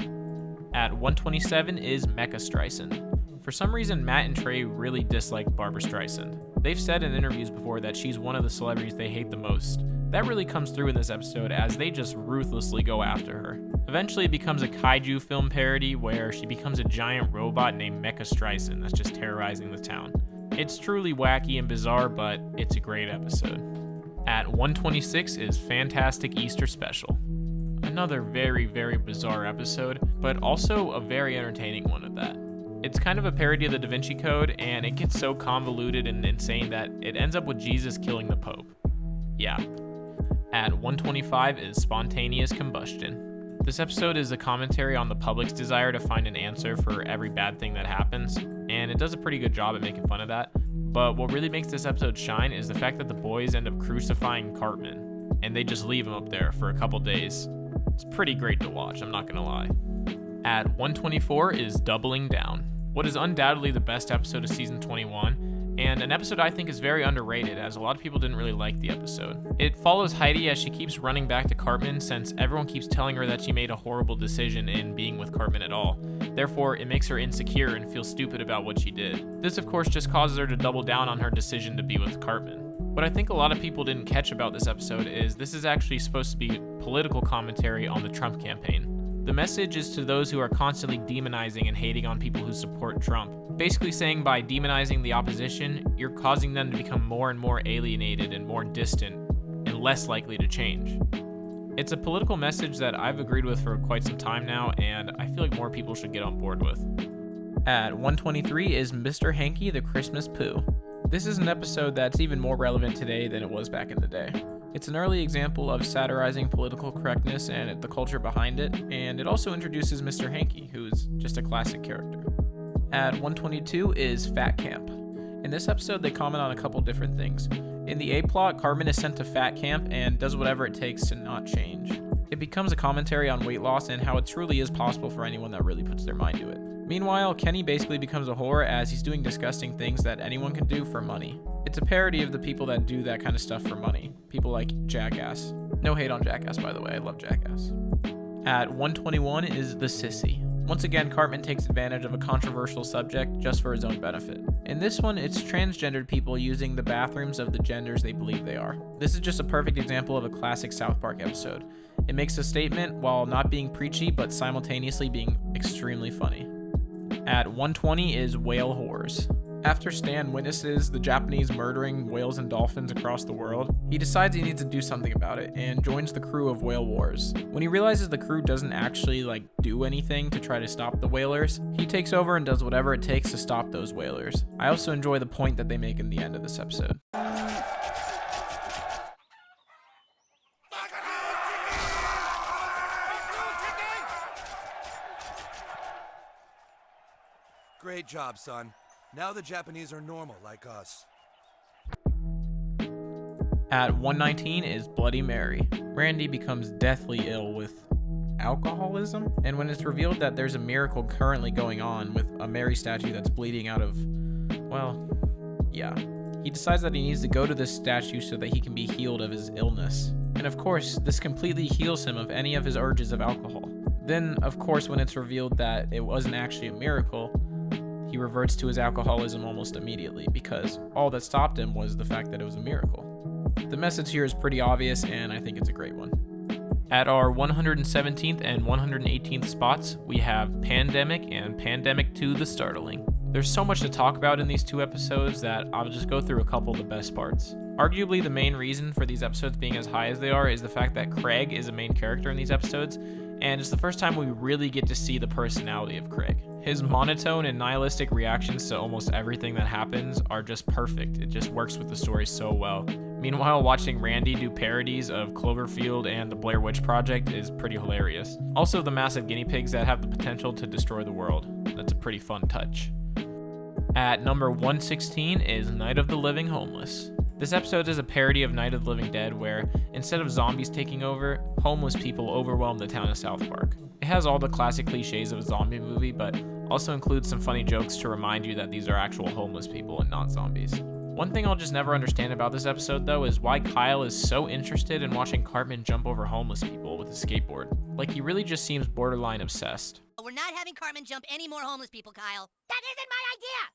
A: At 127 is Mecha Streisand. For some reason, Matt and Trey really dislike Barbra Streisand. They've said in interviews before that she's one of the celebrities they hate the most. That really comes through in this episode as they just ruthlessly go after her. Eventually it becomes a kaiju film parody where she becomes a giant robot named Mecha Streisand that's just terrorizing the town. It's truly wacky and bizarre, but it's a great episode. At 126 is Fantastic Easter Special. Another very, very bizarre episode, but also a very entertaining one at that. It's kind of a parody of the Da Vinci Code, and it gets so convoluted and insane that it ends up with Jesus killing the Pope. Yeah. At 125 is Spontaneous Combustion. This episode is a commentary on the public's desire to find an answer for every bad thing that happens, and it does a pretty good job at making fun of that. But what really makes this episode shine is the fact that the boys end up crucifying Cartman, and they just leave him up there for a couple days. It's pretty great to watch, I'm not gonna lie. At 124 is Doubling Down, what is undoubtedly the best episode of season 21, and an episode I think is very underrated as a lot of people didn't really like the episode. It follows Heidi as she keeps running back to Cartman since everyone keeps telling her that she made a horrible decision in being with Cartman at all. Therefore, it makes her insecure and feel stupid about what she did. This of course just causes her to double down on her decision to be with Cartman. What I think a lot of people didn't catch about this episode is this is actually supposed to be political commentary on the Trump campaign. The message is to those who are constantly demonizing and hating on people who support Trump. Basically saying by demonizing the opposition, you're causing them to become more and more alienated and more distant and less likely to change. It's a political message that I've agreed with for quite some time now, and I feel like more people should get on board with. At 123 is Mr. Hanky the Christmas Pooh. This is an episode that's even more relevant today than it was back in the day. It's an early example of satirizing political correctness and the culture behind it, and it also introduces Mr. Hanky, who's just a classic character. At 122 is Fat Camp. In this episode, they comment on a couple different things. In the A-plot, Cartman is sent to Fat Camp and does whatever it takes to not change. It becomes a commentary on weight loss and how it truly is possible for anyone that really puts their mind to it. Meanwhile, Kenny basically becomes a whore as he's doing disgusting things that anyone can do for money. It's a parody of the people that do that kind of stuff for money. People like Jackass. No hate on Jackass, by the way. I love Jackass. At 121 is The Sissy. Once again, Cartman takes advantage of a controversial subject just for his own benefit. In this one, it's transgendered people using the bathrooms of the genders they believe they are. This is just a perfect example of a classic South Park episode. It makes a statement while not being preachy, but simultaneously being extremely funny. At 120 is Whale Whores. After Stan witnesses the Japanese murdering whales and dolphins across the world, he decides he needs to do something about it and joins the crew of Whale Wars. When he realizes the crew doesn't actually do anything to try to stop the whalers, he takes over and does whatever it takes to stop those whalers. I also enjoy the point that they make in the end of this episode.
G: Great job, son. Now the Japanese are normal like us.
A: At 119 is Bloody Mary. Randy becomes deathly ill with alcoholism, and when it's revealed that there's a miracle currently going on with a Mary statue that's bleeding out of, he decides that he needs to go to this statue so that he can be healed of his illness. And of course, this completely heals him of any of his urges of alcohol. Then, of course, when it's revealed that it wasn't actually a miracle, he reverts to his alcoholism almost immediately because all that stopped him was the fact that it was a miracle. The message here is pretty obvious, and I think it's a great one. At our 117th and 118th spots, we have Pandemic and Pandemic 2: The Startling. There's so much to talk about in these two episodes that I'll just go through a couple of the best parts. Arguably, the main reason for these episodes being as high as they are is the fact that Craig is a main character in these episodes, and it's the first time we really get to see the personality of Craig. His monotone and nihilistic reactions to almost everything that happens are just perfect. It just works with the story so well. Meanwhile, watching Randy do parodies of Cloverfield and the Blair Witch Project is pretty hilarious. Also, the massive guinea pigs that have the potential to destroy the world. That's a pretty fun touch. At number 116 is Night of the Living Homeless. This episode is a parody of Night of the Living Dead where, instead of zombies taking over, homeless people overwhelm the town of South Park. It has all the classic cliches of a zombie movie, but also includes some funny jokes to remind you that these are actual homeless people and not zombies. One thing I'll just never understand about this episode, though, is why Kyle is so interested in watching Cartman jump over homeless people with a skateboard. Like, he really just seems borderline obsessed.
B: We're not having Cartman jump any more homeless people, Kyle. That isn't my idea!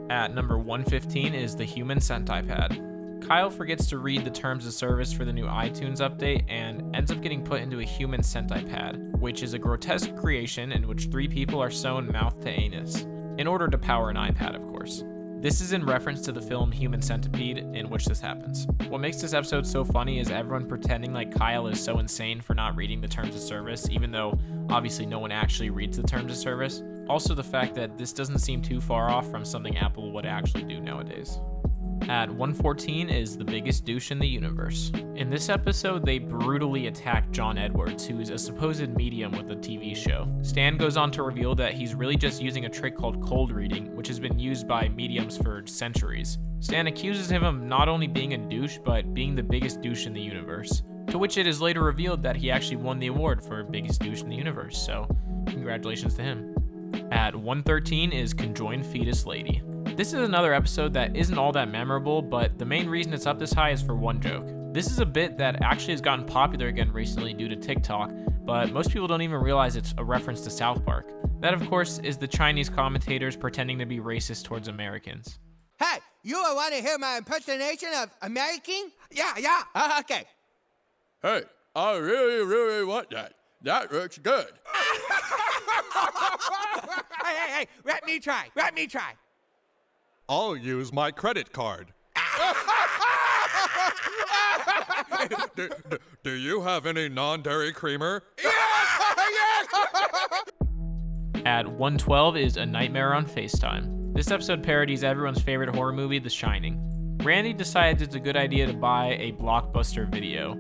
A: At number 115 is the Human Sentai Pad. Kyle forgets to read the terms of service for the new iTunes update and ends up getting put into a Human Sentai Pad, which is a grotesque creation in which 3 people are sewn mouth to anus, in order to power an iPad, of course. This is in reference to the film Human Centipede, in which this happens. What makes this episode so funny is everyone pretending like Kyle is so insane for not reading the terms of service, even though obviously no one actually reads the terms of service. Also, the fact that this doesn't seem too far off from something Apple would actually do nowadays. At 114 is the biggest douche in the universe. In this episode, they brutally attack John Edwards, who is a supposed medium with a TV show. Stan goes on to reveal that he's really just using a trick called cold reading, which has been used by mediums for centuries. Stan accuses him of not only being a douche, but being the biggest douche in the universe. To which it is later revealed that he actually won the award for biggest douche in the universe, so congratulations to him. At 113 is Conjoined Fetus Lady. This is another episode that isn't all that memorable, but the main reason it's up this high is for one joke. This is a bit that actually has gotten popular again recently due to TikTok, but most people don't even realize it's a reference to South Park. That, of course, is the Chinese commentators pretending to be racist towards Americans.
I: Hey, you want to hear my impersonation of American? Yeah. Okay.
D: Hey, I really want that. That looks good.
I: Hey, let me try.
C: I'll use my credit card. Do you have any non-dairy creamer?
A: At 112 is A Nightmare on FaceTime. This episode parodies everyone's favorite horror movie, The Shining. Randy decides it's a good idea to buy a Blockbuster Video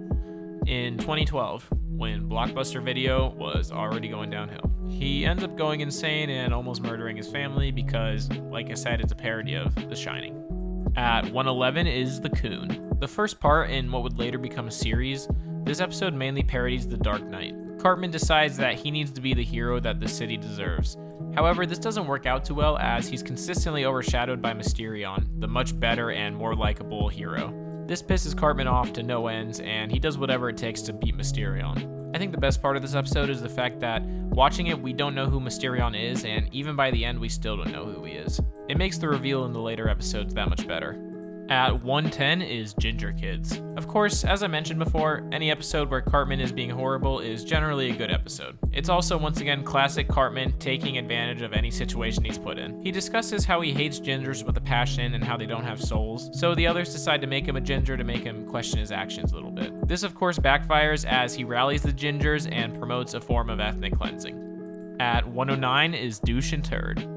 A: in 2012, when Blockbuster Video was already going downhill. He ends up going insane and almost murdering his family because, like I said, it's a parody of The Shining. At 111 is The Coon. The first part in what would later become a series, this episode mainly parodies The Dark Knight. Cartman decides that he needs to be the hero that the city deserves. However, this doesn't work out too well as he's consistently overshadowed by Mysterion, the much better and more likable hero. This pisses Cartman off to no ends, and he does whatever it takes to beat Mysterion. I think the best part of this episode is the fact that watching it, we don't know who Mysterion is, and even by the end, we still don't know who he is. It makes the reveal in the later episodes that much better. At 110 is Ginger Kids. Of course, as I mentioned before, any episode where Cartman is being horrible is generally a good episode. It's also, once again, classic Cartman taking advantage of any situation he's put in. He discusses how he hates gingers with a passion and how they don't have souls, so the others decide to make him a ginger to make him question his actions a little bit. This, of course, backfires as he rallies the gingers and promotes a form of ethnic cleansing. At 109 is Douche and Turd.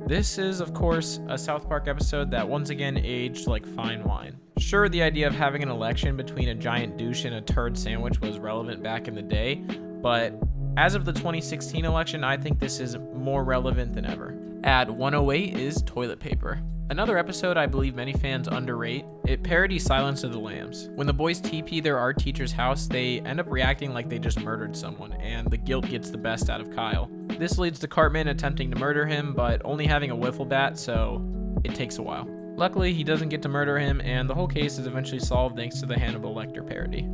A: This is, of course, a South Park episode that once again aged like fine wine. Sure, the idea of having an election between a giant douche and a turd sandwich was relevant back in the day, but as of the 2016 election, I think this is more relevant than ever. At 108 is Toilet Paper. Another episode I believe many fans underrate. It parodies Silence of the Lambs. When the boys TP their art teacher's house, they end up reacting like they just murdered someone, and the guilt gets the best out of Kyle. This leads to Cartman attempting to murder him, but only having a wiffle bat, so it takes a while. Luckily, he doesn't get to murder him, and the whole case is eventually solved thanks to the Hannibal Lecter parody.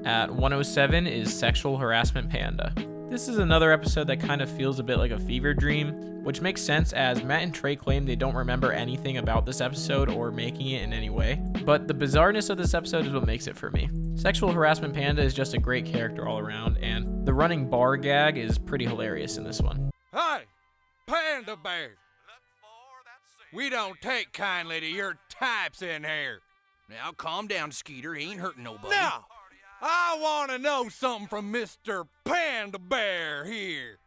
A: At 107 is Sexual Harassment Panda. This is another episode that kind of feels a bit like a fever dream, which makes sense as Matt and Trey claim they don't remember anything about this episode or making it in any way. But the bizarreness of this episode is what makes it for me. Sexual Harassment Panda is just a great character all around, and the running bar gag is pretty hilarious in this one.
G: Hey, Panda Bear. We don't take kindly to your types in here. Now, calm down, Skeeter. He ain't hurting nobody.
C: Now, I want to know something from Mr. Panda Bear here.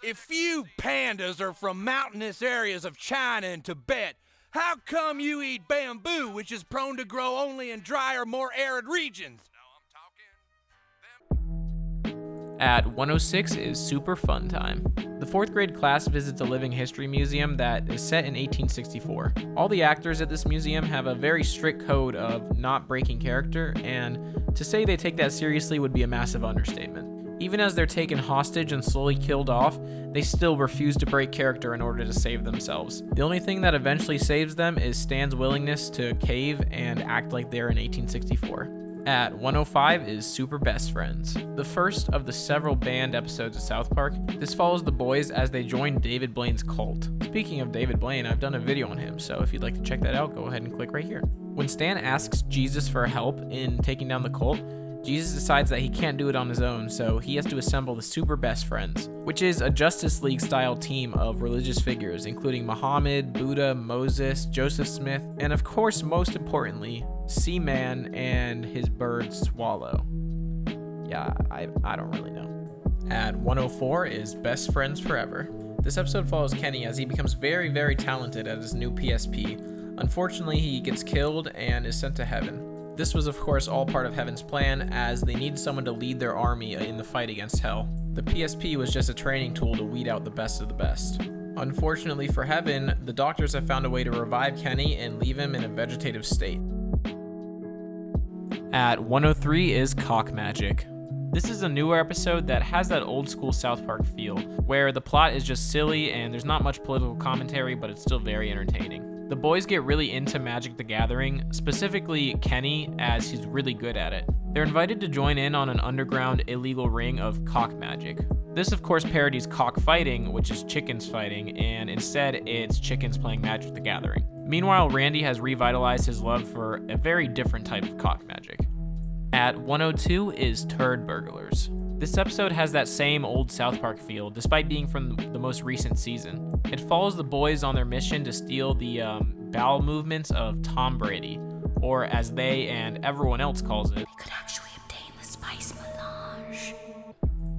C: If you pandas are from mountainous areas of China and Tibet, how come you eat bamboo, which is prone to grow only in drier, more arid regions?
A: At 106 is Super Fun Time. The 4th grade class visits a living history museum that is set in 1864. All the actors at this museum have a very strict code of not breaking character, and to say they take that seriously would be a massive understatement. Even as they're taken hostage and slowly killed off, they still refuse to break character in order to save themselves. The only thing that eventually saves them is Stan's willingness to cave and act like they're in 1864. At 105 is Super Best Friends, the first of the several banned episodes of South Park. This follows the boys as they join David Blaine's cult. Speaking of David Blaine, I've done a video on him, so if you'd like to check that out, go ahead and click right here. When Stan asks Jesus for help in taking down the cult, Jesus decides that he can't do it on his own, so he has to assemble the Super Best Friends, which is a Justice League style team of religious figures, including Muhammad, Buddha, Moses, Joseph Smith, and of course, most importantly, Seaman and his bird Swallow. Yeah, I don't really know. At 104 is Best Friends Forever. This episode follows Kenny as he becomes very, very talented at his new PSP. Unfortunately, he gets killed and is sent to heaven. This was of course all part of Heaven's plan, as they needed someone to lead their army in the fight against Hell. The PSP was just a training tool to weed out the best of the best. Unfortunately for Heaven, the doctors have found a way to revive Kenny and leave him in a vegetative state. At 103 is Cock Magic. This is a newer episode that has that old school South Park feel, where the plot is just silly and there's not much political commentary, but it's still very entertaining. The boys get really into Magic the Gathering, specifically Kenny, as he's really good at it. They're invited to join in on an underground illegal ring of cock magic. This of course parodies cockfighting, which is chickens fighting, and instead it's chickens playing Magic the Gathering. Meanwhile, Randy has revitalized his love for a very different type of cock magic. At 102 is Turd Burglars. This episode has that same old South Park feel, despite being from the most recent season. It follows the boys on their mission to steal the bowel movements of Tom Brady, or as they and everyone else calls it,
J: We could actually obtain the spice melange.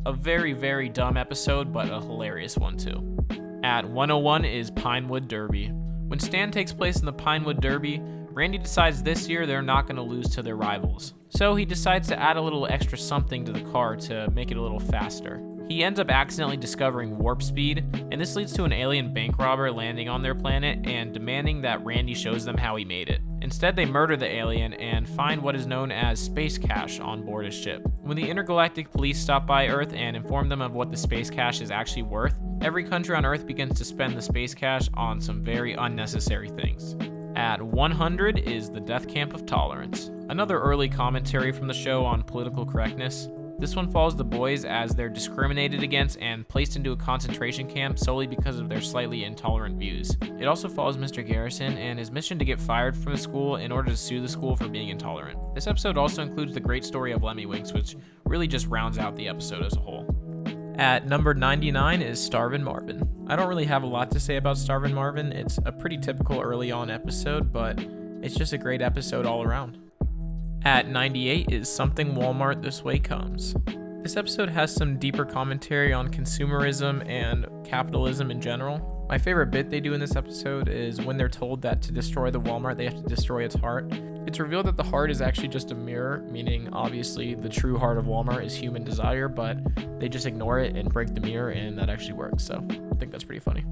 A: A very, very dumb episode, but a hilarious one too. At 101 is Pinewood Derby. When Stan takes place in the Pinewood Derby, Randy decides this year they're not going to lose to their rivals. So he decides to add a little extra something to the car to make it a little faster. He ends up accidentally discovering warp speed, and this leads to an alien bank robber landing on their planet and demanding that Randy shows them how he made it. Instead, they murder the alien and find what is known as space cash on board his ship. When the intergalactic police stop by Earth and inform them of what the space cash is actually worth, every country on Earth begins to spend the space cash on some very unnecessary things. At 100 is the Death Camp of Tolerance, another early commentary from the show on political correctness. This one follows the boys as they're discriminated against and placed into a concentration camp solely because of their slightly intolerant views. It also follows Mr. Garrison and his mission to get fired from the school in order to sue the school for being intolerant. This episode also includes the great story of Lemmy Winks, which really just rounds out the episode as a whole. At number 99 is Starvin' Marvin. I don't really have a lot to say about Starvin' Marvin. It's a pretty typical early on episode, but it's just a great episode all around. At 98 is Something Walmart This Way Comes. This episode has some deeper commentary on consumerism and capitalism in general. My favorite bit they do in this episode is when they're told that to destroy the Walmart, they have to destroy its heart. It's revealed that the heart is actually just a mirror, meaning obviously the true heart of Walmart is human desire, but they just ignore it and break the mirror, and that actually works, so I think that's pretty funny.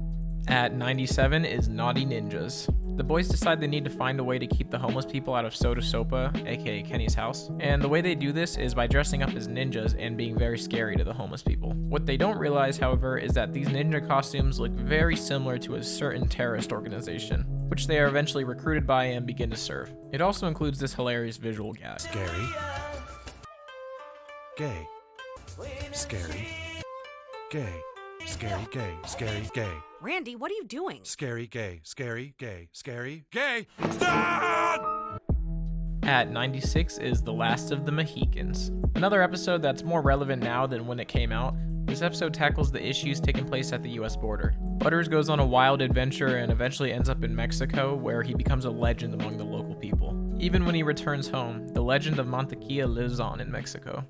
A: At 97 is Naughty Ninjas. The boys decide they need to find a way to keep the homeless people out of Soda Sopa, aka Kenny's house, and the way they do this is by dressing up as ninjas and being very scary to the homeless people. What they don't realize, however, is that these ninja costumes look very similar to a certain terrorist organization, which they are eventually recruited by and begin to serve. It also includes this hilarious visual gag.
M: Scary. Gay. Scary. Gay. Scary, gay, scary, gay.
J: Randy, what are you doing?
M: Scary, gay, scary, gay, scary,
G: Gay. Stop!
A: At 96 is The Last of the Mohicans. Another episode that's more relevant now than when it came out. This episode tackles the issues taking place at the US border. Butters goes on a wild adventure and eventually ends up in Mexico, where he becomes a legend among the local people. Even when he returns home, the legend of Mantequilla lives on in Mexico.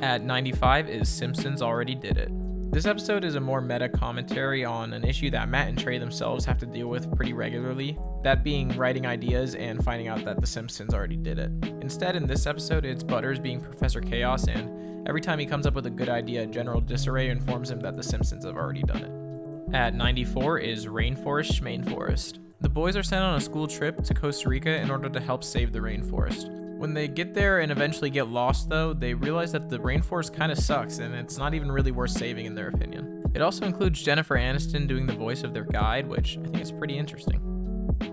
A: At 95 is Simpsons Already Did It. This episode is a more meta commentary on an issue that Matt and Trey themselves have to deal with pretty regularly, that being writing ideas and finding out that The Simpsons already did it. Instead, in this episode, it's Butters being Professor Chaos, and every time he comes up with a good idea, General Disarray informs him that The Simpsons have already done it. At 94 is Rainforest Schmainforest. The boys are sent on a school trip to Costa Rica in order to help save the rainforest. When they get there and eventually get lost though, they realize that the rainforest kind of sucks and it's not even really worth saving in their opinion. It also includes Jennifer Aniston doing the voice of their guide, which I think is pretty interesting.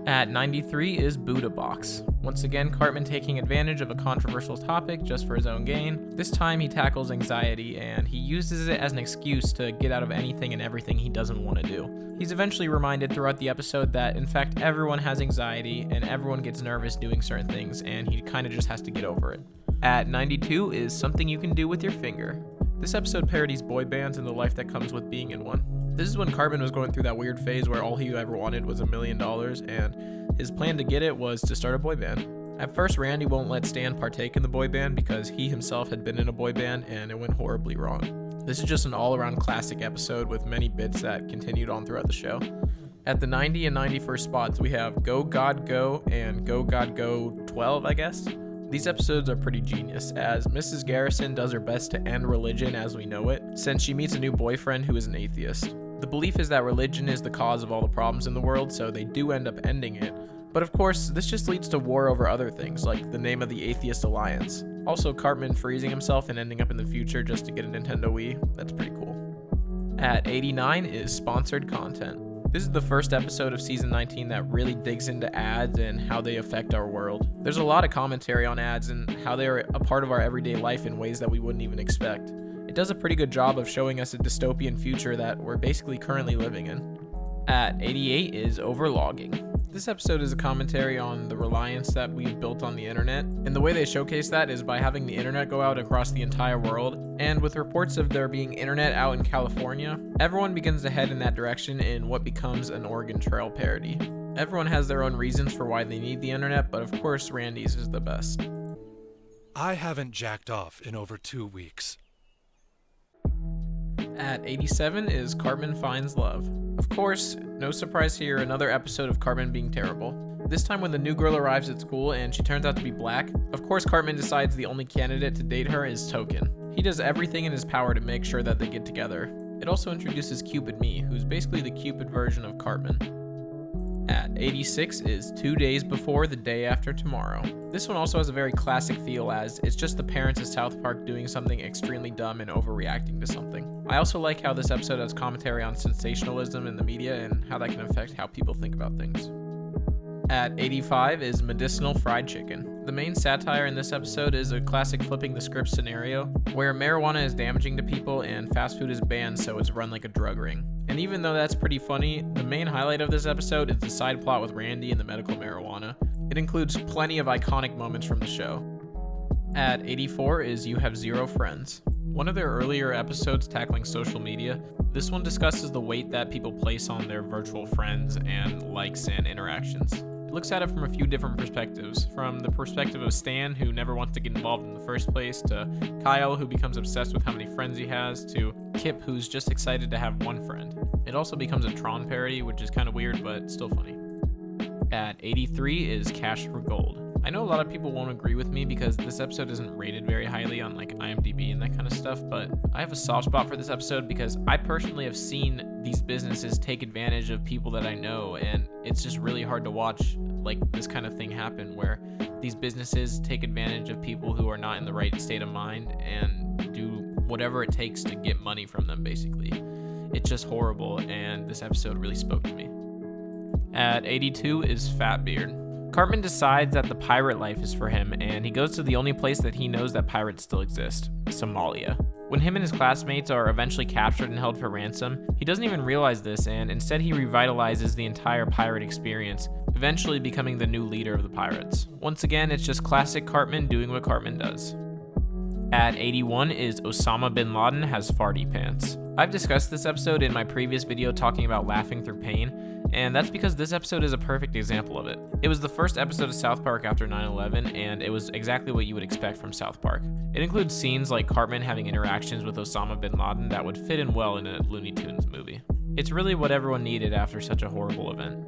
A: At 93 is Buddha Box. Once again, Cartman taking advantage of a controversial topic just for his own gain. This time he tackles anxiety and he uses it as an excuse to get out of anything and everything he doesn't want to do. He's eventually reminded throughout the episode that in fact everyone has anxiety and everyone gets nervous doing certain things, and he kind of just has to get over it. At 92 is Something You Can Do With Your Finger. This episode parodies boy bands and the life that comes with being in one. This is when Cartman was going through that weird phase where all he ever wanted was $1 million, and his plan to get it was to start a boy band. At first, Randy won't let Stan partake in the boy band because he himself had been in a boy band and it went horribly wrong. This is just an all-around classic episode with many bits that continued on throughout the show. At the 90 and 91st spots, we have Go God Go and Go God Go 12, I guess. These episodes are pretty genius, as Mrs. Garrison does her best to end religion as we know it, since she meets a new boyfriend who is an atheist. The belief is that religion is the cause of all the problems in the world, so they do end up ending it. But of course, this just leads to war over other things, like the name of the Atheist Alliance. Also, Cartman freezing himself and ending up in the future just to get a Nintendo Wii. That's pretty cool. At 89 is Sponsored Content. This is the first episode of Season 19 that really digs into ads and how they affect our world. There's a lot of commentary on ads and how they are a part of our everyday life in ways that we wouldn't even expect. It does a pretty good job of showing us a dystopian future that we're basically currently living in. At 88 is Overlogging. This episode is a commentary on the reliance that we've built on the internet, and the way they showcase that is by having the internet go out across the entire world, and with reports of there being internet out in California, everyone begins to head in that direction in what becomes an Oregon Trail parody. Everyone has their own reasons for why they need the internet, but of course Randy's is the best.
M: I haven't jacked off in over 2 weeks.
A: At 87 is Cartman Finds Love. Of course, no surprise here, another episode of Cartman being terrible. This time when the new girl arrives at school and she turns out to be black, of course Cartman decides the only candidate to date her is Token. He does everything in his power to make sure that they get together. It also introduces Cupid Me, who's basically the Cupid version of Cartman. At 86 is 2 Days Before the Day After Tomorrow. This one also has a very classic feel, as it's just the parents of South Park doing something extremely dumb and overreacting to something. I also like how this episode has commentary on sensationalism in the media and how that can affect how people think about things. At 85 is Medicinal Fried Chicken. The main satire in this episode is a classic flipping the script scenario, where marijuana is damaging to people and fast food is banned, so it's run like a drug ring. And even though that's pretty funny, the main highlight of this episode is the side plot with Randy and the medical marijuana. It includes plenty of iconic moments from the show. At 84 is You Have Zero Friends. One of their earlier episodes tackling social media, this one discusses the weight that people place on their virtual friends and likes and interactions. It looks at it from a few different perspectives, from the perspective of Stan, who never wants to get involved in the first place, to Kyle, who becomes obsessed with how many friends he has, to Kip, who's just excited to have one friend. It also becomes a Tron parody, which is kind of weird, but still funny. At 83 is Cash for Gold. I know a lot of people won't agree with me because this episode isn't rated very highly on like IMDb and that kind of stuff, but I have a soft spot for this episode because I personally have seen these businesses take advantage of people that I know, and it's just really hard to watch like this kind of thing happen where these businesses take advantage of people who are not in the right state of mind and do whatever it takes to get money from them, basically. It's just horrible, and this episode really spoke to me. At 82 is Fatbeard. Cartman decides that the pirate life is for him, and he goes to the only place that he knows that pirates still exist, Somalia. When him and his classmates are eventually captured and held for ransom, he doesn't even realize this, and instead he revitalizes the entire pirate experience, eventually becoming the new leader of the pirates. Once again, it's just classic Cartman doing what Cartman does. At 81 is Osama bin Laden Has Farty Pants. I've discussed this episode in my previous video talking about laughing through pain, and that's because this episode is a perfect example of it. It was the first episode of South Park after 9/11, and it was exactly what you would expect from South Park. It includes scenes like Cartman having interactions with Osama bin Laden that would fit in well in a Looney Tunes movie. It's really what everyone needed after such a horrible event.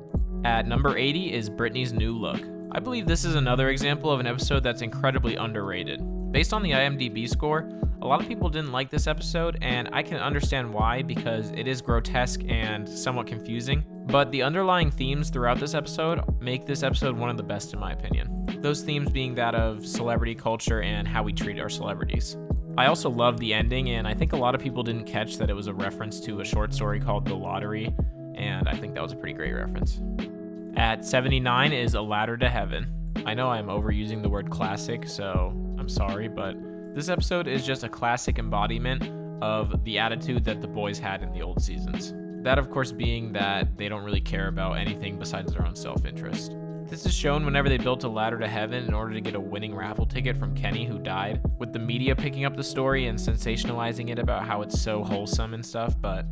A: At number 80 is Brittany's New Look. I believe this is another example of an episode that's incredibly underrated. Based on the IMDb score, a lot of people didn't like this episode, and I can understand why because it is grotesque and somewhat confusing, but the underlying themes throughout this episode make this episode one of the best in my opinion. Those themes being that of celebrity culture and how we treat our celebrities. I also love the ending, and I think a lot of people didn't catch that it was a reference to a short story called The Lottery, and I think that was a pretty great reference. At 79 is A Ladder to Heaven. I know I'm overusing the word classic, so I'm sorry, but this episode is just a classic embodiment of the attitude that the boys had in the old seasons. That, of course, being that they don't really care about anything besides their own self-interest. This is shown whenever they built a ladder to heaven in order to get a winning raffle ticket from Kenny, who died, with the media picking up the story and sensationalizing it about how it's so wholesome and stuff, but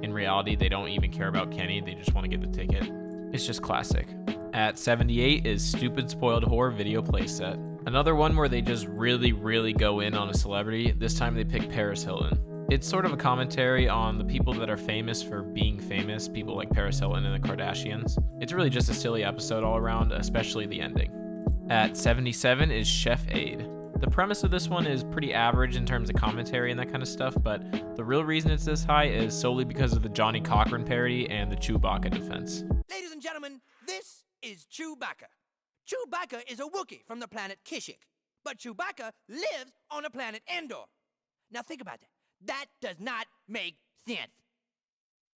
A: in reality, they don't even care about Kenny, they just want to get the ticket. It's just classic. At 78 is Stupid Spoiled Whore Video Playset. Another one where they just really go in on a celebrity. This time they pick Paris Hilton. It's sort of a commentary on the people that are famous for being famous, people like Paris Hilton and the Kardashians. It's really just a silly episode all around, especially the ending. At 77 is Chef Aid. The premise of this one is pretty average in terms of commentary and that kind of stuff, but the real reason it's this high is solely because of the Johnny Cochran parody and the Chewbacca defense.
I: Ladies and gentlemen, this is Chewbacca. Chewbacca is a Wookiee from the planet Kashyyyk, but Chewbacca lives on the planet Endor. Now think about that. That does not make sense.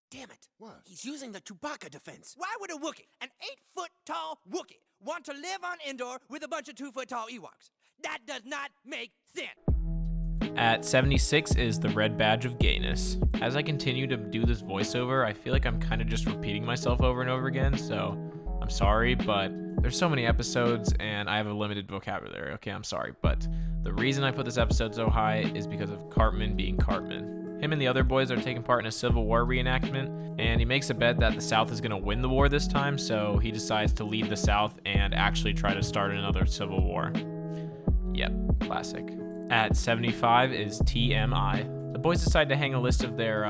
I: Damn it. What? He's using the Chewbacca defense. Why would a Wookiee, an 8-foot-tall Wookiee, want to live on Endor with a bunch of 2-foot-tall Ewoks? That does not make sense.
A: At 76 is The Red Badge of Gayness. As I continue to do this voiceover, I feel like I'm kind of just repeating myself over and over again, so I'm sorry, but there's so many episodes and I have a limited vocabulary. Okay, I'm sorry, but the reason I put this episode so high is because of Cartman being Cartman. Him and the other boys are taking part in a Civil War reenactment, and he makes a bet that the South is going to win the war this time, so he decides to lead the South and actually try to start another Civil War. Yep, classic. At 75 is TMI. The boys decide to hang a list of their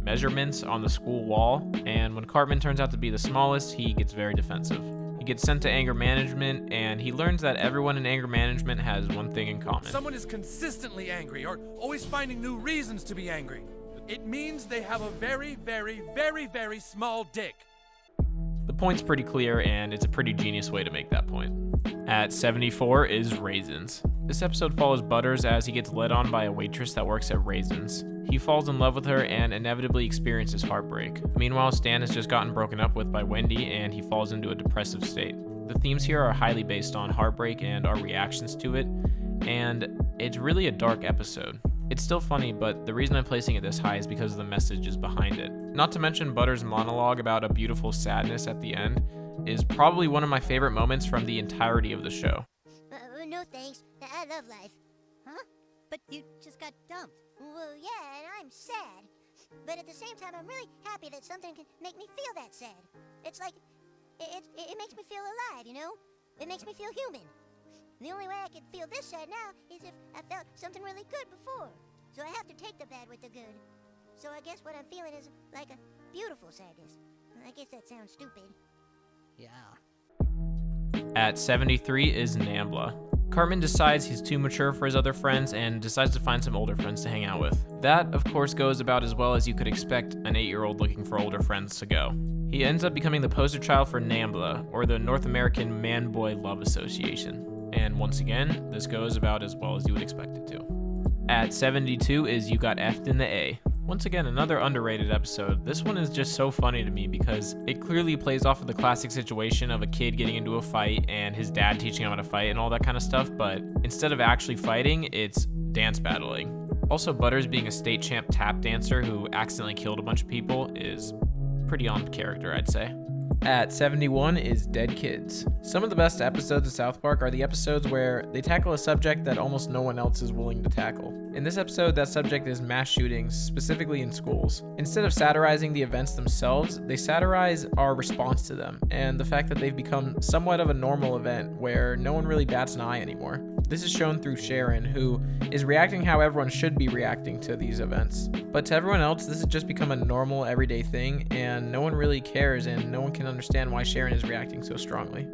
A: measurements on the school wall, and when Cartman turns out to be the smallest, he gets very defensive. He gets sent to anger management, and he learns that everyone in anger management has one thing in common.
G: Someone is consistently angry or always finding new reasons to be angry. It means they have a very small dick.
A: The point's pretty clear, and it's a pretty genius way to make that point. At 74 is Raisins. This episode follows Butters as he gets led on by a waitress that works at Raisins. He falls in love with her and inevitably experiences heartbreak. Meanwhile, Stan has just gotten broken up with by Wendy, and he falls into a depressive state. The themes here are highly based on heartbreak and our reactions to it, and it's really a dark episode. It's still funny, but the reason I'm placing it this high is because of the messages behind it. Not to mention Butters' monologue about a beautiful sadness at the end is probably one of my favorite moments from the entirety of the show.
B: No thanks. I love life. Huh? But you just got dumped. Well, yeah, and I'm sad. But at the same time, I'm really happy that something can make me feel that sad. It's like, it makes me feel alive, you know? It makes me feel human. The only way I can feel this sad now is if I felt something really good before. So I have to take the bad with the good. So I guess what I'm feeling is like a beautiful sadness. I guess that sounds stupid. Yeah.
A: At 73 is Nambla. Cartman decides he's too mature for his other friends and decides to find some older friends to hang out with. That, of course, goes about as well as you could expect an 8-year-old looking for older friends to go. He ends up becoming the poster child for NAMBLA, or the North American Man-Boy Love Association. And once again, this goes about as well as you would expect it to. At 72 is You Got F'd in the A. Once again, another underrated episode. This one is just so funny to me because it clearly plays off of the classic situation of a kid getting into a fight and his dad teaching him how to fight and all that kind of stuff, but instead of actually fighting, it's dance battling. Also, Butters being a state champ tap dancer who accidentally killed a bunch of people is pretty on character, I'd say. At 71 is Dead Kids. Some of the best episodes of South Park are the episodes where they tackle a subject that almost no one else is willing to tackle. In this episode, that subject is mass shootings, specifically in schools. Instead of satirizing the events themselves, they satirize our response to them, and the fact that they've become somewhat of a normal event where no one really bats an eye anymore. This is shown through Sharon, who is reacting how everyone should be reacting to these events. But to everyone else, this has just become a normal, everyday thing, and no one really cares, and no one can understand why Sharon is reacting so strongly.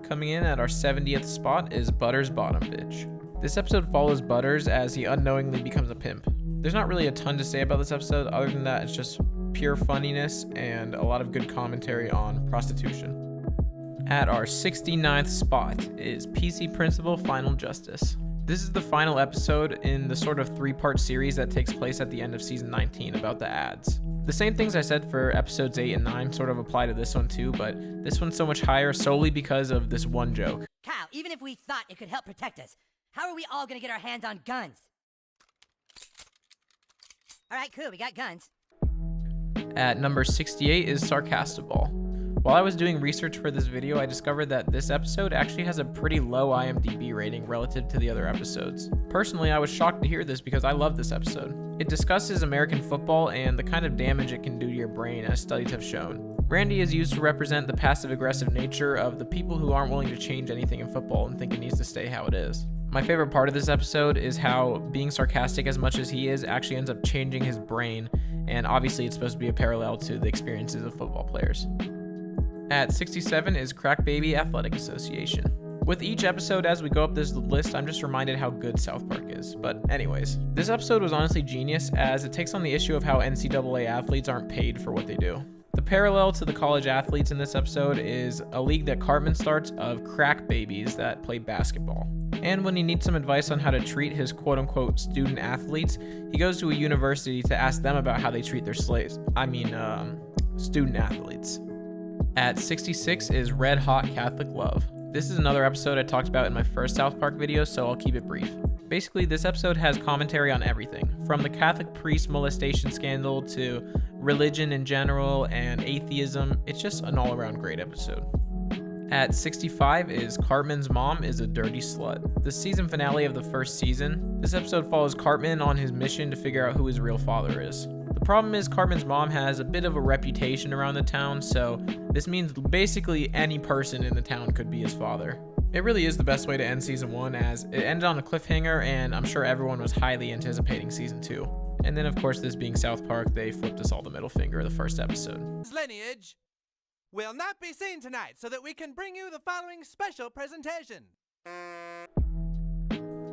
A: Coming in at our 70th spot is Butters' Bottom Bitch. This episode follows Butters as he unknowingly becomes a pimp. There's not really a ton to say about this episode, other than that it's just pure funniness and a lot of good commentary on prostitution. At our 69th spot is PC Principal Final Justice. This is the final episode in the sort of 3-part series that takes place at the end of season 19 about the ads. The same things I said for episodes 8 and 9 sort of apply to this one too, but this one's so much higher solely because of this one joke.
N: Kyle, even if we thought it could help protect us, how are we all gonna get our hands on guns? Alright, cool, we got guns.
A: At number 68 is Sarcastiball. While I was doing research for this video, I discovered that this episode actually has a pretty low IMDb rating relative to the other episodes. Personally, I was shocked to hear this because I love this episode. It discusses American football and the kind of damage it can do to your brain, as studies have shown. Randy is used to represent the passive-aggressive nature of the people who aren't willing to change anything in football and think it needs to stay how it is. My favorite part of this episode is how being sarcastic as much as he is actually ends up changing his brain, and obviously it's supposed to be a parallel to the experiences of football players. At 67 is Crack Baby Athletic Association. With each episode as we go up this list, I'm just reminded how good South Park is. But anyways, this episode was honestly genius as it takes on the issue of how NCAA athletes aren't paid for what they do. The parallel to the college athletes in this episode is a league that Cartman starts of crack babies that play basketball. And when he needs some advice on how to treat his quote-unquote student athletes, he goes to a university to ask them about how they treat their student athletes. At 66 is Red Hot Catholic Love. This is another episode I talked about in my first South Park video, so I'll keep it brief. Basically, this episode has commentary on everything, from the Catholic priest molestation scandal to religion in general and atheism. It's just an all-around great episode. At 65 is Cartman's Mom is a Dirty Slut. The season finale of the first season, this episode follows Cartman on his mission to figure out who his real father is. The problem is Cartman's mom has a bit of a reputation around the town, so this means basically any person in the town could be his father. It really is the best way to end season 1 as it ended on a cliffhanger and I'm sure everyone was highly anticipating season 2. And then of course this being South Park, they flipped us all the middle finger the first episode.
I: His lineage will not be seen tonight so that we can bring you the following special presentation.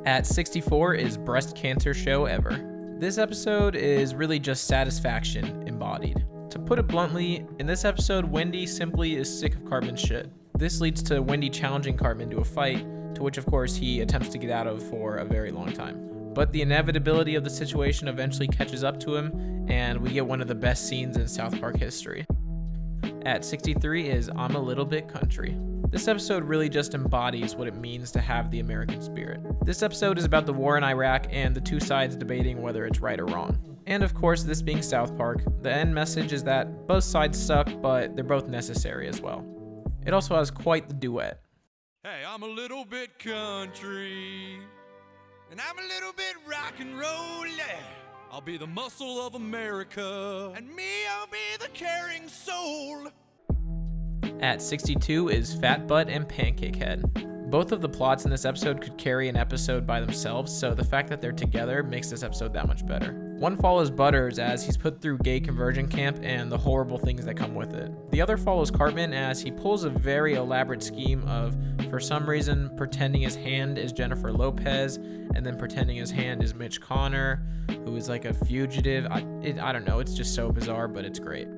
A: At 64 is Breast Cancer Show Ever. This episode is really just satisfaction embodied. To put it bluntly, in this episode, Wendy simply is sick of Cartman's shit. This leads to Wendy challenging Cartman to a fight, to which of course he attempts to get out of for a very long time. But the inevitability of the situation eventually catches up to him, and we get one of the best scenes in South Park history. At 63 is I'm a Little Bit Country. This episode really just embodies what it means to have the American spirit. This episode is about the war in Iraq and the two sides debating whether it's right or wrong. And of course, this being South Park, the end message is that both sides suck, but they're both necessary as well. It also has quite the duet.
C: Hey, I'm a little bit country, and I'm a little bit rock and roll. I'll be the muscle of America, and me, I'll be the caring soul.
A: At 62 is Fat Butt and Pancake Head. Both of the plots in this episode could carry an episode by themselves, so the fact that they're together makes this episode that much better. One follows Butters as he's put through gay conversion camp and the horrible things that come with it. The other follows Cartman as he pulls a very elaborate scheme of, for some reason, pretending his hand is Jennifer Lopez, and then pretending his hand is Mitch Connor, who is like a fugitive. I don't know, it's just so bizarre, but it's great.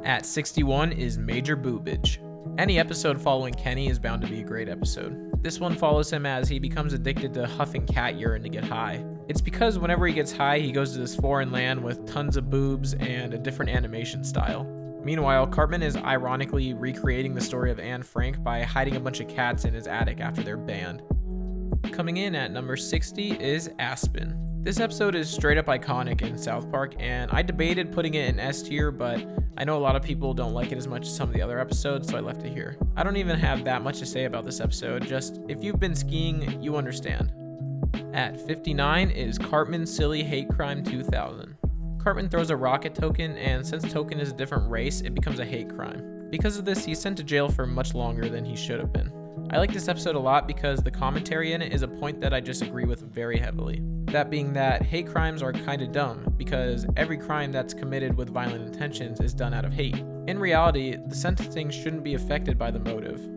A: At 61 is Major Boobage. Any episode following Kenny is bound to be a great episode. This one follows him as he becomes addicted to huffing cat urine to get high. It's because whenever he gets high, he goes to this foreign land with tons of boobs and a different animation style. Meanwhile, Cartman is ironically recreating the story of Anne Frank by hiding a bunch of cats in his attic after they're banned. Coming in at number 60 is Aspen. This episode is straight up iconic in South Park, and I debated putting it in S tier, but I know a lot of people don't like it as much as some of the other episodes, so I left it here. I don't even have that much to say about this episode, just if you've been skiing, you understand. At 59 is Cartman's Silly Hate Crime 2000. Cartman throws a rocket Token, and since Token is a different race, it becomes a hate crime. Because of this, he's sent to jail for much longer than he should have been. I like this episode a lot because the commentary in it is a point that I disagree with very heavily. That being that hate crimes are kinda dumb, because every crime that's committed with violent intentions is done out of hate. In reality, the sentencing shouldn't be affected by the motive.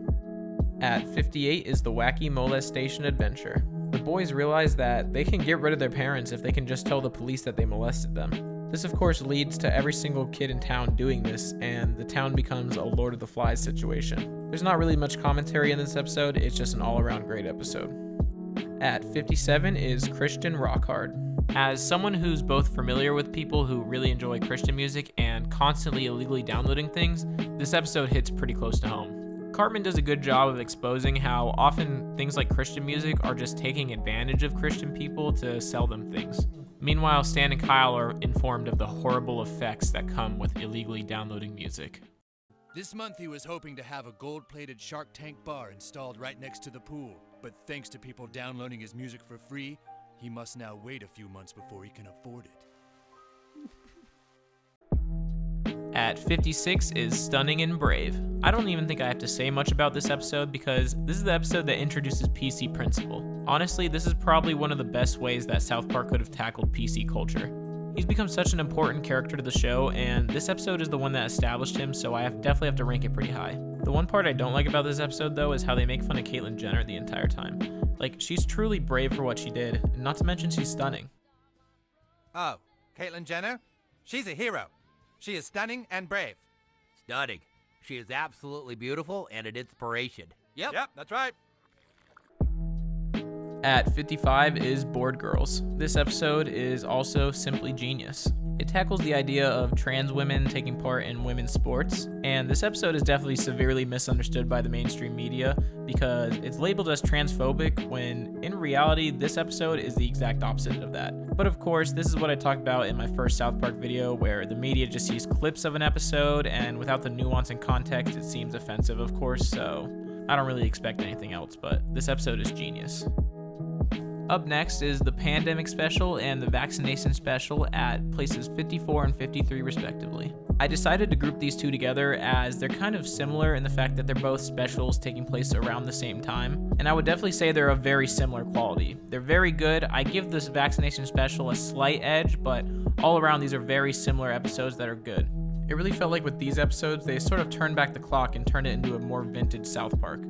A: At 58 is the Wacky Molestation Adventure. The boys realize that they can get rid of their parents if they can just tell the police that they molested them. This of course leads to every single kid in town doing this, and the town becomes a Lord of the Flies situation. There's not really much commentary in this episode, it's just an all-around great episode. At 57 is Christian Rockhard. As someone who's both familiar with people who really enjoy Christian music and constantly illegally downloading things, this episode hits pretty close to home. Cartman does a good job of exposing how often things like Christian music are just taking advantage of Christian people to sell them things. Meanwhile, Stan and Kyle are informed of the horrible effects that come with illegally downloading music.
O: This month he was hoping to have a gold-plated Shark Tank bar installed right next to the pool, but thanks to people downloading his music for free, he must now wait a few months before he can afford it.
A: At 56 is Stunning and Brave. I don't even think I have to say much about this episode because this is the episode that introduces PC Principal. Honestly, this is probably one of the best ways that South Park could have tackled PC culture. He's become such an important character to the show, and this episode is the one that established him, so I definitely have to rank it pretty high. The one part I don't like about this episode, though, is how they make fun of Caitlyn Jenner the entire time. Like, she's truly brave for what she did, and not to mention she's stunning.
G: Oh, Caitlyn Jenner? She's a hero. She is stunning and brave.
P: Stunning. She is absolutely beautiful and an inspiration.
G: Yep, that's right.
A: At 55 is Bored Girls. This episode is also simply genius. It tackles the idea of trans women taking part in women's sports, and this episode is definitely severely misunderstood by the mainstream media because it's labeled as transphobic when in reality this episode is the exact opposite of that. But of course, this is what I talked about in my first South Park video where the media just sees clips of an episode and without the nuance and context it seems offensive, of course, so I don't really expect anything else, but this episode is genius. Up next is the Pandemic Special and the Vaccination Special at places 54 and 53 respectively. I decided to group these two together as they're kind of similar in the fact that they're both specials taking place around the same time, and I would definitely say they're of very similar quality. They're very good. I give this Vaccination Special a slight edge, but all around these are very similar episodes that are good. It really felt like with these episodes, they sort of turned back the clock and turned it into a more vintage South Park.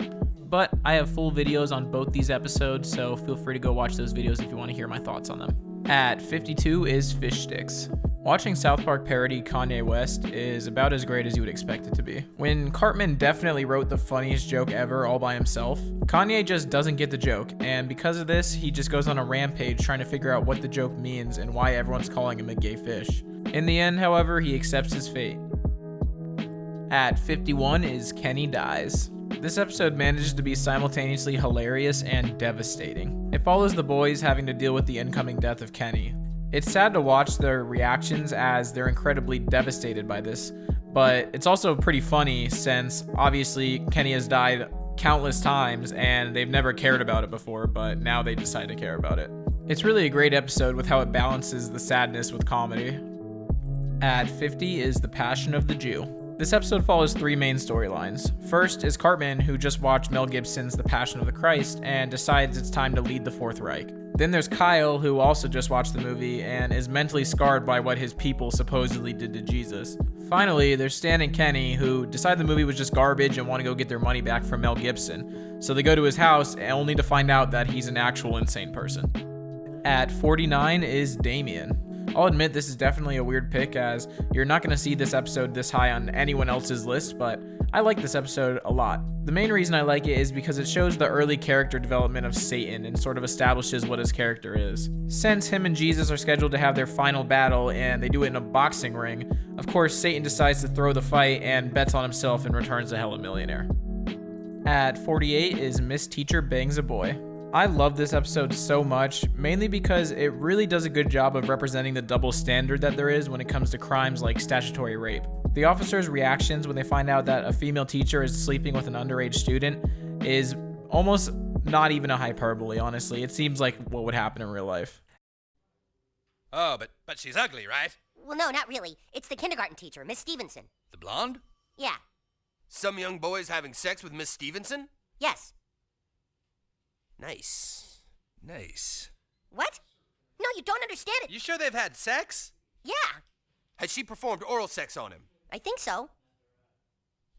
A: But I have full videos on both these episodes, so feel free to go watch those videos if you want to hear my thoughts on them. At 52 is Fish Sticks. Watching South Park parody Kanye West is about as great as you would expect it to be. When Cartman definitely wrote the funniest joke ever all by himself, Kanye just doesn't get the joke, and because of this, he just goes on a rampage trying to figure out what the joke means and why everyone's calling him a gay fish. In the end, however, he accepts his fate. At 51 is Kenny Dies. This episode manages to be simultaneously hilarious and devastating. It follows the boys having to deal with the incoming death of Kenny. It's sad to watch their reactions as they're incredibly devastated by this, but it's also pretty funny since obviously Kenny has died countless times and they've never cared about it before, but now they decide to care about it. It's really a great episode with how it balances the sadness with comedy. At 50 is The Passion of the Jew. This episode follows three main storylines. First is Cartman, who just watched Mel Gibson's The Passion of the Christ and decides it's time to lead the Fourth Reich. Then there's Kyle, who also just watched the movie and is mentally scarred by what his people supposedly did to Jesus. Finally, there's Stan and Kenny, who decide the movie was just garbage and want to go get their money back from Mel Gibson. So they go to his house only to find out that he's an actual insane person. At 49 is Damien. I'll admit this is definitely a weird pick as you're not going to see this episode this high on anyone else's list, but I like this episode a lot. The main reason I like it is because it shows the early character development of Satan and sort of establishes what his character is. Since him and Jesus are scheduled to have their final battle and they do it in a boxing ring, of course Satan decides to throw the fight and bets on himself and returns to hell a millionaire. At 48 is Miss Teacher Bangs a Boy. I love this episode so much, mainly because it really does a good job of representing the double standard that there is when it comes to crimes like statutory rape. The officers' reactions when they find out that a female teacher is sleeping with an underage student is almost not even a hyperbole, honestly. It seems like what would happen in real life.
Q: Oh, but she's ugly, right?
R: Well, no, not really. It's the kindergarten teacher, Miss Stevenson.
Q: The blonde?
R: Yeah.
Q: Some young boys having sex with Miss Stevenson?
R: Yes.
Q: Nice. Nice.
R: What? No, you don't understand it.
Q: You sure they've had sex?
R: Yeah.
Q: Has she performed oral sex on him?
R: I think so.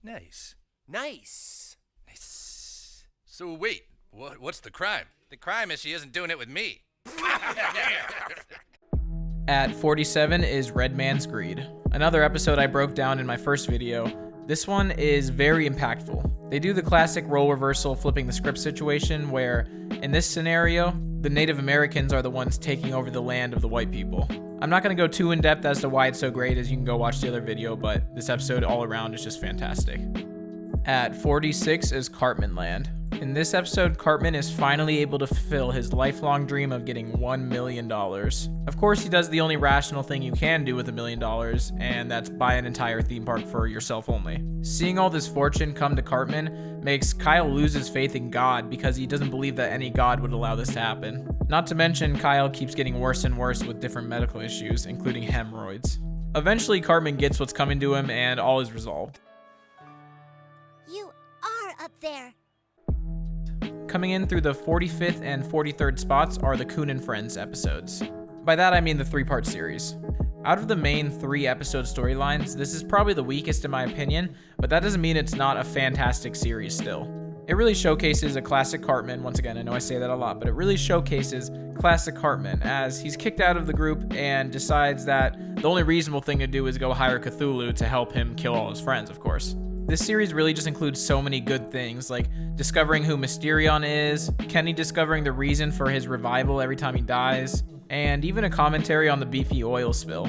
Q: Nice. Nice. Nice. So wait, what's the crime? The crime is she isn't doing it with me.
A: At 47 is Red Man's Greed, another episode I broke down in my first video. This one is very impactful. They do the classic role reversal flipping the script situation where, in this scenario, the Native Americans are the ones taking over the land of the white people. I'm not going to go too in depth as to why it's so great, as you can go watch the other video, but this episode all around is just fantastic. At 46 is Cartman Land. In this episode, Cartman is finally able to fulfill his lifelong dream of getting $1 million. Of course, he does the only rational thing you can do with $1 million, and that's buy an entire theme park for yourself only. Seeing all this fortune come to Cartman makes Kyle lose his faith in God because he doesn't believe that any God would allow this to happen. Not to mention, Kyle keeps getting worse and worse with different medical issues, including hemorrhoids. Eventually, Cartman gets what's coming to him, and all is resolved.
B: You are up there.
A: Coming in through the 45th and 43rd spots are the Coon and Friends episodes. By that I mean the 3-part series. Out of the main 3 episode storylines, this is probably the weakest in my opinion, but that doesn't mean it's not a fantastic series still. It really showcases a classic Cartman. Once again, I know I say that a lot, but it really showcases classic Cartman as he's kicked out of the group and decides that the only reasonable thing to do is go hire Cthulhu to help him kill all his friends, of course. This series really just includes so many good things, like discovering who Mysterion is, Kenny discovering the reason for his revival every time he dies, and even a commentary on the BP oil spill.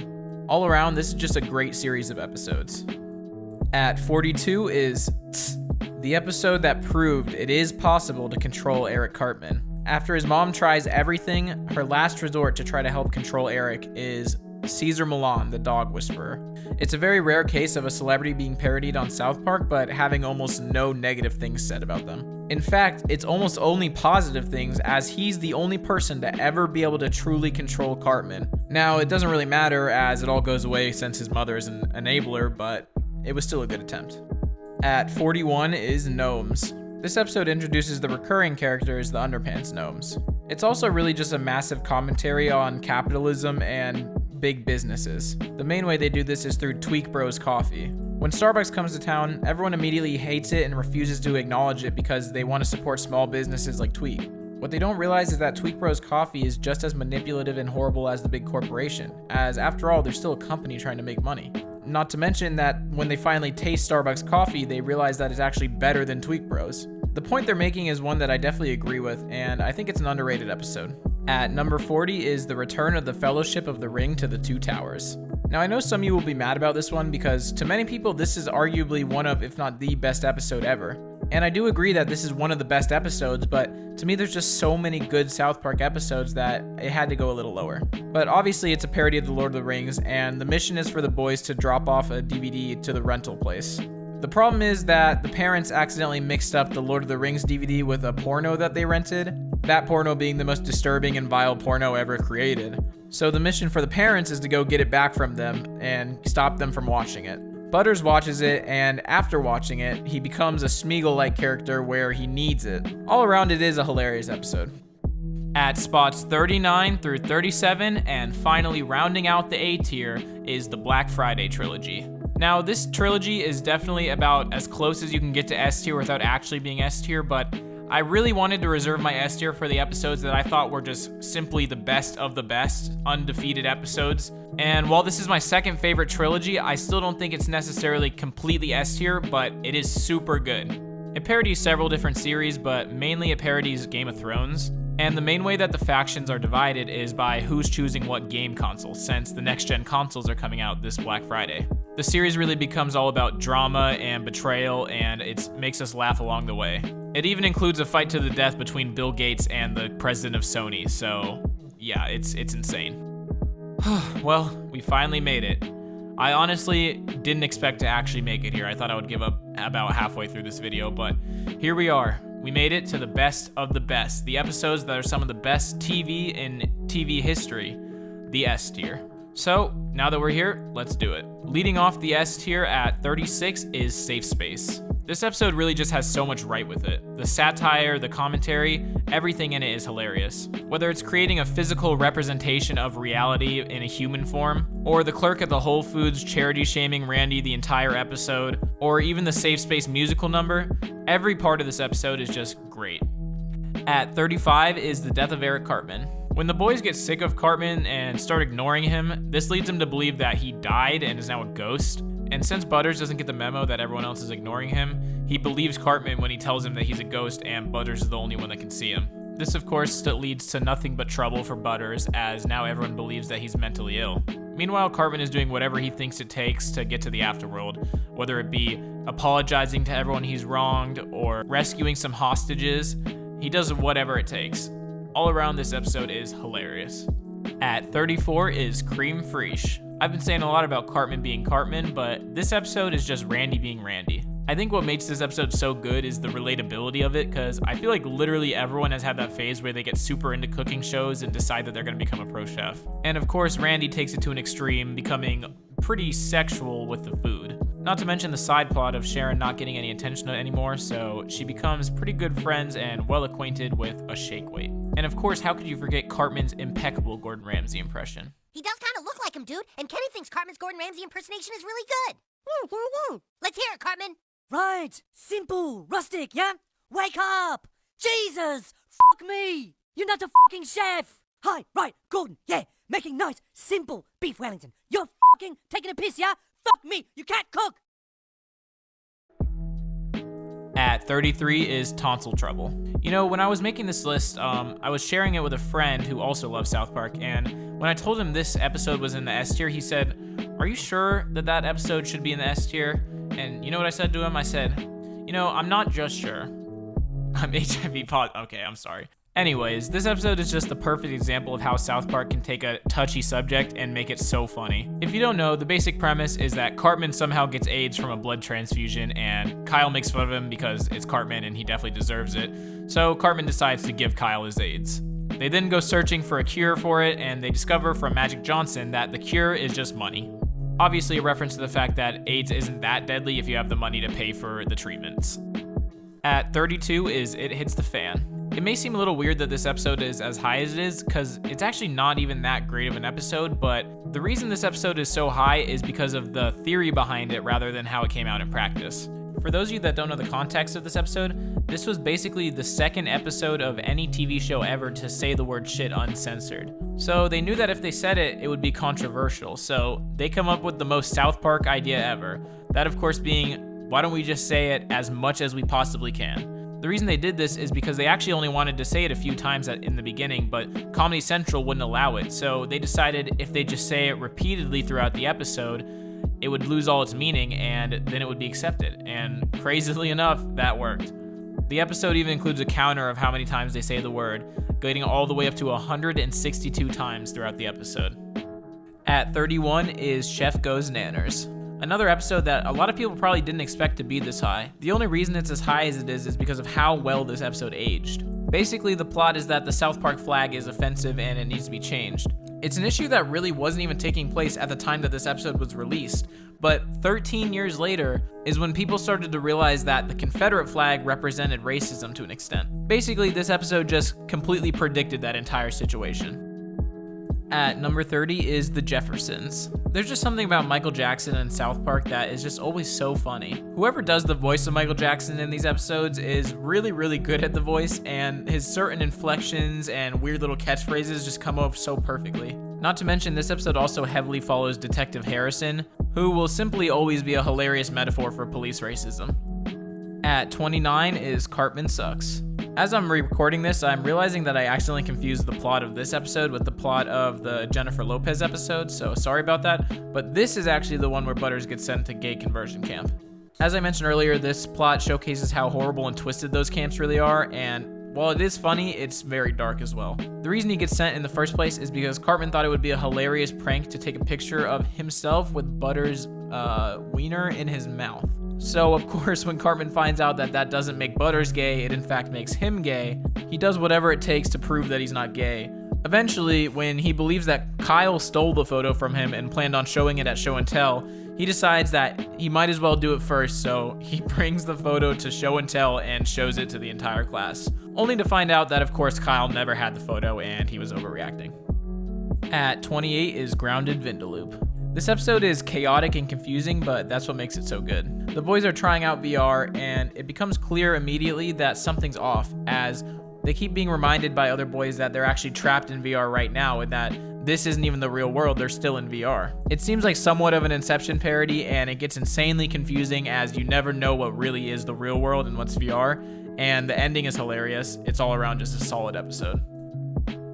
A: All around, this is just a great series of episodes. At 42 is the episode that proved it is possible to control Eric Cartman. After his mom tries everything, her last resort to try to help control Eric is Caesar Milan, the dog whisperer. It's a very rare case of a celebrity being parodied on South Park, but having almost no negative things said about them. In fact, it's almost only positive things, as he's the only person to ever be able to truly control Cartman. Now, it doesn't really matter as it all goes away since his mother is an enabler, but it was still a good attempt. At 41 is Gnomes. This episode introduces the recurring characters, the Underpants Gnomes. It's also really just a massive commentary on capitalism and big businesses. The main way they do this is through Tweak Bros Coffee. When Starbucks comes to town, everyone immediately hates it and refuses to acknowledge it because they want to support small businesses like Tweak. What they don't realize is that Tweak Bros Coffee is just as manipulative and horrible as the big corporation, as after all, they're still a company trying to make money. Not to mention that when they finally taste Starbucks coffee, they realize that it's actually better than Tweak Bros. The point they're making is one that I definitely agree with, and I think it's an underrated episode. At number 40 is the return of the Fellowship of the Ring to the Two Towers. Now, I know some of you will be mad about this one because to many people, this is arguably one of, if not the best episode ever. And I do agree that this is one of the best episodes, but to me, there's just so many good South Park episodes that it had to go a little lower. But obviously, it's a parody of The Lord of the Rings, and the mission is for the boys to drop off a DVD to the rental place. The problem is that the parents accidentally mixed up the Lord of the Rings DVD with a porno that they rented, that porno being the most disturbing and vile porno ever created. So the mission for the parents is to go get it back from them and stop them from watching it. Butters watches it, and after watching it, he becomes a Smeagol-like character where he needs it. All around, it is a hilarious episode. At spots 39 through 37, and finally rounding out the A tier, is the Black Friday trilogy. Now, this trilogy is definitely about as close as you can get to S tier without actually being S tier, but I really wanted to reserve my S tier for the episodes that I thought were just simply the best of the best, undefeated episodes. And while this is my second favorite trilogy, I still don't think it's necessarily completely S tier, but it is super good. It parodies several different series, but mainly it parodies Game of Thrones. And the main way that the factions are divided is by who's choosing what game console, since the next-gen consoles are coming out this Black Friday. The series really becomes all about drama and betrayal, and it makes us laugh along the way. It even includes a fight to the death between Bill Gates and the president of Sony, so yeah, it's insane. Well, we finally made it. I honestly didn't expect to actually make it here. I thought I would give up about halfway through this video, but here we are. We made it to the best of the best. The episodes that are some of the best TV in TV history. The S tier. So, now that we're here, let's do it. Leading off the S tier at 36 is Safe Space. This episode really just has so much right with it. The satire, the commentary, everything in it is hilarious. Whether it's creating a physical representation of reality in a human form, or the clerk at the Whole Foods charity shaming Randy the entire episode, or even the Safe Space musical number, every part of this episode is just great. At 35 is the death of Eric Cartman. When the boys get sick of Cartman and start ignoring him, this leads them to believe that he died and is now a ghost. And since Butters doesn't get the memo that everyone else is ignoring him, he believes Cartman when he tells him that he's a ghost and Butters is the only one that can see him. This, of course, leads to nothing but trouble for Butters, as now everyone believes that he's mentally ill. Meanwhile, Cartman is doing whatever he thinks it takes to get to the afterworld, whether it be apologizing to everyone he's wronged or rescuing some hostages. He does whatever it takes. All around, this episode is hilarious. At 34 is Cream Fraiche. I've been saying a lot about Cartman being Cartman, but this episode is just Randy being Randy. I think what makes this episode so good is the relatability of it, because I feel like literally everyone has had that phase where they get super into cooking shows and decide that they're going to become a pro chef. And of course, Randy takes it to an extreme, becoming pretty sexual with the food. Not to mention the side plot of Sharon not getting any attention anymore, so she becomes pretty good friends and well acquainted with a shake weight. And of course, how could you forget Cartman's impeccable Gordon Ramsay impression?
R: He does kind of look like him, dude, and Kenny thinks Cartman's Gordon Ramsay impersonation is really good. Let's hear it, Cartman.
N: Right, simple, rustic, yeah? Wake up! Jesus! Fuck me! You're not a fucking chef! Hi, right, Gordon, yeah, making nice, simple beef Wellington. You're fucking taking a piss, yeah? Fuck me, you can't cook!
A: At 33 is Tonsil Trouble. You know, when I was making this list, I was sharing it with a friend who also loves South Park, and when I told him this episode was in the S tier, he said, "Are you sure that that episode should be in the S tier?" And you know what I said to him? I said, "You know, I'm not just sure. I'm HIV positive." Okay, I'm sorry. Anyways, this episode is just the perfect example of how South Park can take a touchy subject and make it so funny. If you don't know, the basic premise is that Cartman somehow gets AIDS from a blood transfusion, and Kyle makes fun of him because it's Cartman and he definitely deserves it. So Cartman decides to give Kyle his AIDS. They then go searching for a cure for it, and they discover from Magic Johnson that the cure is just money. Obviously a reference to the fact that AIDS isn't that deadly if you have the money to pay for the treatments. At 32 is It Hits the Fan. It may seem a little weird that this episode is as high as it is, because it's actually not even that great of an episode, but the reason this episode is so high is because of the theory behind it rather than how it came out in practice. For those of you that don't know the context of this episode, this was basically the second episode of any TV show ever to say the word shit uncensored. So they knew that if they said it, it would be controversial, so they come up with the most South Park idea ever. That of course being, why don't we just say it as much as we possibly can? The reason they did this is because they actually only wanted to say it a few times in the beginning, but Comedy Central wouldn't allow it, so they decided if they just say it repeatedly throughout the episode, it would lose all its meaning and then it would be accepted. And crazily enough, that worked. The episode even includes a counter of how many times they say the word, getting all the way up to 162 times throughout the episode. At 31 is Chef Goes Nanners. Another episode that a lot of people probably didn't expect to be this high. The only reason it's as high as it is because of how well this episode aged. Basically, the plot is that the South Park flag is offensive and it needs to be changed. It's an issue that really wasn't even taking place at the time that this episode was released, but 13 years later is when people started to realize that the Confederate flag represented racism to an extent. Basically, this episode just completely predicted that entire situation. At number 30 is The Jeffersons. There's just something about Michael Jackson and South Park that is just always so funny. Whoever does the voice of Michael Jackson in these episodes is really, really good at the voice, and his certain inflections and weird little catchphrases just come off so perfectly. Not to mention, this episode also heavily follows Detective Harrison, who will simply always be a hilarious metaphor for police racism. At 29 is Cartman Sucks. As I'm recording this, I'm realizing that I accidentally confused the plot of this episode with the plot of the Jennifer Lopez episode, so sorry about that, but this is actually the one where Butters gets sent to gay conversion camp. As I mentioned earlier, this plot showcases how horrible and twisted those camps really are, and while it is funny, it's very dark as well. The reason he gets sent in the first place is because Cartman thought it would be a hilarious prank to take a picture of himself with Butters' wiener in his mouth. So of course, when Cartman finds out that that doesn't make Butters gay, it in fact makes him gay, he does whatever it takes to prove that he's not gay. Eventually, when he believes that Kyle stole the photo from him and planned on showing it at Show and Tell, he decides that he might as well do it first, so he brings the photo to Show and Tell and shows it to the entire class. Only to find out that, of course, Kyle never had the photo and he was overreacting. At 28 is Grounded Vindaloop. This episode is chaotic and confusing, but that's what makes it so good. The boys are trying out VR, and it becomes clear immediately that something's off, as they keep being reminded by other boys that they're actually trapped in VR right now, and that this isn't even the real world, they're still in VR. It seems like somewhat of an Inception parody, and it gets insanely confusing as you never know what really is the real world and what's VR, and the ending is hilarious. It's all around just a solid episode.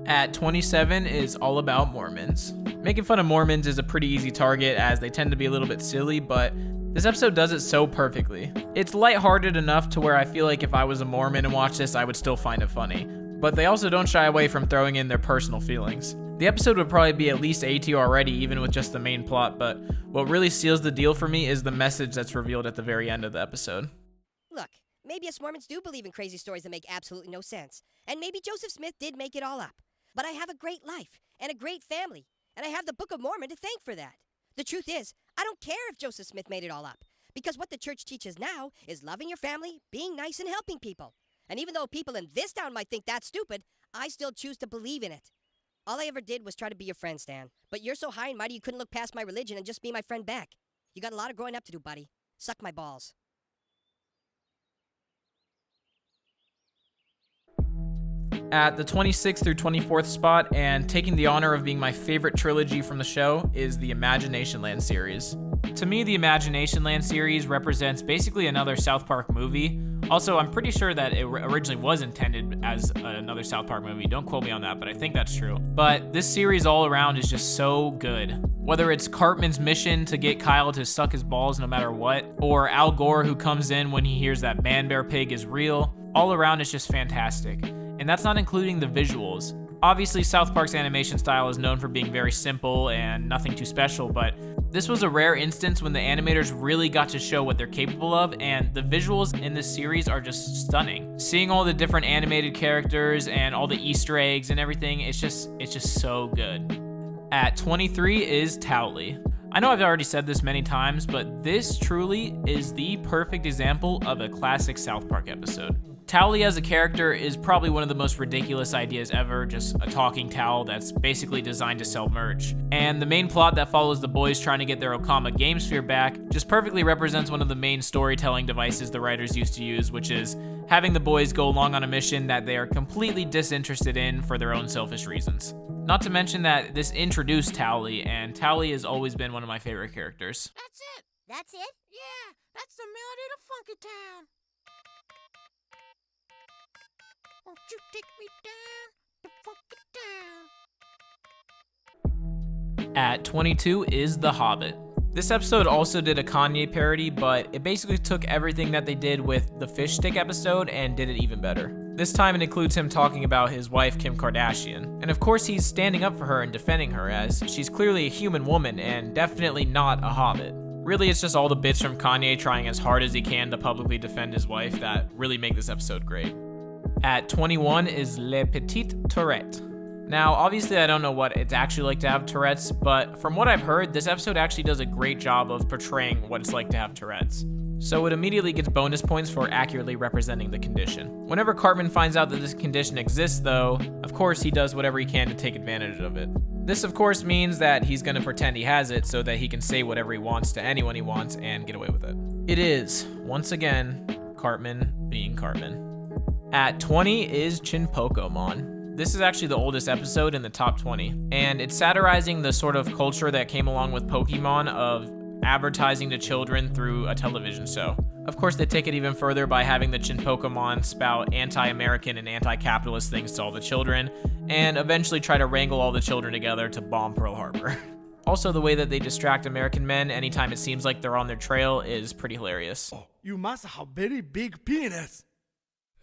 A: At 27 is All About Mormons. Making fun of Mormons is a pretty easy target as they tend to be a little bit silly, but this episode does it so perfectly. It's lighthearted enough to where I feel like if I was a Mormon and watched this, I would still find it funny. But they also don't shy away from throwing in their personal feelings. The episode would probably be at least A tier already, even with just the main plot, but what really seals the deal for me is the message that's revealed at the very end of the episode.
R: Look, maybe us Mormons do believe in crazy stories that make absolutely no sense. And maybe Joseph Smith did make it all up. But I have a great life and a great family, and I have the Book of Mormon to thank for that. The truth is, I don't care if Joseph Smith made it all up, because what the church teaches now is loving your family, being nice, and helping people. And even though people in this town might think that's stupid, I still choose to believe in it. All I ever did was try to be your friend, Stan. But you're so high and mighty you couldn't look past my religion and just be my friend back. You got a lot of growing up to do, buddy. Suck my balls.
A: At the 26th through 24th spot, and taking the honor of being my favorite trilogy from the show, is the Imagination Land series. To me, the Imagination Land series represents basically another South Park movie. Also, I'm pretty sure that it originally was intended as another South Park movie. Don't quote me on that, but I think that's true. But this series all around is just so good. Whether it's Cartman's mission to get Kyle to suck his balls no matter what, or Al Gore who comes in when he hears that Man Bear Pig is real, all around it's just fantastic. And that's not including the visuals. Obviously, South Park's animation style is known for being very simple and nothing too special, but this was a rare instance when the animators really got to show what they're capable of, and the visuals in this series are just stunning. Seeing all the different animated characters and all the Easter eggs and everything, it's just so good. At 23 is Towelie. I know I've already said this many times, but this truly is the perfect example of a classic South Park episode. Towelie as a character is probably one of the most ridiculous ideas ever, just a talking towel that's basically designed to sell merch. And the main plot that follows the boys trying to get their Okama Game Sphere back just perfectly represents one of the main storytelling devices the writers used to use, which is having the boys go along on a mission that they are completely disinterested in for their own selfish reasons. Not to mention that this introduced Towelie, and Towelie has always been one of my favorite characters.
B: That's it. That's it? Yeah, that's the melody of Funky Town. Won't you take me down to Funky Town?
A: At 22 is The Hobbit. This episode also did a Kanye parody, but it basically took everything that they did with the Fish Stick episode and did it even better. This time it includes him talking about his wife, Kim Kardashian. And of course he's standing up for her and defending her, as she's clearly a human woman and definitely not a hobbit. Really, it's just all the bits from Kanye trying as hard as he can to publicly defend his wife that really make this episode great. At 21 is Le Petit Tourette. Now, obviously I don't know what it's actually like to have Tourette's, but from what I've heard, this episode actually does a great job of portraying what it's like to have Tourette's. So it immediately gets bonus points for accurately representing the condition. Whenever Cartman finds out that this condition exists though, of course he does whatever he can to take advantage of it. This of course means that he's gonna pretend he has it so that he can say whatever he wants to anyone he wants and get away with it. It is, once again, Cartman being Cartman. At 20 is Chinpokomon. This is actually the oldest episode in the top 20, and it's satirizing the sort of culture that came along with Pokemon of advertising to children through a television show. Of course, they take it even further by having the Chinpokomon spout anti-American and anti-capitalist things to all the children, and eventually try to wrangle all the children together to bomb Pearl Harbor. Also, the way that they distract American men anytime it seems like they're on their trail is pretty hilarious.
S: You must have very big penis.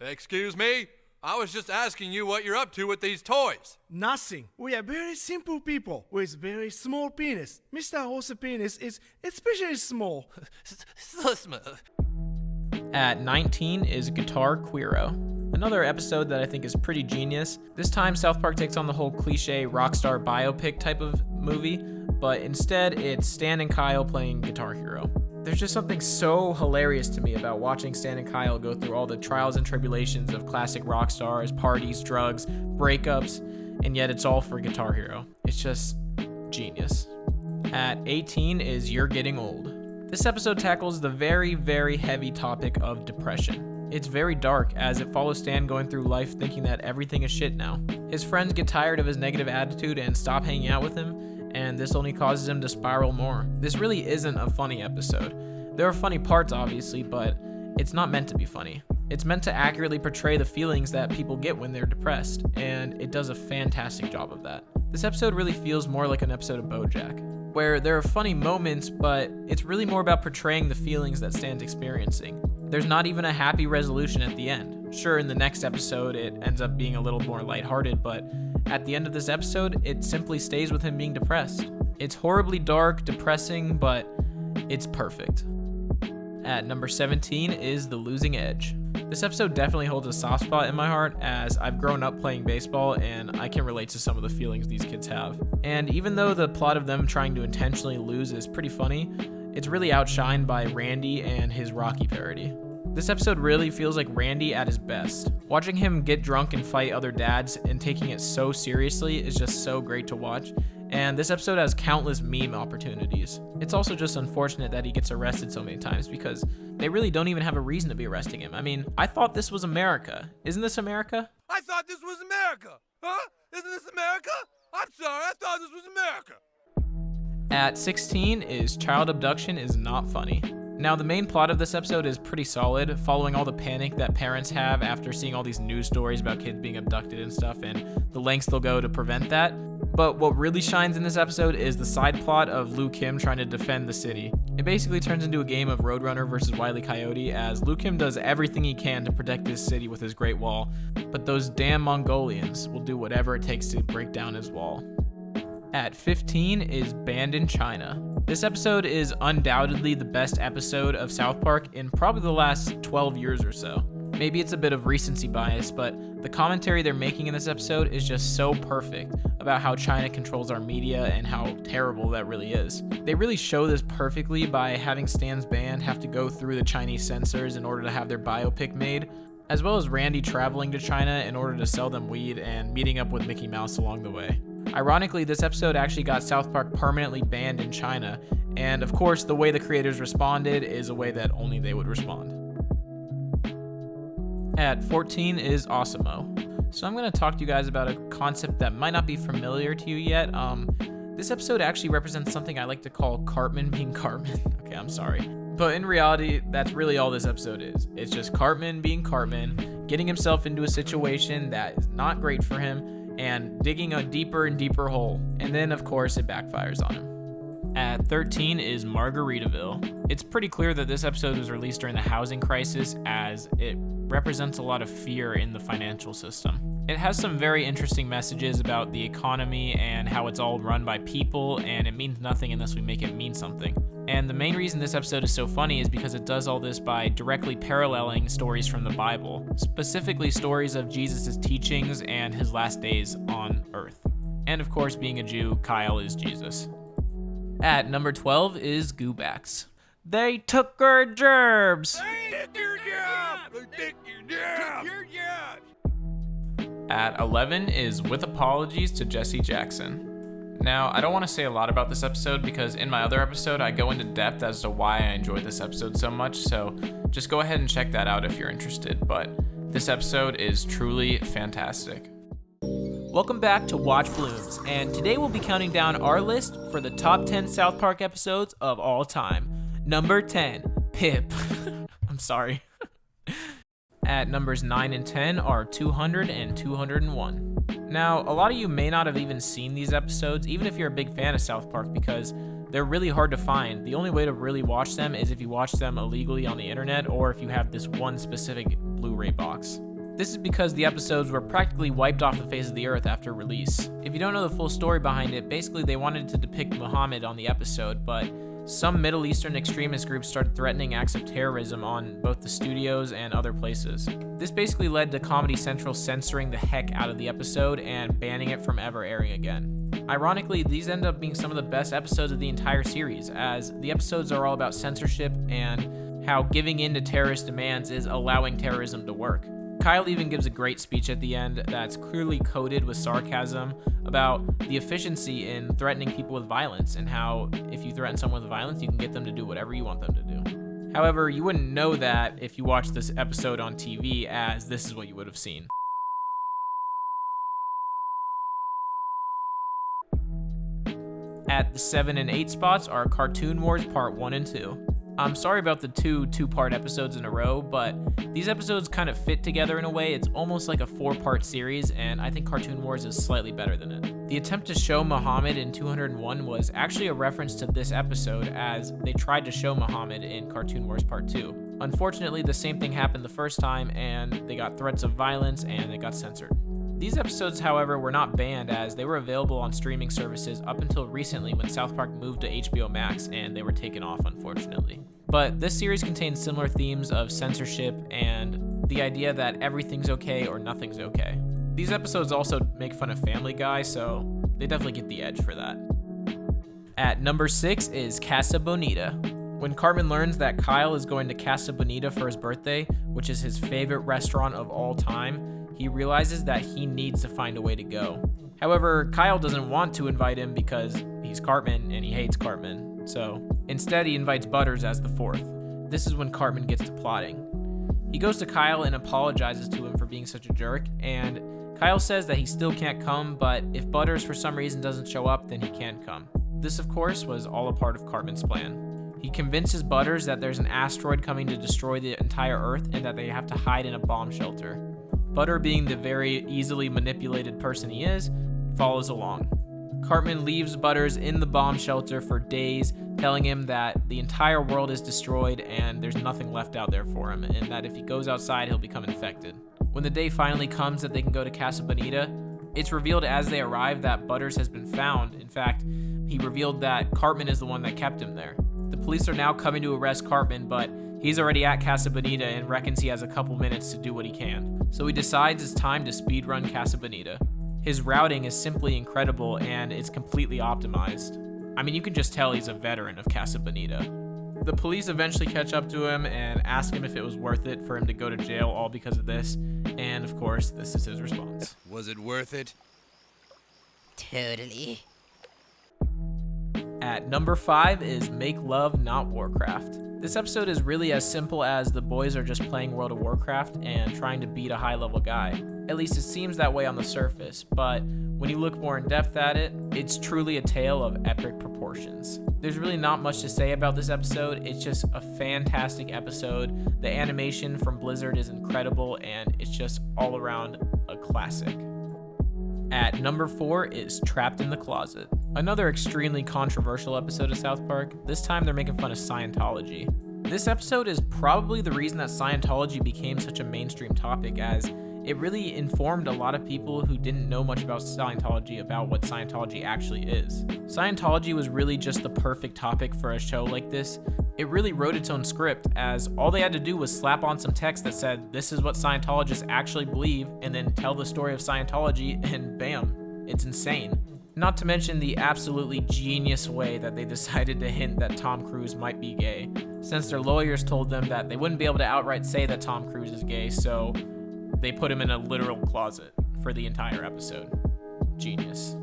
C: Excuse me? I was just asking you what you're up to with these toys.
S: Nothing. We are very simple people with very small penis. Mr. Horse's penis is especially small.
C: So small.
A: At 19 is Guitar Queero. Another episode that I think is pretty genius. This time South Park takes on the whole cliche rock star biopic type of movie, but instead it's Stan and Kyle playing Guitar Hero. There's just something so hilarious to me about watching Stan and Kyle go through all the trials and tribulations of classic rock stars, parties, drugs, breakups, and yet it's all for Guitar Hero. It's just genius. At 18 is You're Getting Old. This episode tackles the very, very heavy topic of depression. It's very dark as it follows Stan going through life thinking that everything is shit now. His friends get tired of his negative attitude and stop hanging out with him, and this only causes him to spiral more. This really isn't a funny episode. There are funny parts, obviously, but it's not meant to be funny. It's meant to accurately portray the feelings that people get when they're depressed, and it does a fantastic job of that. This episode really feels more like an episode of BoJack, where there are funny moments, but it's really more about portraying the feelings that Stan's experiencing. There's not even a happy resolution at the end. Sure, in the next episode, it ends up being a little more lighthearted, but at the end of this episode, it simply stays with him being depressed. It's horribly dark, depressing, but it's perfect. At number 17 is The Losing Edge. This episode definitely holds a soft spot in my heart as I've grown up playing baseball and I can relate to some of the feelings these kids have. And even though the plot of them trying to intentionally lose is pretty funny, it's really outshined by Randy and his Rocky parody. This episode really feels like Randy at his best. Watching him get drunk and fight other dads and taking it so seriously is just so great to watch, and this episode has countless meme opportunities. It's also just unfortunate that he gets arrested so many times because they really don't even have a reason to be arresting him. I mean, I thought this was America. Isn't this America?
C: I thought this was America. Huh? Isn't this America? I'm sorry, I thought this was America.
A: At 16 is Child Abduction is Not Funny. Now, the main plot of this episode is pretty solid, following all the panic that parents have after seeing all these news stories about kids being abducted and stuff, and the lengths they'll go to prevent that. But what really shines in this episode is the side plot of Liu Kim trying to defend the city. It basically turns into a game of Roadrunner versus Wile E. Coyote, as Liu Kim does everything he can to protect his city with his Great Wall, but those damn Mongolians will do whatever it takes to break down his wall. At 15 is Banned in China. This episode is undoubtedly the best episode of South Park in probably the last 12 years or so. Maybe it's a bit of recency bias, but the commentary they're making in this episode is just so perfect about how China controls our media and how terrible that really is. They really show this perfectly by having Stan's band have to go through the Chinese censors in order to have their biopic made, as well as Randy traveling to China in order to sell them weed and meeting up with Mickey Mouse along the way. Ironically, this episode actually got South Park permanently banned in China, and of course, the way the creators responded is a way that only they would respond. At 14 is Awesemo. So I'm going to talk to you guys about a concept that might not be familiar to you yet. This episode actually represents something I like to call Cartman being Cartman. Okay, I'm sorry. But in reality, that's really all this episode is. It's just Cartman being Cartman, getting himself into a situation that is not great for him, and digging a deeper and deeper hole. And then, of course, it backfires on him. At 13 is Margaritaville. It's pretty clear that this episode was released during the housing crisis, as it represents a lot of fear in the financial system. It has some very interesting messages about the economy and how it's all run by people, and it means nothing unless we make it mean something. And the main reason this episode is so funny is because it does all this by directly paralleling stories from the Bible, specifically stories of Jesus' teachings and his last days on Earth. And of course, being a Jew, Kyle is Jesus. At number 12 is Goobacks. They took our gerbs! At 11 is With Apologies to Jesse Jackson. Now, I don't want to say a lot about this episode because in my other episode, I go into depth as to why I enjoyed this episode so much, so just go ahead and check that out if you're interested, but this episode is truly fantastic. Welcome back to Watch Blooms, and today we'll be counting down our list for the top 10 South Park episodes of all time. Number 10, Pip. I'm sorry. At numbers 9 and 10 are 200 and 201. Now, a lot of you may not have even seen these episodes, even if you're a big fan of South Park, because they're really hard to find. The only way to really watch them is if you watch them illegally on the internet or if you have this one specific Blu-ray box. This is because the episodes were practically wiped off the face of the earth after release. If you don't know the full story behind it, basically they wanted to depict Muhammad on the episode, but some Middle Eastern extremist groups started threatening acts of terrorism on both the studios and other places. This basically led to Comedy Central censoring the heck out of the episode and banning it from ever airing again. Ironically, these end up being some of the best episodes of the entire series, as the episodes are all about censorship and how giving in to terrorist demands is allowing terrorism to work. Kyle even gives a great speech at the end that's clearly coded with sarcasm about the efficiency in threatening people with violence and how if you threaten someone with violence, you can get them to do whatever you want them to do. However, you wouldn't know that if you watched this episode on TV, as this is what you would have seen. At the 7 and 8 spots are Cartoon Wars Part 1 and 2. I'm sorry about the two-part episodes in a row, but these episodes kind of fit together in a way. It's almost like a 4-part series, and I think Cartoon Wars is slightly better than it. The attempt to show Muhammad in 201 was actually a reference to this episode, as they tried to show Muhammad in Cartoon Wars Part 2. Unfortunately, the same thing happened the first time, and they got threats of violence, and they got censored. These episodes, however, were not banned, as they were available on streaming services up until recently when South Park moved to HBO Max and they were taken off, unfortunately. But this series contains similar themes of censorship and the idea that everything's okay or nothing's okay. These episodes also make fun of Family Guy, so they definitely get the edge for that. At number 6 is Casa Bonita. When Cartman learns that Kyle is going to Casa Bonita for his birthday, which is his favorite restaurant of all time, he realizes that he needs to find a way to go. However, Kyle doesn't want to invite him because he's Cartman and he hates Cartman. So instead, he invites Butters as the fourth. This is when Cartman gets to plotting. He goes to Kyle and apologizes to him for being such a jerk, and Kyle says that he still can't come, but if Butters for some reason doesn't show up, then he can come. This, of course, was all a part of Cartman's plan. He convinces Butters that there's an asteroid coming to destroy the entire Earth and that they have to hide in a bomb shelter. Butter, being the very easily manipulated person he is, follows along. Cartman leaves Butters in the bomb shelter for days, telling him that the entire world is destroyed and there's nothing left out there for him, and that if he goes outside, he'll become infected. When the day finally comes that they can go to Casa Bonita, it's revealed as they arrive that Butters has been found. In fact, he revealed that Cartman is the one that kept him there. The police are now coming to arrest Cartman, but he's already at Casa Bonita and reckons he has a couple minutes to do what he can. So he decides it's time to speedrun Casa Bonita. His routing is simply incredible and it's completely optimized. I mean, you can just tell he's a veteran of Casa Bonita. The police eventually catch up to him and ask him if it was worth it for him to go to jail all because of this. And of course, this is his response.
C: Was it worth it?
R: Totally.
A: At number 5 is Make Love Not Warcraft. This episode is really as simple as the boys are just playing World of Warcraft and trying to beat a high-level guy. At least it seems that way on the surface, but when you look more in depth at it, it's truly a tale of epic proportions. There's really not much to say about this episode. It's just a fantastic episode. The animation from Blizzard is incredible, and it's just all around a classic. At number 4 is Trapped in the Closet. Another extremely controversial episode of South Park. This time they're making fun of Scientology. This episode is probably the reason that Scientology became such a mainstream topic, as it really informed a lot of people who didn't know much about Scientology about what Scientology actually is. Scientology was really just the perfect topic for a show like this. It really wrote its own script, as all they had to do was slap on some text that said, this is what Scientologists actually believe, and then tell the story of Scientology, and bam, it's insane. Not to mention the absolutely genius way that they decided to hint that Tom Cruise might be gay, since their lawyers told them that they wouldn't be able to outright say that Tom Cruise is gay, so they put him in a literal closet for the entire episode. Genius.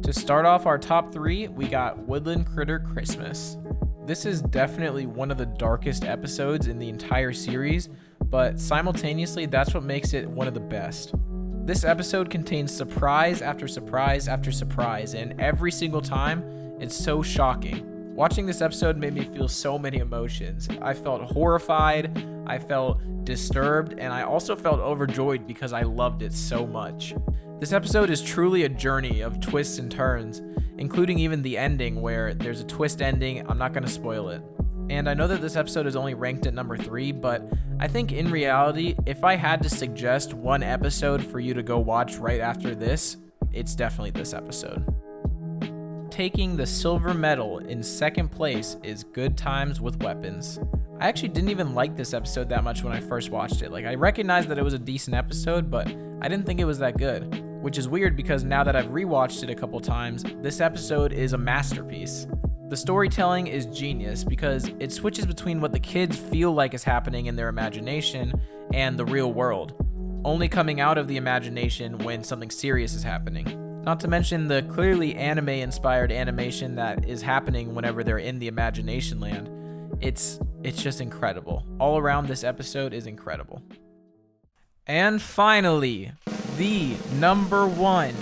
A: To start off our top 3, we got Woodland Critter Christmas. This is definitely one of the darkest episodes in the entire series, but simultaneously that's what makes it one of the best. This episode contains surprise after surprise after surprise, and every single time, it's so shocking. Watching this episode made me feel so many emotions. I felt horrified, I felt disturbed, and I also felt overjoyed because I loved it so much. This episode is truly a journey of twists and turns, including even the ending where there's a twist ending. I'm not going to spoil it. And I know that this episode is only ranked at number 3, but I think in reality, if I had to suggest one episode for you to go watch right after this, it's definitely this episode. Taking the silver medal in second place is Good Times with Weapons. I actually didn't even like this episode that much when I first watched it. Like, I recognized that it was a decent episode, but I didn't think it was that good, which is weird because now that I've rewatched it a couple times, this episode is a masterpiece. The storytelling is genius because it switches between what the kids feel like is happening in their imagination and the real world, only coming out of the imagination when something serious is happening. Not to mention the clearly anime-inspired animation that is happening whenever they're in the imagination land. It's just incredible. All around, this episode is incredible. And finally, the number 1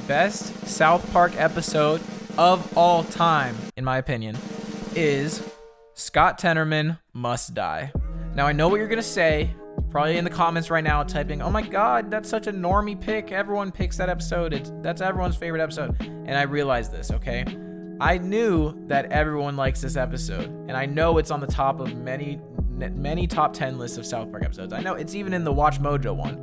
A: best South Park episode of all time, in my opinion, is Scott Tenorman Must Die. Now, I know what you're gonna say. Probably in the comments right now typing, "Oh my god, that's such a normie pick. Everyone picks that episode. That's everyone's favorite episode." And I realized this, okay? I knew that everyone likes this episode, and I know it's on the top of many top 10 lists of South Park episodes. I know it's even in the Watch Mojo one.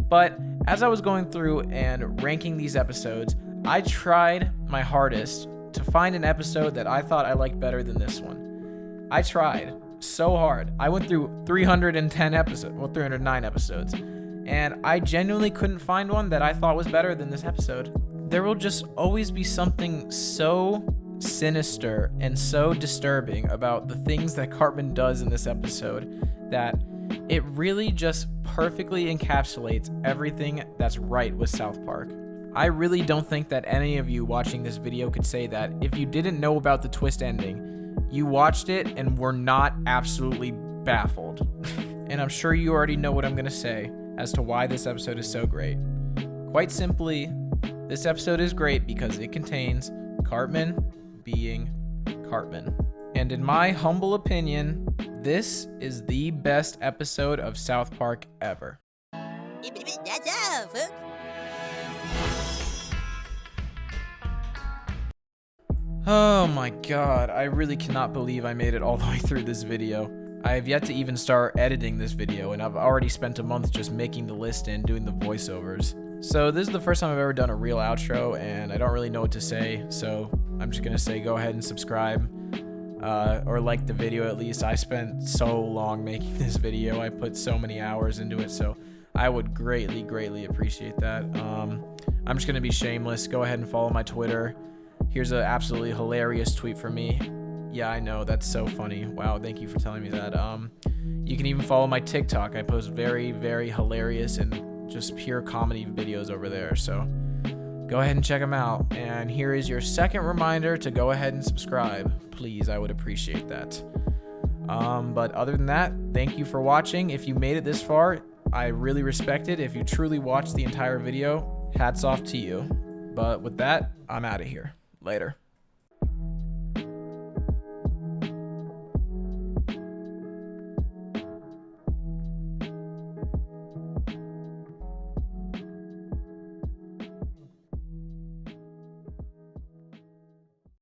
A: But as I was going through and ranking these episodes, I tried my hardest to find an episode that I thought I liked better than this one. I tried so hard. I went through 309 episodes, and I genuinely couldn't find one that I thought was better than this episode. There will just always be something so sinister and so disturbing about the things that Cartman does in this episode that it really just perfectly encapsulates everything that's right with South Park. I really don't think that any of you watching this video could say that if you didn't know about the twist ending, you watched it and were not absolutely baffled. And I'm sure you already know what I'm gonna say as to why this episode is so great. Quite simply, this episode is great because it contains Cartman being Cartman. And in my humble opinion, this is the best episode of South Park ever.
B: That's all, folks.
A: Oh my god, I really cannot believe I made it all the way through this video. I have yet to even start editing this video, and I've already spent a month just making the list and doing the voiceovers. So this is the first time I've ever done a real outro, and I don't really know what to say, so I'm just gonna say go ahead and subscribe, or like the video at least. I spent so long making this video, I put so many hours into it, so I would greatly appreciate that. I'm just gonna be shameless. Go ahead and follow my Twitter. Here's an absolutely hilarious tweet from me. Yeah, I know, that's so funny. Wow, thank you for telling me that. You can even follow my TikTok. I post very hilarious and just pure comedy videos over there, so go ahead and check them out. And here is your second reminder to go ahead and subscribe. Please, I would appreciate that. But other than that, thank you for watching. If you made it this far, I really respect it. If you truly watched the entire video, hats off to you. But with that, I'm out of here. Later.